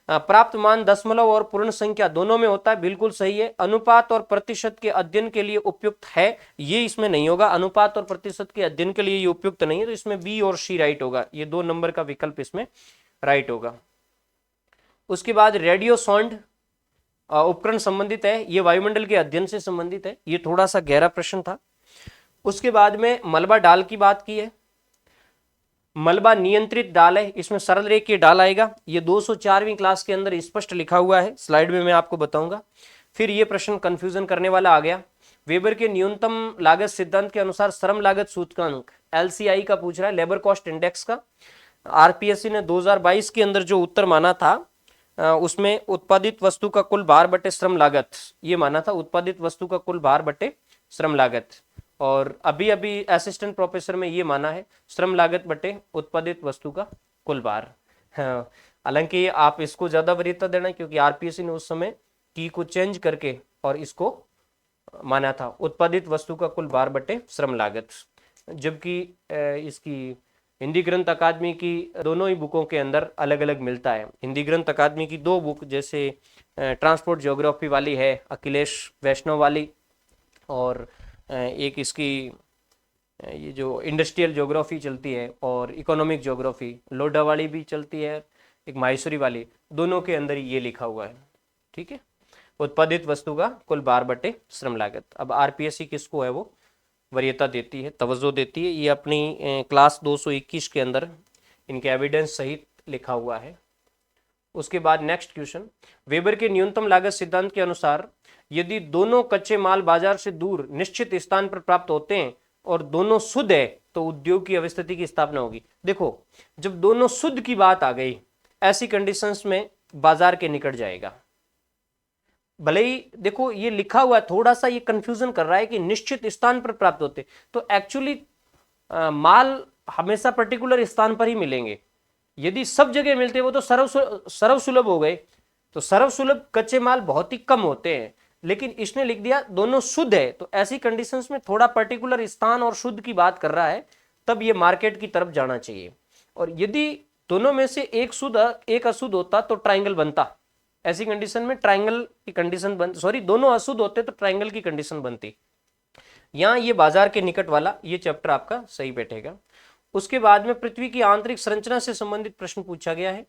प्राप्त मान दशमलव और पूर्ण संख्या दोनों में होता है, बिल्कुल सही है। अनुपात और प्रतिशत के अध्ययन के लिए उपयुक्त है, ये इसमें नहीं होगा। अनुपात और प्रतिशत के अध्ययन के लिए ये उपयुक्त नहीं है, तो इसमें बी और सी राइट होगा, ये 2 नंबर का विकल्प इसमें राइट होगा। उसके बाद रेडियो सॉन्ड उपकरण संबंधित है, ये वायुमंडल के अध्ययन से संबंधित है, ये थोड़ा सा गहरा प्रश्न था। उसके बाद में मलबा डाल की बात की है, मलबा नियंत्रित डाल है, इसमें सरल रेखीय डाल आएगा, ये 204वीं क्लास के अंदर स्पष्ट लिखा हुआ है, स्लाइड में मैं आपको बताऊंगा। फिर ये प्रश्न कंफ्यूजन करने वाला आ गया, वेबर के न्यूनतम लागत सिद्धांत के अनुसार श्रम लागत सूचकांक एलसीआई का पूछ रहा है, लेबर कॉस्ट इंडेक्स का। आरपीएससी ने 2022 के अंदर जो उत्तर माना था उसमें उत्पादित वस्तु का कुल भार बटे श्रम लागत, ये माना था, उत्पादित वस्तु का कुल भार बटे श्रम लागत। और अभी अभी असिस्टेंट प्रोफेसर में ये माना है श्रम लागत बटे उत्पादित वस्तु का कुल भार। हालांकि आप इसको ज्यादा वरीयता देना, क्योंकि आरपीएससी ने उस समय की को चेंज करके और इसको माना था उत्पादित वस्तु का कुल भार बटे श्रम लागत, जबकि इसकी हिंदी ग्रंथ अकादमी की दोनों ही बुकों के अंदर अलग अलग मिलता है। हिंदी ग्रंथ अकादमी की 2 बुक, जैसे ट्रांसपोर्ट ज्योग्राफी वाली है अखिलेश वैष्णव वाली, और एक इसकी ये जो इंडस्ट्रियल ज्योग्राफी चलती है और इकोनॉमिक ज्योग्राफी लोडा वाली भी चलती है, एक माहेश्वरी वाली, दोनों के अंदर ये लिखा हुआ है। ठीक है, उत्पादित वस्तु का कुल भार बटे श्रम लागत। अब आरपीएससी किसको है वो वरीयता देती है, तवज्जो देती है, ये अपनी क्लास 221 के अंदर इनके एविडेंस सहित लिखा हुआ है। उसके बाद नेक्स्ट क्वेश्चन, वेबर के न्यूनतम लागत सिद्धांत के अनुसार यदि दोनों कच्चे माल बाजार से दूर निश्चित स्थान पर प्राप्त होते हैं और दोनों शुद्ध है तो उद्योग की अवस्थिति की स्थापना होगी। देखो, जब दोनों शुद्ध की बात आ गई, ऐसी कंडीशंस में बाजार के निकट जाएगा। भले ही देखो ये लिखा हुआ है, थोड़ा सा ये कंफ्यूजन कर रहा है कि निश्चित स्थान पर प्राप्त होते, तो एक्चुअली माल हमेशा पर्टिकुलर स्थान पर ही मिलेंगे। यदि सब जगह मिलते वो तो सर्व सुलभ हो गए, तो सर्व सुलभ कच्चे माल बहुत ही कम होते हैं। लेकिन इसने लिख दिया दोनों शुद्ध है, तो ऐसी कंडीशंस में थोड़ा पर्टिकुलर स्थान और शुद्ध की बात कर रहा है, तब ये मार्केट की तरफ जाना चाहिए। और यदि दोनों में से एक शुद्ध एक अशुद्ध होता तो ट्राइंगल बनता, ऐसी कंडीशन में ट्राइंगल की कंडीशन बनती, सॉरी दोनों अशुद्ध होते तो ट्राइंगल की कंडीशन बनती। यहां ये बाजार के निकट वाला ये चैप्टर आपका सही बैठेगा। उसके बाद में पृथ्वी की आंतरिक संरचना से संबंधित प्रश्न पूछा गया है।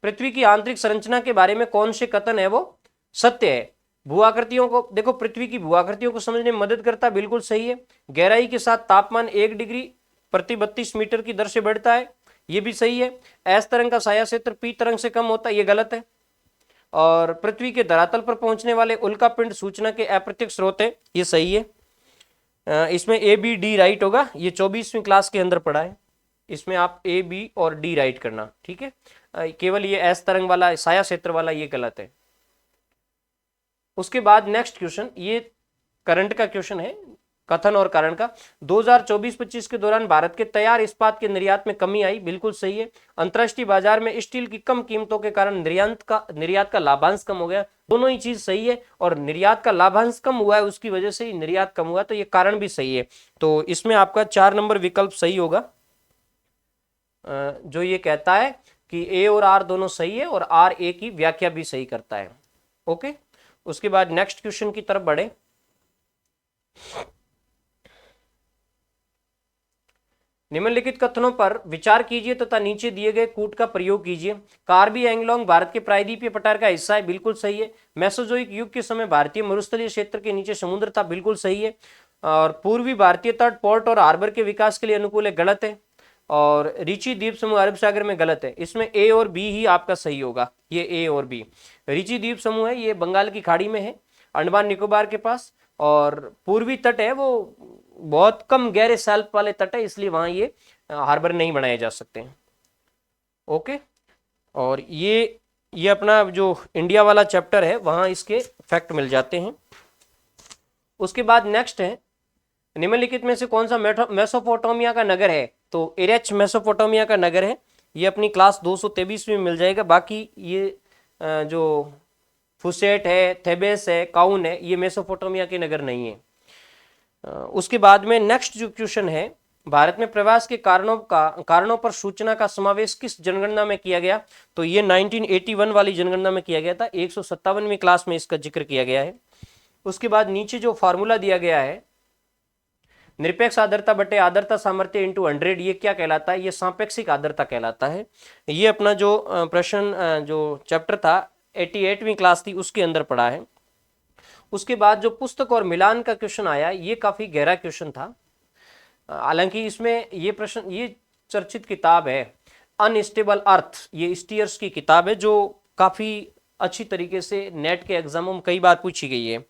पृथ्वी की आंतरिक संरचना के बारे में कौन से कथन है वो सत्य है। भूआकृतियों को देखो, पृथ्वी की भूआकृतियों को समझने में मदद करता, बिल्कुल सही है। गहराई के साथ तापमान 1 डिग्री प्रति 32 मीटर की दर से बढ़ता है, ये भी सही है। एस तरंग का साया क्षेत्र पी तरंग से कम होता है, ये गलत है। और पृथ्वी के धरातल पर पहुंचने वाले उल्का पिंड सूचना के अप्रत्यक्ष स्रोत है, ये सही है। इसमें ए बी डी राइट होगा, ये 24वीं क्लास के अंदर पढ़ा है, इसमें आप ए बी और डी राइट करना, ठीक है। केवल ये एस तरंग वाला साया क्षेत्र वाला ये गलत है। उसके बाद नेक्स्ट क्वेश्चन, ये करंट का क्वेश्चन है, कथन और कारण का। 2024-25 के दौरान भारत के तैयार इस्पात के निर्यात में कमी आई, बिल्कुल सही है। अंतर्राष्ट्रीय बाजार में स्टील की कम कीमतों के कारण निर्यात का लाभांश कम हो गया, दोनों ही चीज सही है। और निर्यात का लाभांश कम हुआ है, उसकी वजह से ही निर्यात कम हुआ, तो ये कारण भी सही है। तो इसमें आपका 4 नंबर विकल्प सही होगा, जो ये कहता है कि ए और आर दोनों सही है और आर ए की व्याख्या भी सही करता है। ओके, उसके बाद नेक्स्ट क्वेश्चन की तरफ बढ़े। निम्नलिखित कथनों पर विचार कीजिए तथा नीचे दिए गए कूट का प्रयोग कीजिए। कार्बी एंग्लोंग भारत के प्रायद्वीपीय पठार का हिस्सा है, बिल्कुल सही है। मेसोजोइक युग के समय भारतीय मरुस्थलीय क्षेत्र के नीचे समुद्र था, बिल्कुल सही है। और पूर्वी भारतीय तट पोर्ट और हार्बर के विकास के लिए अनुकूल है, गलत है। और रिची द्वीप समूह अरब सागर में, गलत है। इसमें ए और बी ही आपका सही होगा, ये ए और बी। रिची द्वीप समूह है, ये बंगाल की खाड़ी में है, अंडमान निकोबार के पास। और पूर्वी तट है वो बहुत कम गहरे सैल्प वाले तट है, इसलिए वहां ये हार्बर नहीं बनाए जा सकते हैं। ओके, और ये अपना जो इंडिया वाला चैप्टर है वहां इसके फैक्ट मिल जाते हैं। उसके बाद नेक्स्ट है, निम्नलिखित में से कौन सा मेसोपोटामिया का नगर है? तो एरेच मेसोपोटामिया का नगर है, ये अपनी क्लास 223 में मिल जाएगा। बाकी ये जो फुसेट है, थेबेस है, काउन है, ये मेसोपोटामिया के नगर नहीं है। उसके बाद में नेक्स्ट जो क्वेश्चन है, भारत में प्रवास के कारणों पर सूचना का समावेश किस जनगणना में किया गया? तो ये 1981 वाली जनगणना में किया गया था, 157वीं क्लास में इसका जिक्र किया गया है। उसके बाद नीचे जो फॉर्मूला दिया गया है, निरपेक्ष आर्द्रता बटे आर्द्रता सामर्थ्य इंटू 100, ये क्या कहलाता है? ये सापेक्षिक आर्द्रता कहलाता है। ये अपना जो प्रश्न जो चैप्टर था 88वीं क्लास थी उसके अंदर पढ़ा है। उसके बाद जो पुस्तक और मिलान का क्वेश्चन आया, ये काफी गहरा क्वेश्चन था। हालांकि इसमें ये प्रश्न, ये चर्चित किताब है अनस्टेबल अर्थ, ये स्टीयर्स की किताब है, जो काफी अच्छी तरीके से नेट के एग्जामों में कई बार पूछी गई है।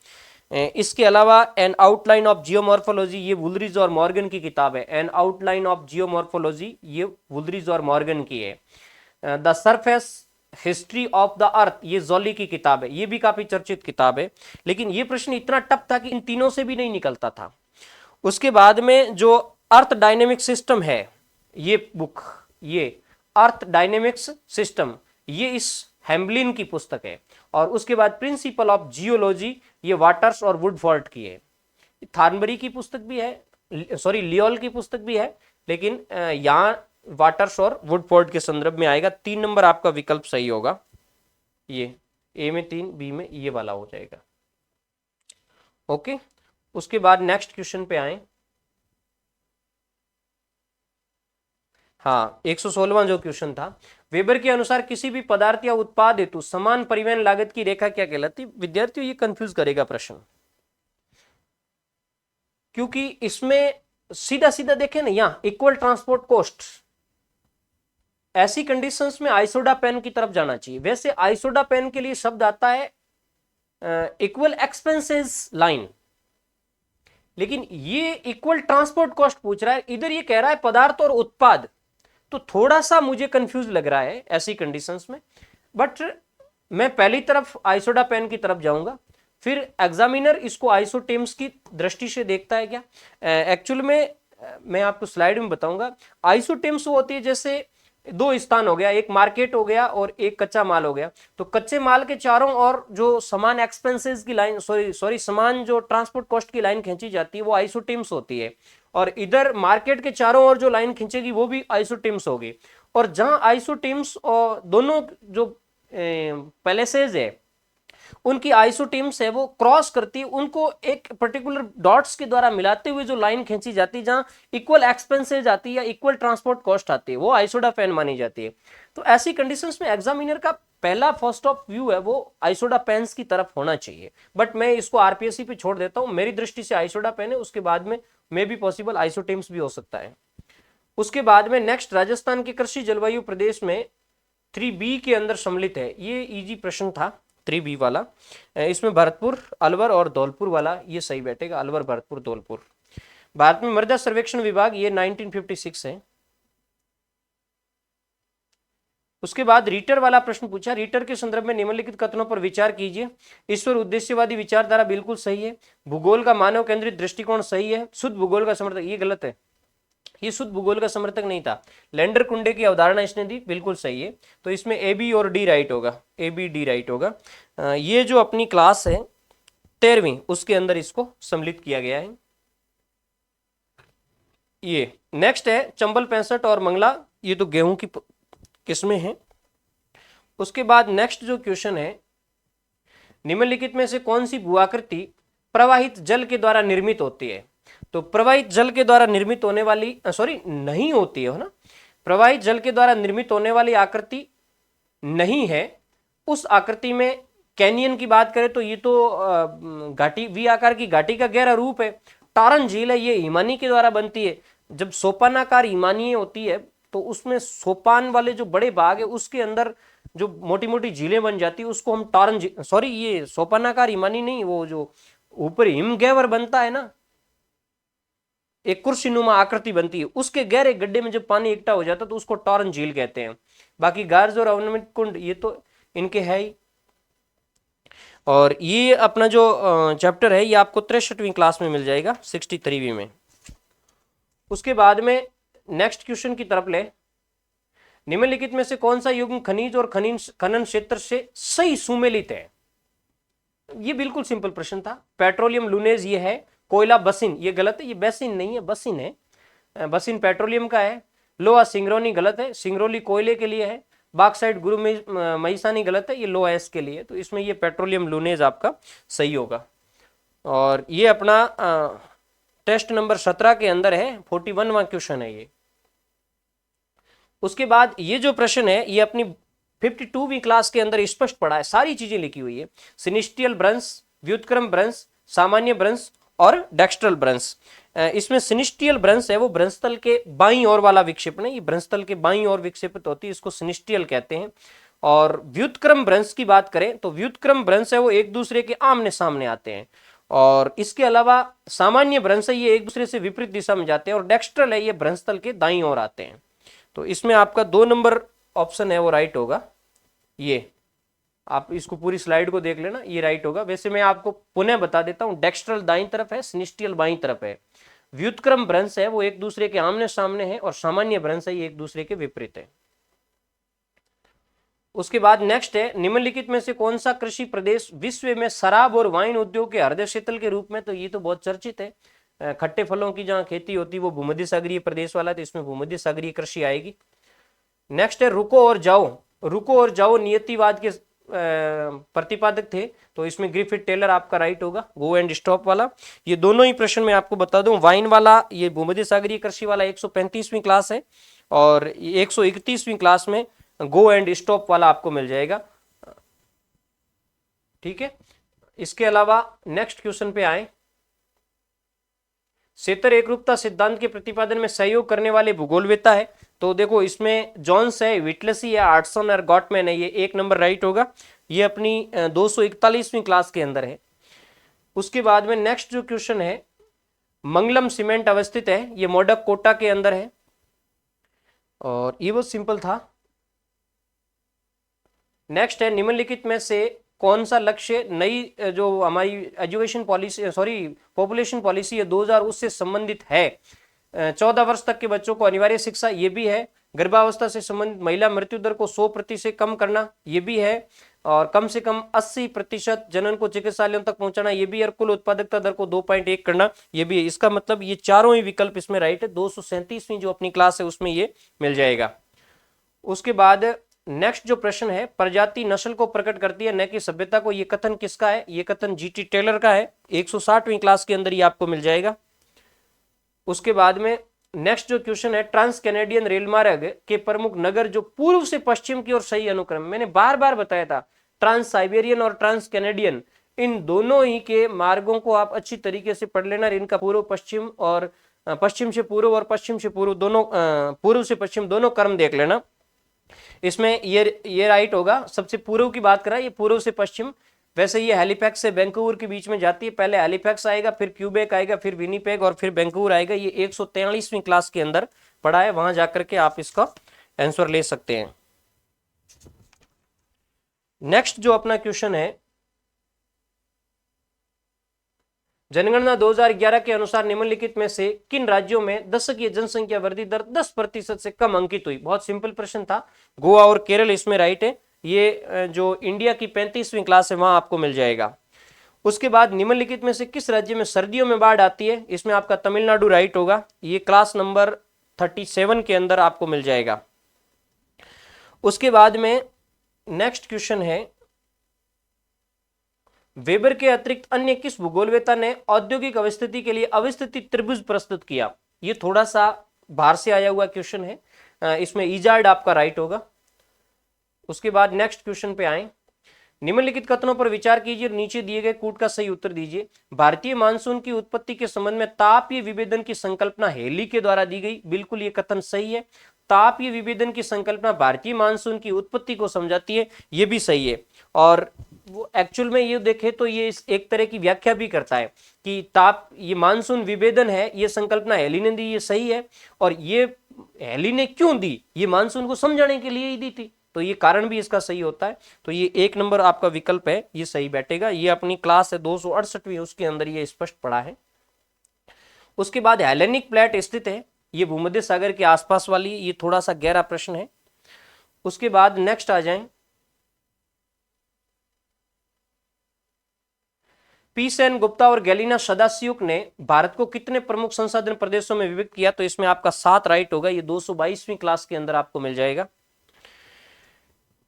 इसके अलावा एन आउटलाइन ऑफ जियोमॉर्फोलॉजी, ये वुलरिज और मॉर्गन की किताब है। एन आउटलाइन ऑफ जियोमॉर्फोलॉजी, ये वुलरिज और मॉर्गन की है। The surface history of the earth, ये जॉली की किताब है, ये भी काफी चर्चित किताब है। लेकिन ये प्रश्न इतना टफ था कि इन तीनों से भी नहीं निकलता था। उसके बाद में जो अर्थ डायनेमिक सिस्टम है, ये बुक, ये अर्थ डायनेमिक्स सिस्टम, ये इस हैम्बलिन की पुस्तक है। और उसके बाद प्रिंसिपल ऑफ जियोलॉजी, ये वाटर्स और वुडफोर्ड की है। थार्नबरी की पुस्तक भी है, सॉरी लियोल की पुस्तक भी है, लेकिन यहाँ वाटर्स और वुडफोर्ड के संदर्भ में आएगा। 3 नंबर आपका विकल्प सही होगा, ये ए में 3, बी में ये वाला हो जाएगा। ओके, उसके बाद नेक्स्ट क्वेश्चन पे आए। हाँ, 116वां जो क्वेश्चन था, वेबर के अनुसार किसी भी पदार्थ या उत्पाद हेतु समान परिवहन लागत की रेखा क्या कहलाती? विद्यार्थियों, ये कंफ्यूज करेगा प्रश्न, क्योंकि इसमें सीधा सीधा देखें ना, यहां इक्वल ट्रांसपोर्ट कॉस्ट, ऐसी कंडीशंस में आइसोडा पेन की तरफ जाना चाहिए। वैसे आइसोडा पेन के लिए शब्द आता है इक्वल एक्सपेंसेस लाइन, लेकिन ये इक्वल ट्रांसपोर्ट कॉस्ट पूछ रहा है, इधर ये कह रहा है पदार्थ और उत्पाद, तो थोड़ा सा मुझे कंफ्यूज लग रहा है ऐसी कंडीशंस में। बट मैं पहली तरफ आइसोडा पेन की तरफ जाऊंगा, फिर एग्जामिनर इसको आइसोटेम्स की दृष्टि से देखता है क्या। एक्चुअल में मैं आपको स्लाइड में बताऊंगा। आइसोटेम्स वो होती है जैसे 2 स्थान हो गया, एक मार्केट हो गया और एक कच्चा माल हो गया। तो कच्चे माल के चारों ओर जो समान एक्सपेंसेस की लाइन, सॉरी समान जो ट्रांसपोर्ट कॉस्ट की लाइन खींची जाती है वो आइसोटेम्स होती है। और इधर मार्केट के चारों ओर जो लाइन खींचेगी वो भी आइसोटेम्स होगी। और जहां आइसोटेम्स और दोनों जो पैलेसेज है उनकी आइसोटीम्स है वो क्रॉस करती है, उनको एक पर्टिकुलर डॉट्स के द्वारा मिलाते हुए जो लाइन खींची जाती है, जहां इक्वल एक्सपेंसेज आती है या इक्वल ट्रांसपोर्ट कॉस्ट आती है, वो आइसोडापेन मानी जाती है। तो ऐसी कंडीशंस में एग्जामिनर का पहला फर्स्ट ऑफ व्यू है वो आइसोडापेन्स की तरफ होना चाहिए, बट मैं इसको आरपीएससी पे छोड़ देता हूं। मेरी दृष्टि से आइसोडापेन है, उसके बाद में मे भी पॉसिबल आइसोटीम्स भी हो सकता है। उसके बाद में नेक्स्ट, राजस्थान के कृषि जलवायु प्रदेश में 3B के अंदर सम्मिलित है। ये इजी प्रश्न था 3B वाला। इसमें भरतपुर, अलवर और धौलपुर वाला ये सही बैठेगा, अलवर, भरतपुर, धौलपुर। भारत में मृदा सर्वेक्षण विभाग ये 1956 है। उसके बाद रीटर वाला प्रश्न पूछा, रीटर के संदर्भ में निम्नलिखित कथनों पर विचार कीजिए। ईश्वर उद्देश्यवादी विचारधारा बिल्कुल सही है। भूगोल का मानव केंद्रित दृष्टिकोण सही है। शुद्ध भूगोल का समर्थक, ये गलत है, ये शुद्ध भूगोल का समर्थक नहीं था। लैंडर कुंडे की अवधारणा इसने दी, बिल्कुल सही है। तो इसमें ए बी और डी राइट होगा, ए बी डी राइट होगा। ये जो अपनी क्लास है 13वीं, उसके अंदर इसको सम्मिलित किया गया है। ये नेक्स्ट है चंबल 65 और मंगला, ये तो गेहूं की किस्में हैं। उसके बाद नेक्स्ट जो क्वेश्चन है, निम्नलिखित में से कौन सी भूआकृति प्रवाहित जल के द्वारा निर्मित होती है? तो प्रवाहित जल के द्वारा निर्मित होने वाली नहीं होती है ना, प्रवाहित जल के द्वारा निर्मित होने वाली आकृति नहीं है। उस आकृति में कैनियन की बात करें तो ये तो घाटी, वी आकार की घाटी का गहरा रूप है। टारन झील है, ये हिमानी के द्वारा बनती है। जब सोपानाकार हिमानी होती है तो उसमें सोपान वाले जो बड़े भाग है उसके अंदर जो मोटी मोटी झीलें बन जाती है उसको हम टारन, ये सोपानाकार हिमानी नहीं, वो जो ऊपर हिमगैवर बनता है ना, एक कुर्सीनुमा आकृति बनती है, उसके गहरे गड्ढे में जब पानी इकट्ठा हो जाता है तो उसको टॉरन झील कहते हैं। बाकी गार्ज और अवनमित कुंड ये तो इनके है ही। और ये अपना जो चैप्टर है ये आपको 63वीं क्लास में मिल जाएगा, 63वीं में। उसके बाद में नेक्स्ट क्वेश्चन की तरफ ले, निम्नलिखित में से कौन सा युग्म खनिज और खनन क्षेत्र से सही सुमेलित है? ये बिल्कुल सिंपल प्रश्न था। पेट्रोलियम लूनेज ये है, कोयला बसिन ये गलत है, ये बेसिन नहीं है, बसिन है। बसिन पेट्रोलियम का है। लोहा सिंगरौनी गलत है, सिंगरौली कोयले के लिए है। बाक्साइड गुरु महिसानी गलत है, ये लोहा एस के लिए। तो इसमें ये पेट्रोलियम लूनेज आपका सही होगा। और ये अपना टेस्ट नंबर 17 के अंदर है, 41वां क्वेश्चन है ये। उसके बाद ये जो प्रश्न है ये अपनी 52वीं क्लास के अंदर स्पष्ट पड़ा है, सारी चीजें लिखी हुई है। सिनिस्टियल भ्रंश, व्युत्क्रम भ्रंश, सामान्य भ्रंश और डेक्स्ट्रल भ्रंश। इसमें सिनिस्टियल भ्रंश है वो भ्रंशतल के बाईं ओर वाला विक्षेपण है, ये भ्रंशतल के बाईं ओर विक्षेपित होती है, इसको सिनिस्टियल कहते हैं। और व्युत्क्रम भ्रंश की बात करें तो व्युत्क्रम भ्रंश है वो एक दूसरे के आमने सामने आते हैं। और इसके अलावा सामान्य भ्रंश है ये एक दूसरे से विपरीत दिशा में जाते हैं। और डेक्स्ट्रल है ये भ्रंशतल के दाईं ओर आते हैं। तो इसमें आपका 2 नंबर ऑप्शन है वो राइट होगा। ये आप इसको पूरी स्लाइड को देख लेना, ये राइट होगा। वैसे मैं आपको पुनः बता देता हूं, डेक्स्ट्रल दाईं तरफ है, सिनिस्टियल बाईं तरफ है। व्युत्क्रम भ्रंश है वो एक दूसरे के आमने सामने है और सामान्य भ्रंश है ये एक दूसरे के विपरीत है। उसके बाद नेक्स्ट है, निम्नलिखित में से कौन सा कृषि प्रदेश विश्व में शराब और वाइन उद्योग के हृदय क्षेत्र के रूप में? तो ये तो बहुत चर्चित है, खट्टे फलों की जहां खेती होती है वो भूमध्य सागरीय प्रदेश वाला, तो इसमें भूमध्य सागरीय कृषि आएगी। नेक्स्ट है रुको और जाओ। रुको और जाओ नियतिवाद के प्रतिपादक थे, तो इसमें ग्रिफिथ टेलर आपका राइट होगा, गो एंड स्टॉप वाला। ये दोनों ही प्रश्न मैं आपको बता दूं, वाइन वाला ये भूमध्य सागरीय कृषि वाला 135वीं क्लास है और 131वीं क्लास में गो एंड स्टॉप वाला आपको मिल जाएगा। ठीक है, इसके अलावा नेक्स्ट क्वेश्चन पे आए, क्षेत्र एकरूपता सिद्धांत के प्रतिपादन में सहयोग करने वाले भूगोलवेत्ता है। तो देखो इसमें जॉन्स है, विटलसी है, आर्टसन और गॉटमैन है, ये 1 नंबर राइट होगा। ये अपनी 241वीं क्लास के अंदर है। उसके बाद में नेक्स्ट जो क्वेश्चन है, मंगलम सीमेंट अवस्थित है, ये मोडक कोटा के अंदर है और ये बहुत सिंपल था। नेक्स्ट है, निम्नलिखित में से कौन सा लक्ष्य नई जो हमारी एजुकेशन पॉलिसी पॉपुलेशन पॉलिसी है 2000 उससे संबंधित है? 14 वर्ष तक के बच्चों को अनिवार्य शिक्षा, ये भी है। गर्भावस्था से संबंधित महिला मृत्यु दर को 100% से कम करना, ये भी है। और कम से कम 80% जनन को चिकित्सालयों तक पहुंचाना, ये भी। और कुल उत्पादकता दर को 2.1 करना, ये भी है। इसका मतलब ये चारों ही विकल्प इसमें राइट है। 237वीं जो अपनी क्लास है उसमें ये मिल जाएगा। उसके बाद नेक्स्ट जो प्रश्न है, प्रजाति नस्ल को प्रकट करती है न कि सभ्यता को, ये कथन किसका है? ये कथन जीटी टेलर का है। 160वीं क्लास के अंदर ये आपको मिल जाएगा। उसके बाद में नेक्स्ट जो क्वेश्चन है, ट्रांस कैनेडियन रेल मार्ग के प्रमुख नगर जो पूर्व से पश्चिम की ओर सही अनुक्रम, मैंने बार बार बताया था ट्रांस साइबेरियन और ट्रांस कैनेडियन, इन दोनों ही के मार्गों को आप अच्छी तरीके से पढ़ लेना। इनका पूर्व पश्चिम और पश्चिम से पूर्व और पश्चिम से पूर्व दोनों, पूर्व से पश्चिम दोनों क्रम देख लेना। इसमें ये राइट होगा। सबसे पूर्व की बात करा, ये पूर्व से पश्चिम। वैसे ये हैलिफैक्स से वैंकूवर के बीच में जाती है। पहले हैलिफैक्स आएगा, फिर क्यूबेक आएगा, फिर विनीपेग और फिर वैंकूवर आएगा। ये 143वीं क्लास के अंदर पढ़ा है, वहां जाकर के आप इसका आंसर ले सकते हैं। नेक्स्ट जो अपना क्वेश्चन है, जनगणना 2011 के अनुसार निम्नलिखित में से किन राज्यों में दशकीय जनसंख्या वृद्धि दर 10% से कम अंकित हुई? बहुत सिंपल प्रश्न था। गोवा और केरल इसमें राइट है। ये जो इंडिया की 35वीं क्लास है वहां आपको मिल जाएगा। उसके बाद निम्नलिखित में से किस राज्य में सर्दियों में बाढ़ आती है? इसमें आपका तमिलनाडु राइट होगा। ये क्लास नंबर 37 के अंदर आपको मिल जाएगा। उसके बाद में नेक्स्ट क्वेश्चन है, वेबर के अतिरिक्त अन्य किस भूगोलवेत्ता ने औद्योगिक अवस्थिति के लिए अवस्थिति त्रिभुज प्रस्तुत किया? ये थोड़ा सा बाहर से आया हुआ क्वेश्चन है, इसमें इजार्ड आपका राइट होगा। उसके बाद नेक्स्ट क्वेश्चन पे आए, निम्नलिखित कथनों पर विचार कीजिए, नीचे दिए गए कूट का सही उत्तर दीजिए। भारतीय मानसून की उत्पत्ति के संबंध में तापीय विभेदन की संकल्पना हेली के द्वारा दी गई। बिल्कुल ये कथन सही है। तापीय विभेदन की संकल्पना भारतीय मानसून की उत्पत्ति को समझाती है, ये भी सही है। और वो एक्चुअल में ये देखे तो ये एक तरह की व्याख्या भी करता है कि ये मानसून विभेदन है, ये संकल्पना हेली ने दी, ये सही है। और ये हेली ने क्यों दी? ये मानसून को समझाने के लिए ही दी थी, तो ये कारण भी इसका सही होता है। तो ये 1 नंबर आपका विकल्प है, ये सही बैठेगा। ये अपनी क्लास है 268वीं, उसके अंदर ये स्पष्ट पड़ा है। उसके बाद हेलेनिक प्लेट स्थित है, ये भूमध्य सागर के आसपास वाली, ये थोड़ा सा गहरा प्रश्न है। उसके बाद नेक्स्ट आ जाएं, पी सेन गुप्ता और गैलिना सदासियुक ने भारत को कितने प्रमुख संसाधन प्रदेशों में विभक्त किया? तो इसमें आपका 7 राइट होगा। ये 222वीं क्लास के अंदर आपको मिल जाएगा।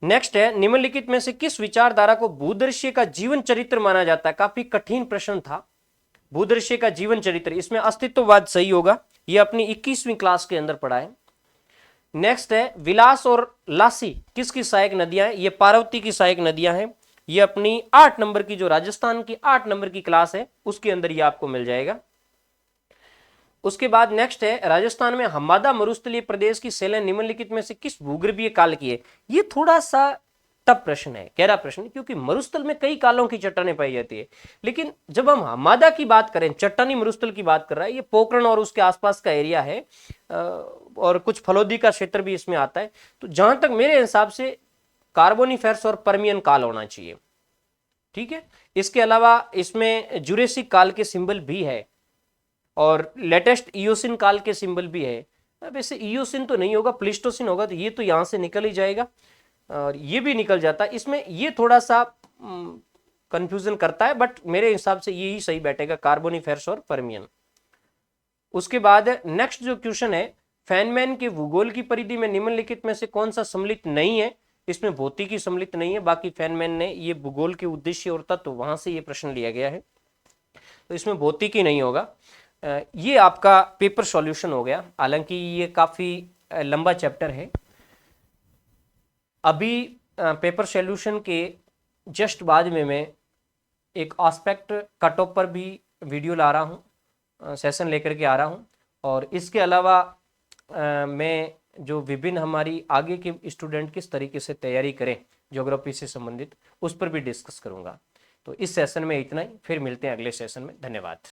नेक्स्ट है, निम्नलिखित में से किस विचारधारा को भूदृश्य का जीवन चरित्र माना जाता है? काफी कठिन प्रश्न था। भूदृश्य का जीवन चरित्र, इसमें अस्तित्ववाद सही होगा। ये अपनी 21वीं क्लास के अंदर पढ़ा है। नेक्स्ट है, विलास और लासी किसकी सहायक नदियां हैं? ये पार्वती की सहायक नदियां हैं। ये अपनी 8 नंबर की, जो राजस्थान की 8 नंबर की क्लास है, उसके अंदर ये आपको मिल जाएगा। उसके बाद नेक्स्ट है, राजस्थान में हम्मादा मरुस्थलीय प्रदेश की सेलें निम्नलिखित में से किस भूगर्भीय काल की है? ये थोड़ा सा टफ प्रश्न है, गहरा प्रश्न है, क्योंकि मरुस्थल में कई कालों की चट्टानें पाई जाती है। लेकिन जब हम हम्मादा की बात करें, चट्टानी मरुस्थल की बात कर रहा है, ये पोखरण और उसके आसपास का एरिया है, और कुछ फलोदी का क्षेत्र भी इसमें आता है। तो जहां तक मेरे हिसाब से कार्बोनिफेरस और पर्मियन काल होना चाहिए। ठीक है, इसके अलावा इसमें जुरेसिक काल के सिंबल भी है और लेटेस्ट इयोसिन काल के सिंबल भी है। वैसे इयोसिन तो नहीं होगा, प्लिस्टोसिन होगा, तो ये तो यहां से निकल ही जाएगा और ये भी निकल जाता है। इसमें ये थोड़ा सा कंफ्यूजन करता है, बट मेरे हिसाब से यही सही बैठेगा, कार्बोनिफेरस और पर्मियन। उसके बाद नेक्स्ट जो क्वेश्चन है, फेनमैन के भूगोल की परिधि में निम्नलिखित में से कौन सा सम्मिलित नहीं है? इसमें भौतिकी सम्मिलित नहीं है, बाकी फेनमैन ने ये भूगोल के उद्देश्य और तत्व, वहां से ये प्रश्न लिया गया है, तो इसमें भौतिकी नहीं होगा। ये आपका पेपर सॉल्यूशन हो गया। हालांकि ये काफी लंबा चैप्टर है। अभी पेपर सॉल्यूशन के जस्ट बाद में मैं एक एस्पेक्ट कट ऑफ पर भी वीडियो ला रहा हूँ, सेशन लेकर के आ रहा हूँ। और इसके अलावा मैं जो विभिन्न हमारी आगे के स्टूडेंट किस तरीके से तैयारी करें ज्योग्राफी से संबंधित, उस पर भी डिस्कस करूँगा। तो इस सेशन में इतना ही, फिर मिलते हैं अगले सेशन में। धन्यवाद।